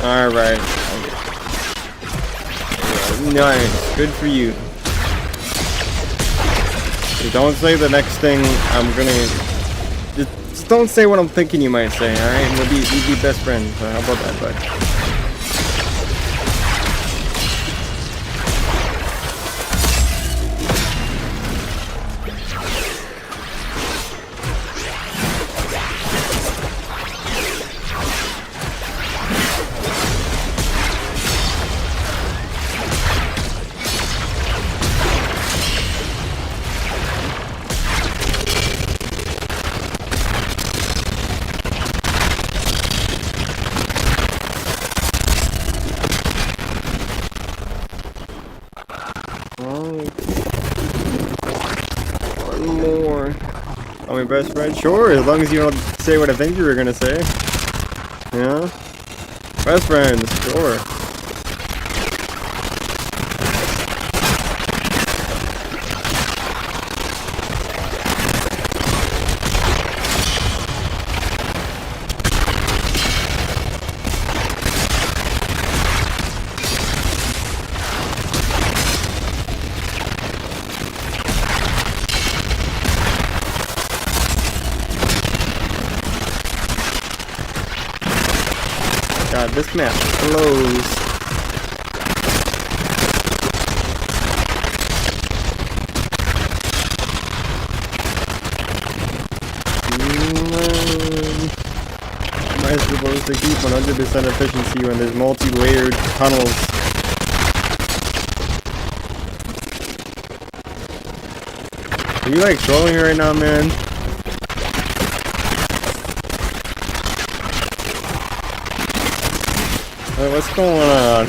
Alright. Nice. Good for you. So don't say the next thing I'm gonna... Just don't say what I'm thinking you might say, alright? We'll be best friends. How about that, bud? One more. Oh, my best friend? Sure, as long as you don't say what I think you were gonna say. Yeah? Best friends, sure. God, this map blows. Am I supposed to keep 100% efficiency when there's multi-layered tunnels? Are you like trolling me right now, man? Wait, what's going on?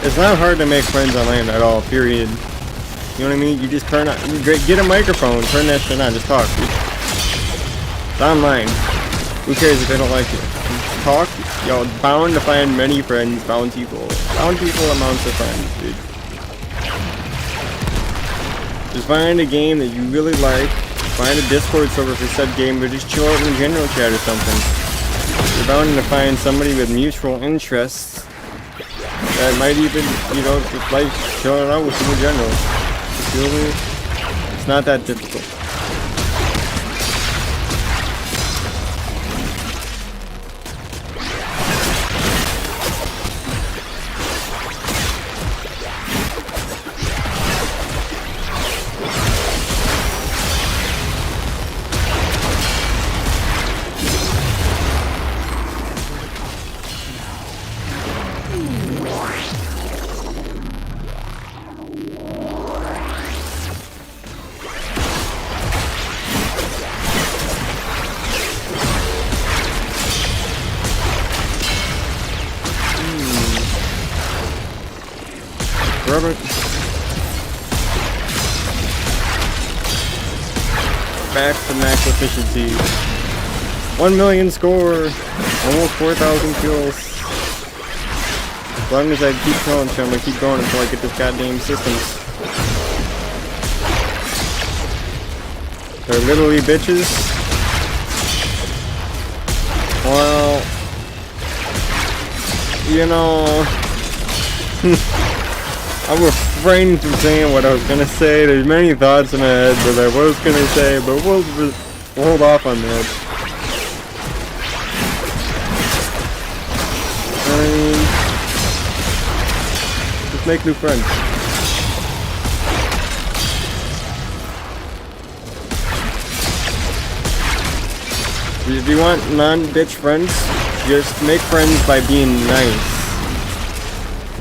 It's not hard to make friends online at all, period. You know what I mean? You just turn on, get a microphone, turn that shit on, just talk. It's online. Who cares if they don't like you? Just talk, you're bound to find many friends, bountiful amounts of friends, dude. Just find a game that you really like, find a Discord server for said game, but just chill out in the general chat or something. You're bound to find somebody with mutual interests that might even, you know, just like chilling out with you in general. You feel me? It's not that difficult. Robert. Back to max efficiency. 1 million score. Almost 4,000 kills. As long as I keep going, so I'm gonna keep going until I get this goddamn systems. They're literally bitches. Well, you know, I refrained from saying what I was gonna say. There's many thoughts in my head that I was gonna say, but we'll hold off on that. I mean, just make new friends. If you want non-bitch friends, just make friends by being nice.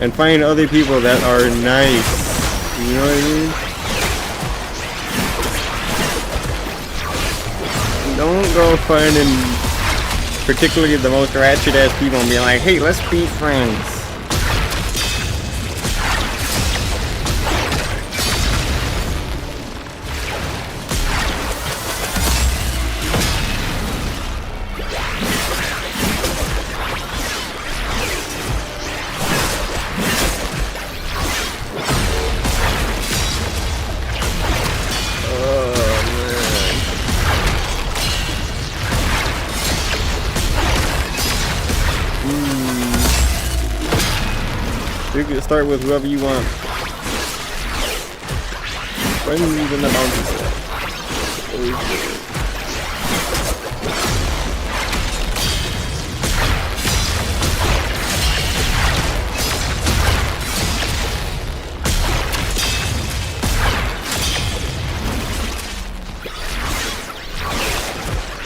And find other people that are nice. You know what I mean? Don't go finding particularly the most ratchet ass people and be like, hey, let's be friends. You can start with whoever you want. Friends in the mountains.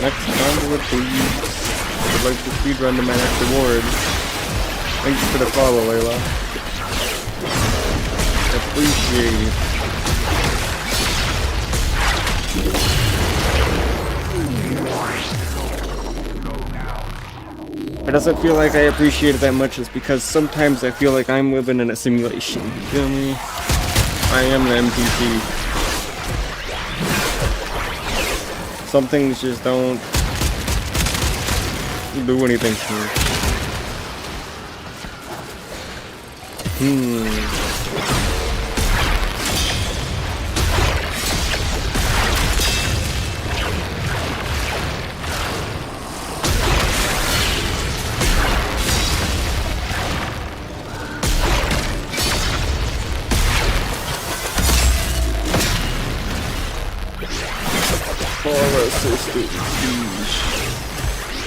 Next time with these. I'd like to speedrun the man reward. Thanks for the follow, Layla. Appreciate it. It doesn't feel like I appreciate it that much, is because sometimes I feel like I'm living in a simulation. You feel me? I am the NPC. Some things just don't do anything to me.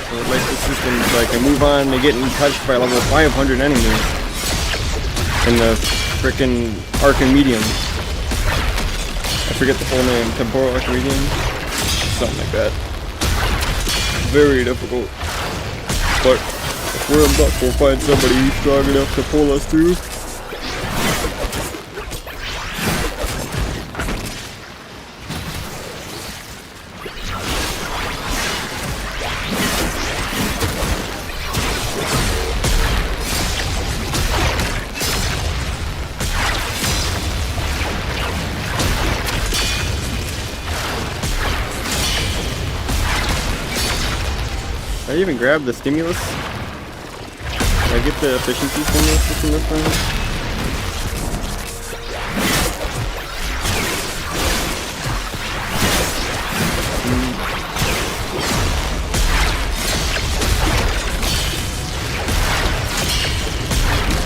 I would like the system so I can move on to getting touched by level 500 enemies in the frickin' Archimedium. I forget the full name. Temporal Archimedium? Something like that. Very difficult. But if we're in luck, we'll find somebody strong enough to pull us through. Did I even grab the stimulus? Did I get the efficiency stimulus system this time?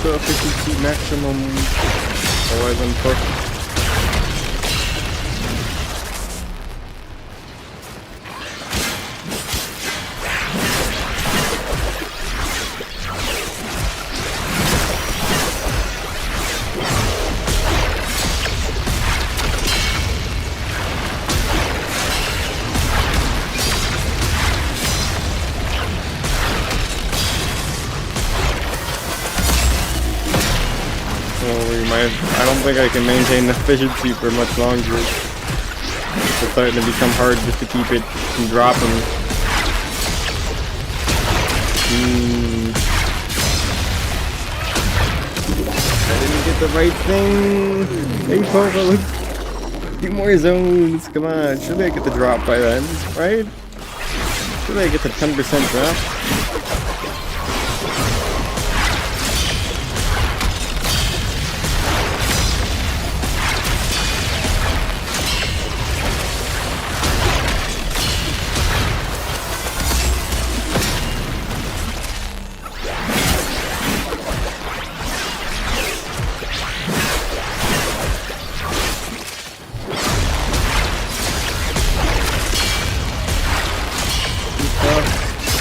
The efficiency maximum, otherwise I'm fucked. I don't think I can maintain the efficiency for much longer. It's starting to become hard just to keep it from dropping. I didn't get the right thing. Hey, Pogo, 2 more zones. Come on. Surely I get the drop by then, right? Surely I get the 10% drop.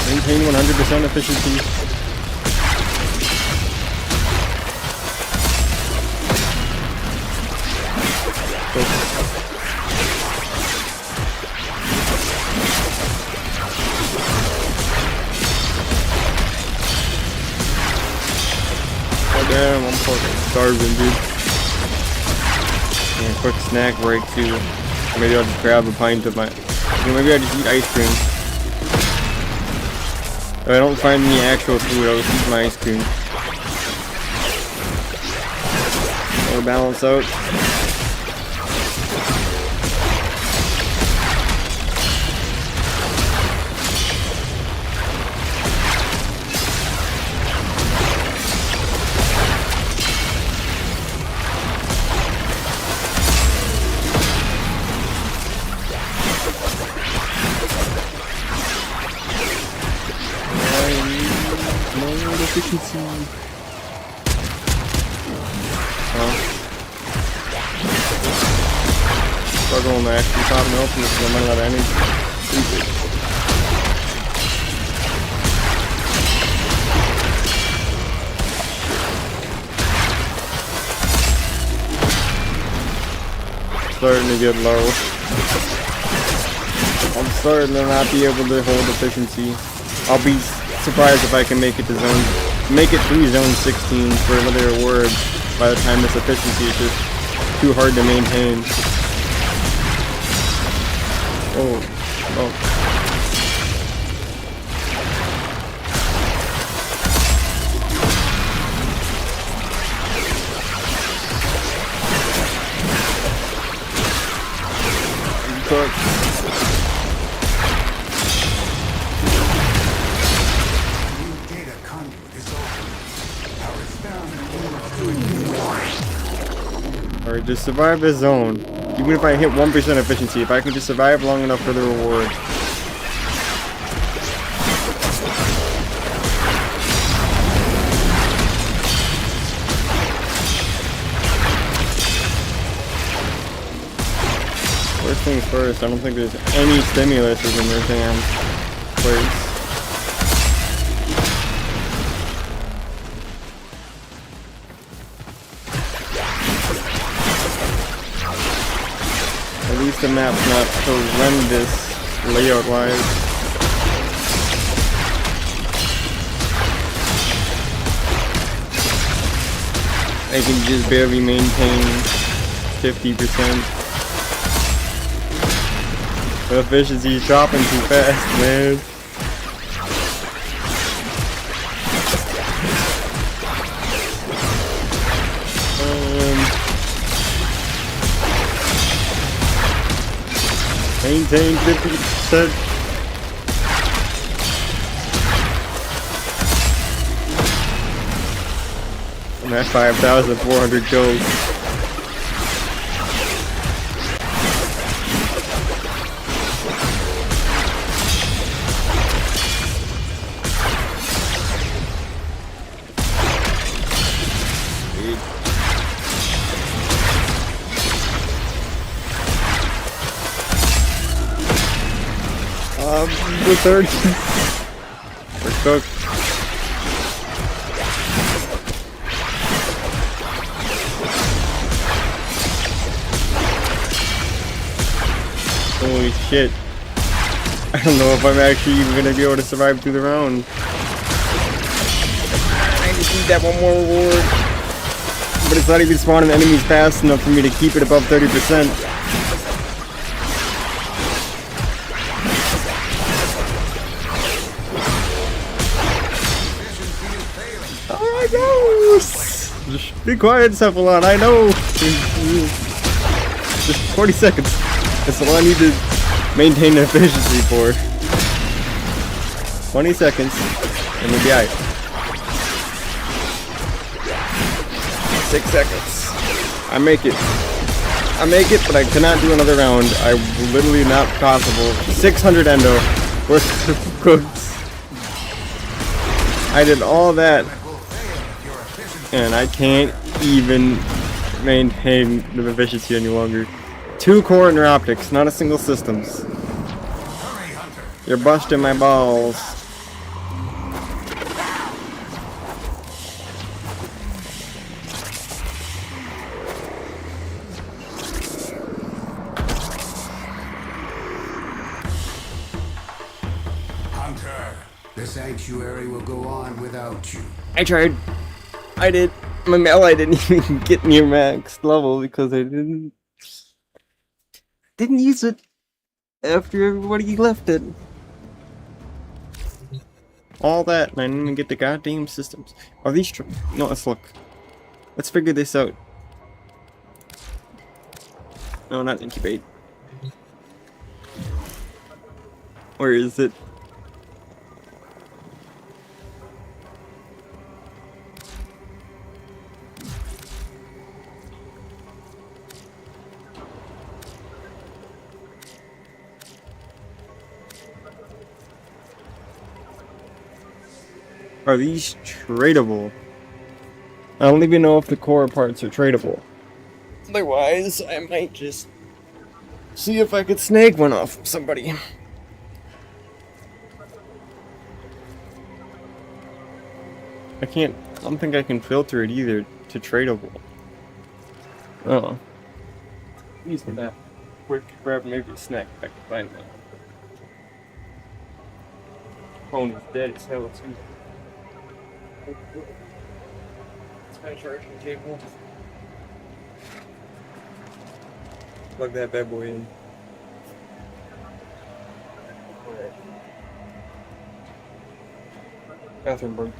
Maintain 100% efficiency. Oh damn, I'm fucking starving, dude. And a quick snack break too. Maybe I'll just grab a pint of my... Maybe I'll just eat ice cream. If I don't find any actual food, I'll just eat my ice cream. I'll balance out. Efficiency. Struggling to actually pop me open because I'm running out of energy. Stupid. Starting to get low. I'm starting to not be able to hold efficiency. I'll be surprised if I can make it to through zone 16 for another award by the time this efficiency is just too hard to maintain. Oh. Alright, just survive this zone. Even if I hit 1% efficiency, if I can just survive long enough for the reward. First things first, I don't think there's any stimuluses in their damn place. At least the map's not horrendous layout-wise. I can just barely maintain 50%. The efficiency's dropping too fast, man. Maintain 50%. I'm at 5,400 kills. The third. We're cooked. Holy shit. I don't know if I'm actually even gonna be able to survive through the round. I just need that one more reward. But it's not even spawning enemies fast enough for me to keep it above 30%. Just be quiet, Cephalon, I know! Just 40 seconds. That's all I need to maintain the efficiency for. 20 seconds, and we'll be alright. 6 seconds. I make it, but I cannot do another round. Literally not possible. 600 endo. We're cooked. I did all that. And I can't even maintain the efficiency any longer. 2 core neuroptics, not a single systems. You're busting my balls. Hunter. The sanctuary will go on without you. I tried. I did. My melee didn't even get near max level because I didn't use it after everybody left it. All that, and I didn't even get the goddamn systems. Are these true? No, let's look. Let's figure this out. No, not incubate. Where is it? Are these tradable? I don't even know if the core parts are tradable. Otherwise, I might just see if I could snag one off somebody. I don't think I can filter it either to tradable. Oh. Using that. Quick grab maybe a snack if I can find one. Phone is dead as hell too. It's my charging cable. Plug that bad boy in. Bathroom break.